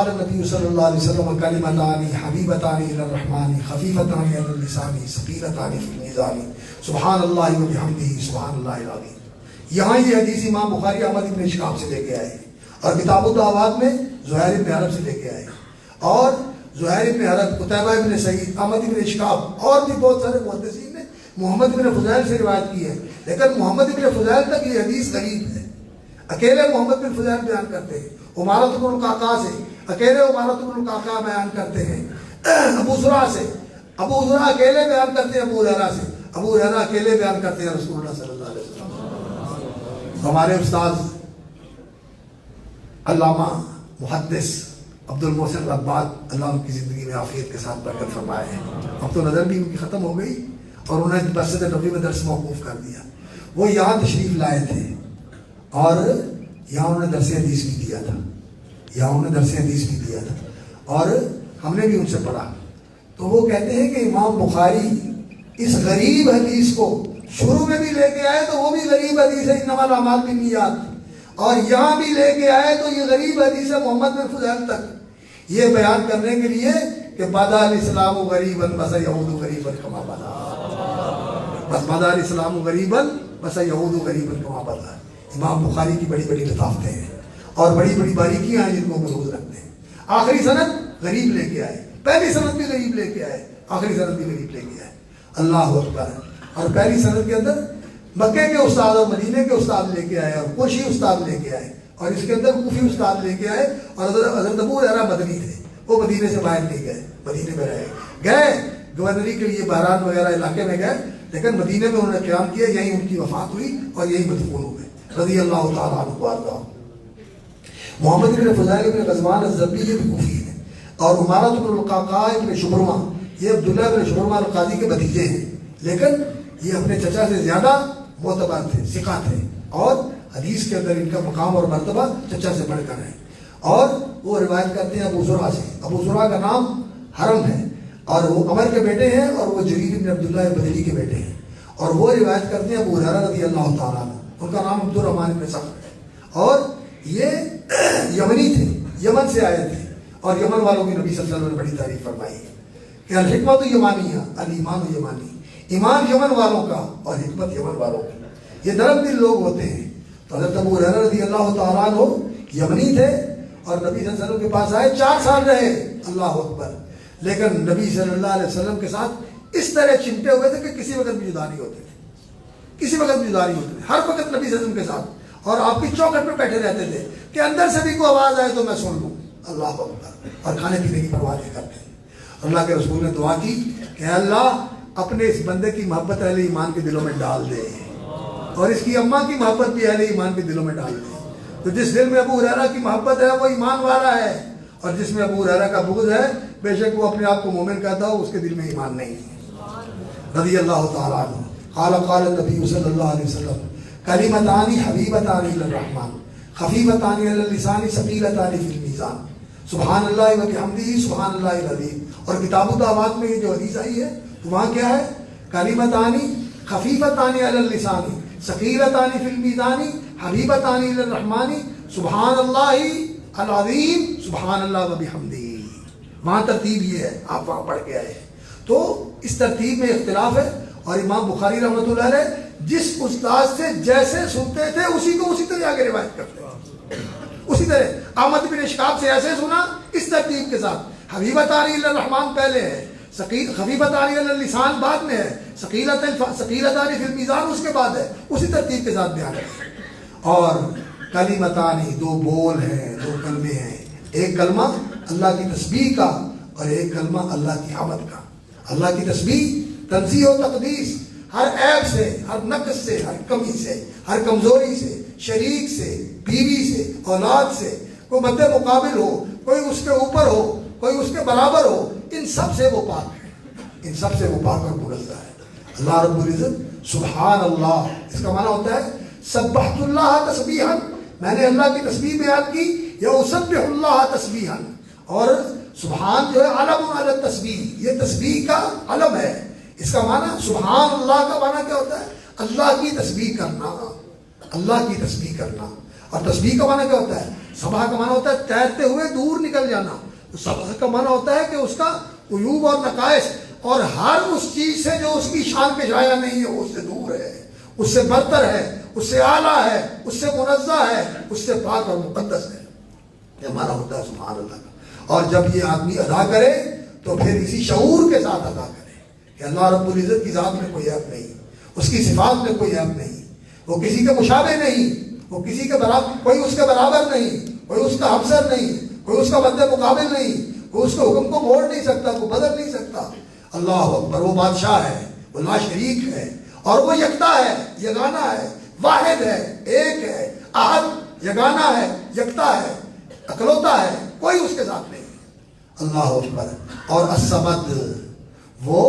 النبي صلى الله عليه وسلم كلمتان حبيبتان الى الرحمن خفيفتان على اللسان ثقيلتان في الميزان سبحان الله وبحمده سبحان الله العظيم. یہاں یہ حدیث امام بخاری احمد بن اشکاب سے لے کے آئے، اور کتاب الدعوات میں زہیر بن حرب سے لے کے آئے. اور زہیر بن حرب، قتیبہ بن سعید، احمد بن اشکاب اور بھی بہت سارے محدثین نے محمد بن فضیل سے روایت کی ہے. لیکن محمد بن فضیل تک یہ حدیث غریب ہے. اکیلے محمد بن فضیل بیان کرتے ہیں. عمارة بن القعقاع سے اکیلے عمارة بن القعقاع بیان کرتے ہیں. ابو زرع سے ابو زرع اکیلے بیان کرتے ہیں. ابو ہریرہ سے ابو ہریرہ اکیلے بیان کرتے ہیں رسول اللہ صلی اللہ علیہ وسلم. ہمارے استاد علامہ محدث عبد المحسن رباط، اللہ ان کی زندگی میں عافیت کے ساتھ برکت فرمائے ہیں. اب تو نظر بھی ان کی ختم ہو گئی اور انہیں مسجد نبوی میں درس موقوف کر دیا. وہ یہاں تشریف لائے تھے اور یہاں انہوں نے درس حدیث بھی دیا تھا. اور ہم نے بھی ان سے پڑھا. تو وہ کہتے ہیں کہ امام بخاری اس غریب حدیث کو شروع میں بھی لے کے آئے تو وہ بھی غریب حدیث ہے انما الاعمال بالنیات، اور یہاں بھی لے کے آئے تو یہ غریب حدیث ہے محمد بن فضیل تک، یہ بیان کرنے کے لیے کہ بدا الاسلام غریبا وسیعود غریبا کما بدا. بس بدا الاسلام غریبا وسیعود غریبا کما بدا. امام بخاری کی بڑی بڑی لطافتیں ہیں اور بڑی بڑی باریکیاں ہیں جن کو ملحوظ رکھتے ہیں. آخری سند غریب لے کے آئے، پہلی سند بھی غریب لے کے آئے، آخری سند بھی غریب لے کے آئے. اللہ اکبر. اور پہلی سند کے اندر مکے کے استاد اور مدینے کے استاد لے کے آئے، اور کوشی استاد لے کے آئے، اور اس کے اندر کوفی استاد لے کے آئے. اور حضرت ابو ہریرہ مدنی تھے، وہ مدینے سے باہر نہیں گئے، مدینے میں رہے، گئے گورنری کے لیے بحران وغیرہ علاقے میں گئے، لیکن مدینے میں انہوں نے قیام کیا، یہیں ان کی وفات ہوئی اور یہی مدفون ہوئے رضی اللہ تعالیٰ عنہ وارضاہ۔ محمد بن فضیل بن غزوان الضبی یہ بھی کوفی ہیں، اور عمارۃ بن القعقاع بن شبرمہ یہ عبداللہ بن شبرمہ القاضی کے بھتیجے ہیں، لیکن یہ اپنے چچا سے زیادہ معتبر تھے، ثقہ تھے، اور حدیث کے اندر ان کا مقام اور مرتبہ چچا سے بڑھ کر ہے، اور وہ روایت کرتے ہیں ابو زرع سے۔ ابو زرع کا نام حرم ہے، اور وہ عمر کے بیٹے ہیں، اور وہ جریر بن عبداللہ بجلی کے بیٹے ہیں، اور وہ روایت کرتے ہیں ابو ہریرہ رضی اللہ تعالیٰ عنہ، ان کا نام عبد الرحمن بن صخر ہے، اور یہ یمنی تھے، یمن سے آئے تھے، اور یمن والوں کی نبی صلی اللہ علیہ وسلم نے بڑی تعریف فرمائی ہے کہ الحکمت یمانیہ الایمان یمانی، ایمان یمن والوں کا اور حکمت یمن والوں کی، یہ نرم دل لوگ ہوتے ہیں۔ تو حضرت ابو ہریرہ رضی اللہ تعالیٰ عنہ یمنی تھے، اور نبی صلی اللہ علیہ وسلم کے پاس آئے، 4 سال رہے، اللہ اکبر، لیکن نبی صلی اللہ علیہ وسلم کے ساتھ اس طرح چمٹے ہوئے تھے کہ کسی وقت بھی جدا نہیں ہوتے تھے، کسی وقت بھی جدا نہیں ہوتے تھے، ہر وقت نبی صلی اللہ علیہ وسلم کے ساتھ، اور آپ کی چوکھٹ پہ بیٹھے رہتے تھے کہ اندر سے بھی کوئی آواز آئے تو میں سن لوں، اللہ اکبر، اور کھانے پینے کی پرواہ نہیں کرتے۔ اللہ کے رسول نے دعا کی کہ اللہ اپنے اس بندے کی محبت اہل ایمان کے دلوں میں ڈال دے، اور اس کی اماں کی محبت بھی اہل ایمان کے دلوں میں ڈال دے۔ تو جس دل میں ابو ہریرہ کی محبت ہے وہ ایمان والا ہے، اور جس میں ابو ہریرہ کا بغض ہے بے شک وہ اپنے آپ کو مومن کہتا ہو، اس کے دل میں ایمان نہیں ہے رضی اللہ تعالیٰ عنہ۔ قال قال النبی صلی اللہ علیہ وسلم کلمتان حبیبتان الی الرحمن خفیفتان علی اللسان ثقیلتان فی المیزان سبحان اللہ و بحمدہ سبحان اللہ العظیم۔ اور کتاب الدعوات میں یہ جو حدیث آئی ہے تو وہاں کیا ہے؟ کلمتان خفیفتان علی اللسان ثقیلتان فی المیزان حبیبتان الی الرحمن سبحان اللہ العظیم سبحان اللہ و بحمدہ۔ وہاں ترتیب یہ ہے، آپ وہاں پڑھ کے آئے، تو اس ترتیب میں اختلاف ہے، اور امام بخاری رحمۃ اللہ علیہ جس استاد سے جیسے سنتے تھے اسی کو اسی طرح آگے روایت کرتے ہیں، اسی طرح احمد بن اشکاب سے ایسے سنا اس ترتیب کے ساتھ، حبیبتان الی الرحمن پہلے ہے، خفیفتان علی اللسان بعد میں ہے، ثقیلتان فی المیزان اس کے بعد ہے، اسی ترتیب کے ساتھ بیان ہے۔ اور کلمتان 2 بول ہیں، 2 کلمے ہیں، ایک کلمہ اللہ کی تسبیح کا اور ایک کلمہ اللہ کی حمد کا۔ اللہ کی تسبیح تنزیہ و تقدیس، ہر عیب سے، ہر نقص سے، ہر کمی سے، ہر کمزوری سے، شریک سے، بیوی سے، اولاد سے، کوئی مد مقابل ہو، کوئی اس کے اوپر ہو، کوئی اس کے برابر ہو، ان سب سے وہ پاک ہے، ان سب سے وہ پاک اور منزہ ہے۔ اللہ رب العزت سبحان اللہ، اس کا معنی ہوتا ہے سبحت اللہ تسبیحا، میں نے اللہ کی تسبیح بیان کی، یا اسبح اللہ تسبیحا، اور سبحان جو ہے علم علی التسبیح، یہ تسبیح کا علم ہے۔ اس کا معنی سبحان اللہ کا معنی کیا ہوتا ہے؟ اللہ کی تسبیح کرنا، اللہ کی تسبیح کرنا۔ اور تسبیح کا معنی کیا ہوتا ہے؟ سبح کا معنی ہوتا ہے تیرتے ہوئے دور نکل جانا، سبح کا معنی ہوتا ہے کہ اس کا عیوب اور نقائص اور ہر اس چیز سے جو اس کی شان پہ شایا نہیں ہے وہ اس سے دور ہے، اس سے برتر ہے، اس سے اعلیٰ ہے، اس سے منزہ ہے، اس سے پاک اور مقدس ہے۔ یہ ہمارا ہوتا ہے سبحان اللہ کا۔ اور جب یہ آدمی ادا کرے تو پھر اسی شعور کے ساتھ ادا کرے کہ اللہ رب العزت کی ذات میں کوئی عیب نہیں، اس کی صفات میں کوئی عیب نہیں، وہ کسی کے مشابہ نہیں، وہ کسی کے برابر، کوئی اس کے برابر نہیں، کوئی اس کا ہمسر نہیں، کوئی اس کا مد مقابل نہیں، کوئی اس کے حکم کو موڑ نہیں سکتا، کوئی بدل نہیں سکتا۔ اللہ اکبر، وہ بادشاہ ہے، وہ لا شریک ہے، اور وہ یکتا ہے، یگانہ ہے، واحد ہے، ایک ہے، احد، یگانہ ہے، یکتا ہے، اکلوتا ہے، کوئی اس کے ساتھ نہیں۔ اللہ اکبر۔ اور الصمد، وہ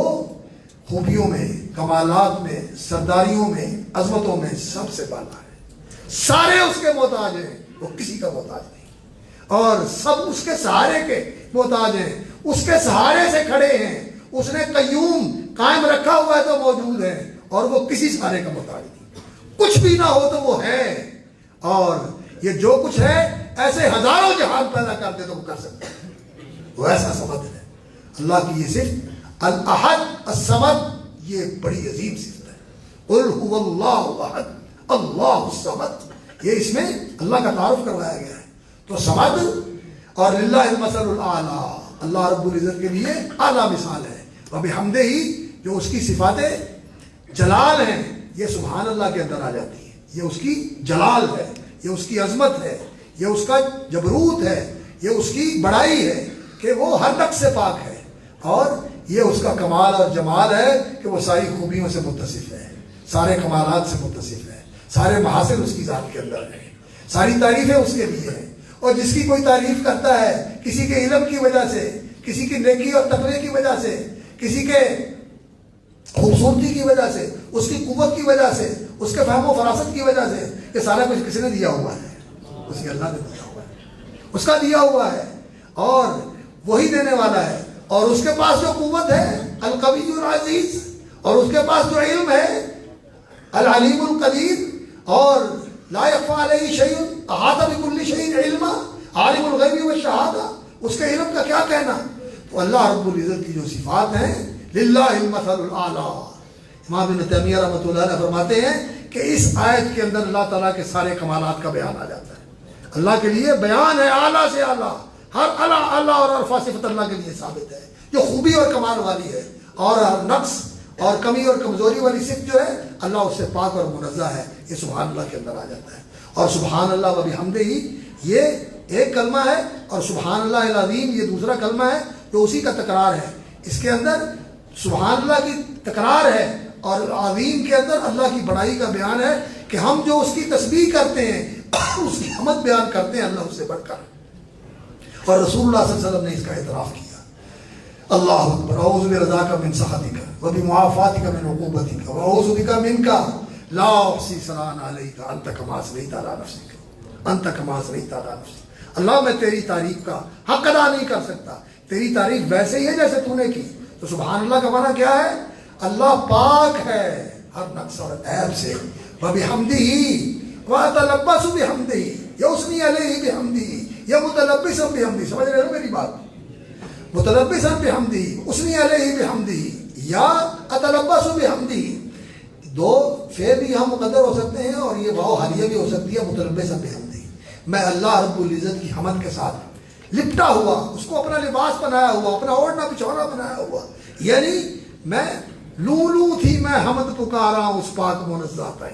خوبیوں میں، کمالات میں، سرداریوں میں، عظمتوں میں سب سے بالا ہے، سارے اس کے محتاج ہیں، وہ کسی کا محتاج نہیں، اور سب اس کے سہارے کے محتاج ہیں، اس کے سہارے سے کھڑے ہیں، اس نے قیوم قائم رکھا ہوا ہے تو موجود ہے، اور وہ کسی سہارے کا محتاج نہیں، کچھ بھی نہ ہو تو وہ ہے، اور یہ جو کچھ ہے ایسے ہزاروں جہان پیدا کر دے تو وہ کر سکتے ہیں، وہ ایسا صمد ہے۔ اللہ کی یہ صفت الاحد الصمد، یہ بڑی عظیم صفت ہے۔ قل هو اللہ احد اللہ الصمد، یہ اس میں اللہ کا تعارف کروایا گیا ہے۔ تو صمد اور للہ المثل الاعلیٰ، اللہ رب العزت کے لیے اعلیٰ مثال ہے، وبحمدہ، جو اس کی صفات جلال ہیں یہ سبحان اللہ کے اندر آ جاتی ہے، یہ اس کی جلال ہے، یہ اس کی عظمت ہے، یہ اس کا جبروت ہے، یہ اس کی بڑائی ہے، کہ وہ ہر نقص سے پاک ہے، اور یہ اس کا کمال اور جمال ہے کہ وہ ساری خوبیوں سے متصف ہے، سارے کمالات سے متصف ہے، سارے محاسن اس کی ذات کے اندر ہیں، ساری تعریفیں اس کے لیے ہیں۔ اور جس کی کوئی تعریف کرتا ہے کسی کے علم کی وجہ سے، کسی کی نیکی اور تقوی کی وجہ سے، کسی کے خوبصورتی کی وجہ سے، اس کی قوت کی وجہ سے، اس کے فہم و فراست کی وجہ سے، یہ سارا کچھ کس نے دیا ہوا ہے؟ اسی اللہ نے دیا ہوا ہے، اس کا دیا ہوا ہے، اور وہی دینے والا ہے۔ اور اس کے پاس جو قوت ہے القوی العزیز، اور اس کے پاس جو علم ہے العلیم القدیر، اور لا یخفی علیہ شیء احاطہ بکل شیء علما، عالم الغیب والشہادہ، اس کے علم کا کیا کہنا؟ تو اللہ رب العزت کی جو صفات ہیں، للہ المثل الاعلیٰ۔ امام ابن تیمیہ رحمۃ اللہ علیہ فرماتے ہیں کہ اس آیت کے اندر اللہ تعالیٰ کے سارے کمالات کا بیان آ جاتا ہے۔ اللہ کے لیے بیان ہے اعلیٰ سے اعلیٰ، ہر اللہ اور عرفہ صفت اللہ کے لیے ثابت ہے جو خوبی اور کمال والی ہے، اور ہر نقص اور کمی اور کمزوری والی صفت جو ہے اللہ اس سے پاک اور منزہ ہے، یہ سبحان اللہ کے اندر آ جاتا ہے۔ اور سبحان اللہ و بحمدہ یہ ایک کلمہ ہے، اور سبحان اللہ العظیم یہ دوسرا کلمہ ہے جو اسی کا تکرار ہے۔ اس کے اندر سبحان اللہ کی تکرار ہے، اور عظیم کے اندر اللہ کی بڑائی کا بیان ہے کہ ہم جو اس کی تسبیح کرتے ہیں، اس کی حمد بیان کرتے ہیں اللہ اس سے بڑھ کر۔ اور رسول اللہ صلی اللہ علیہ وسلم نے اس کا اعتراف کیا، اللہ اکبر، اعوذ برضاک من سخطک وبمعافاتک من عقوبتک واعوذ بک منک لا احصی ثناء علیک انت کما اثنیت علی نفسک انت کما اثنیت علی نفسک۔ اللہ میں تیری تعریف کا حق ادا نہیں کر سکتا، تیری تعریف ویسے ہی ہے جیسے تو نے کی۔ تو سبحان اللہ کا معنی کیا ہے؟ اللہ پاک ہے ہر نقص اور عیب سے، وبحمدہ واتلبس بحمدہ یثنی علیہ بحمدہ یا متلبسا بحمدہ۔ سمجھ رہے ہو میری بات؟ متلبسا بحمدہ، اثنی علیہ بحمدہ یا اتلبس بحمدہ، دو فعل بھی یہاں مقدر ہو سکتے ہیں، اور یہ واو حالیہ بھی ہو سکتی ہے متلبسا بحمدہ۔ میں اللہ رب العزت کی حمد کے ساتھ لپٹا ہوا، اس کو اپنا لباس بنایا ہوا، اپنا اوڑھنا بچھونا بنایا ہوا، یعنی میں لولو تھی میں حمد پکارا اس پاک منزہ پہ،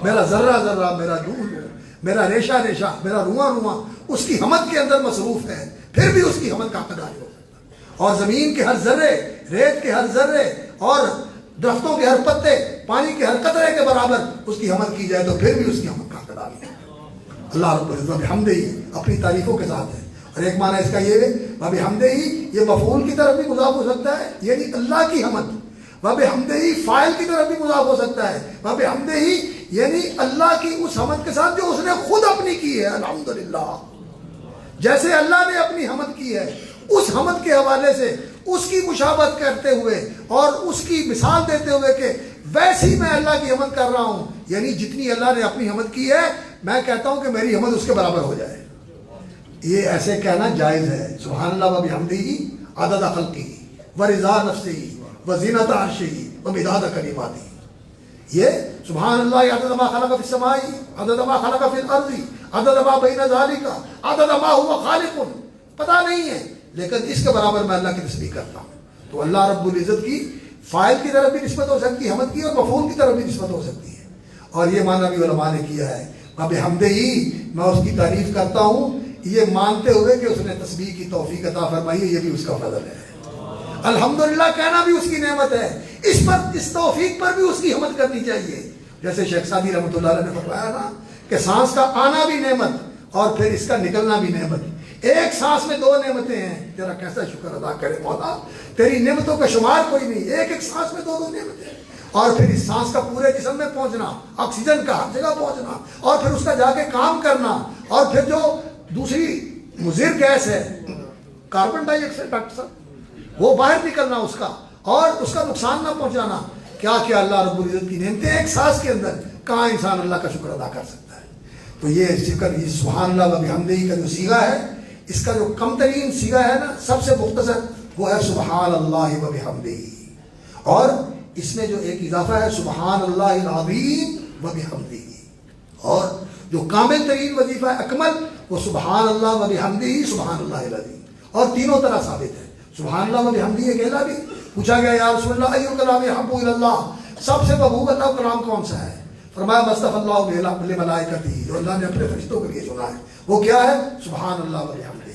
میرا ذرہ ذرہ، میرا لولو، میرا ریشہ ریشہ، میرا رواں رواں اس کی حمد کے اندر مصروف ہے، پھر بھی اس کی حمد کا ادا نہیں ہو سکتا۔ اور زمین کے ہر ذرے، ریت کے ہر ذرے، اور درختوں کے ہر پتے، پانی کے ہر قطرے کے برابر اس کی حمد کی جائے تو پھر بھی اس کی حمد کا ادا نہیں ہے۔ اللہ رب العزت حمد ہی اپنی تعریفوں کے ساتھ ہے۔ اور ایک معنی اس کا یہ ہے وبحمدہ، یہ مفعول کی طرف بھی مضاف ہو سکتا ہے، یعنی اللہ کی حمد۔ وبحمدہ فاعل کی طرف بھی مضاف ہو سکتا ہے، وبحمدہ یعنی اللہ کی اس حمد کے ساتھ جو اس نے خود اپنی کی ہے۔ الحمدللہ، جیسے اللہ نے اپنی حمد کی ہے، اس حمد کے حوالے سے اس کی مشابہت کرتے ہوئے اور اس کی مثال دیتے ہوئے کہ ویسی میں اللہ کی حمد کر رہا ہوں، یعنی جتنی اللہ نے اپنی حمد کی ہے میں کہتا ہوں کہ میری حمد اس کے برابر ہو جائے۔ یہ ایسے کہنا جائز ہے۔ سبحان اللہ وبحمدہ عدد خلقہ ورضا نفسہ وزینت عرشہ ومداد کلماتہ۔ یہ سبحان اللہ عدد ما خلق فی السماء عدد ما خلق فی الارض عدد ما بین ذالک عدد ما هو خالق، پتہ نہیں ہے، لیکن اس کے برابر میں اللہ کی تسبیح کرتا ہوں۔ تو اللہ رب العزت کی فاعل کی طرف بھی نسبت ہو سکتی ہے حمد کی، اور مفعول کی طرف بھی نسبت ہو سکتی ہے۔ اور یہ معنی بھی علماء نے کیا ہے وبحمدہ میں اس کی تعریف کرتا ہوں، یہ مانتے ہوئے کہ اس نے تسبیح کی توفیق عطا فرمائی ہے، یہ بھی اس کا فضل ہے۔ الحمدللہ کہنا بھی اس کی نعمت ہے، اس توفیق پر بھی اس کی حمد کرنی چاہیے۔ جیسے شیخ سعدی رحمۃ اللہ علیہ نے فرمایا نا کہ سانس کا آنا بھی نعمت اور پھر اس کا نکلنا بھی نعمت۔ ایک سانس میں دو نعمتیں ہیں، تیرا کیسا شکر ادا کرے مولا، تیری نعمتوں کا شمار کوئی نہیں، ایک ایک سانس میں دو دو نعمتیں، اور پھر اس سانس کا پورے جسم میں پہنچنا، آکسیجن کا ہر جگہ پہنچنا، اور پھر اس کا جا کے کام کرنا، اور پھر جو دوسری مضر گیس ہے کاربن ڈائی آکسائڈ ڈاکٹر صاحب، وہ باہر نکلنا اس کا، اور اس کا نقصان نہ پہنچانا۔ کیا کیا اللہ رب العزت کی نعمتیں ایک سانس کے اندر، کہاں انسان اللہ کا شکر ادا کر سکتا ہے؟ تو یہ ذکر، یہ سبحان اللہ وبحمدہ کا جو صیغہ ہے، اس کا جو کم ترین صیغہ ہے نا، سب سے مختصر، وہ ہے سبحان اللہ وبحمدہ، اور اس میں جو ایک اضافہ ہے سبحان اللہ العظیم وبحمدہ، اور جو کامل ترین وظیفہ ہے اکمل، وہ سبحان اللہ وبحمدہ سبحان اللہ العظیم، اور تینوں طرح ثابت ہے۔ سبحان اللہ وبحمدہ اکیلا بھی پوچھا گیا یا رسول اللہ ای کلام احب الی اللہ، سب سے محبوب اللہ کا کلام کون سا ہے؟ فرمایا مصطفی اللہ لملائکتہ، جو اللہ نے اپنے فرشتوں کے لیے چنا ہے، وہ کیا ہے؟ سبحان اللہ وبحمدہ۔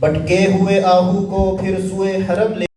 بٹکے ہوئے آہو کو پھر سوئے حرم لے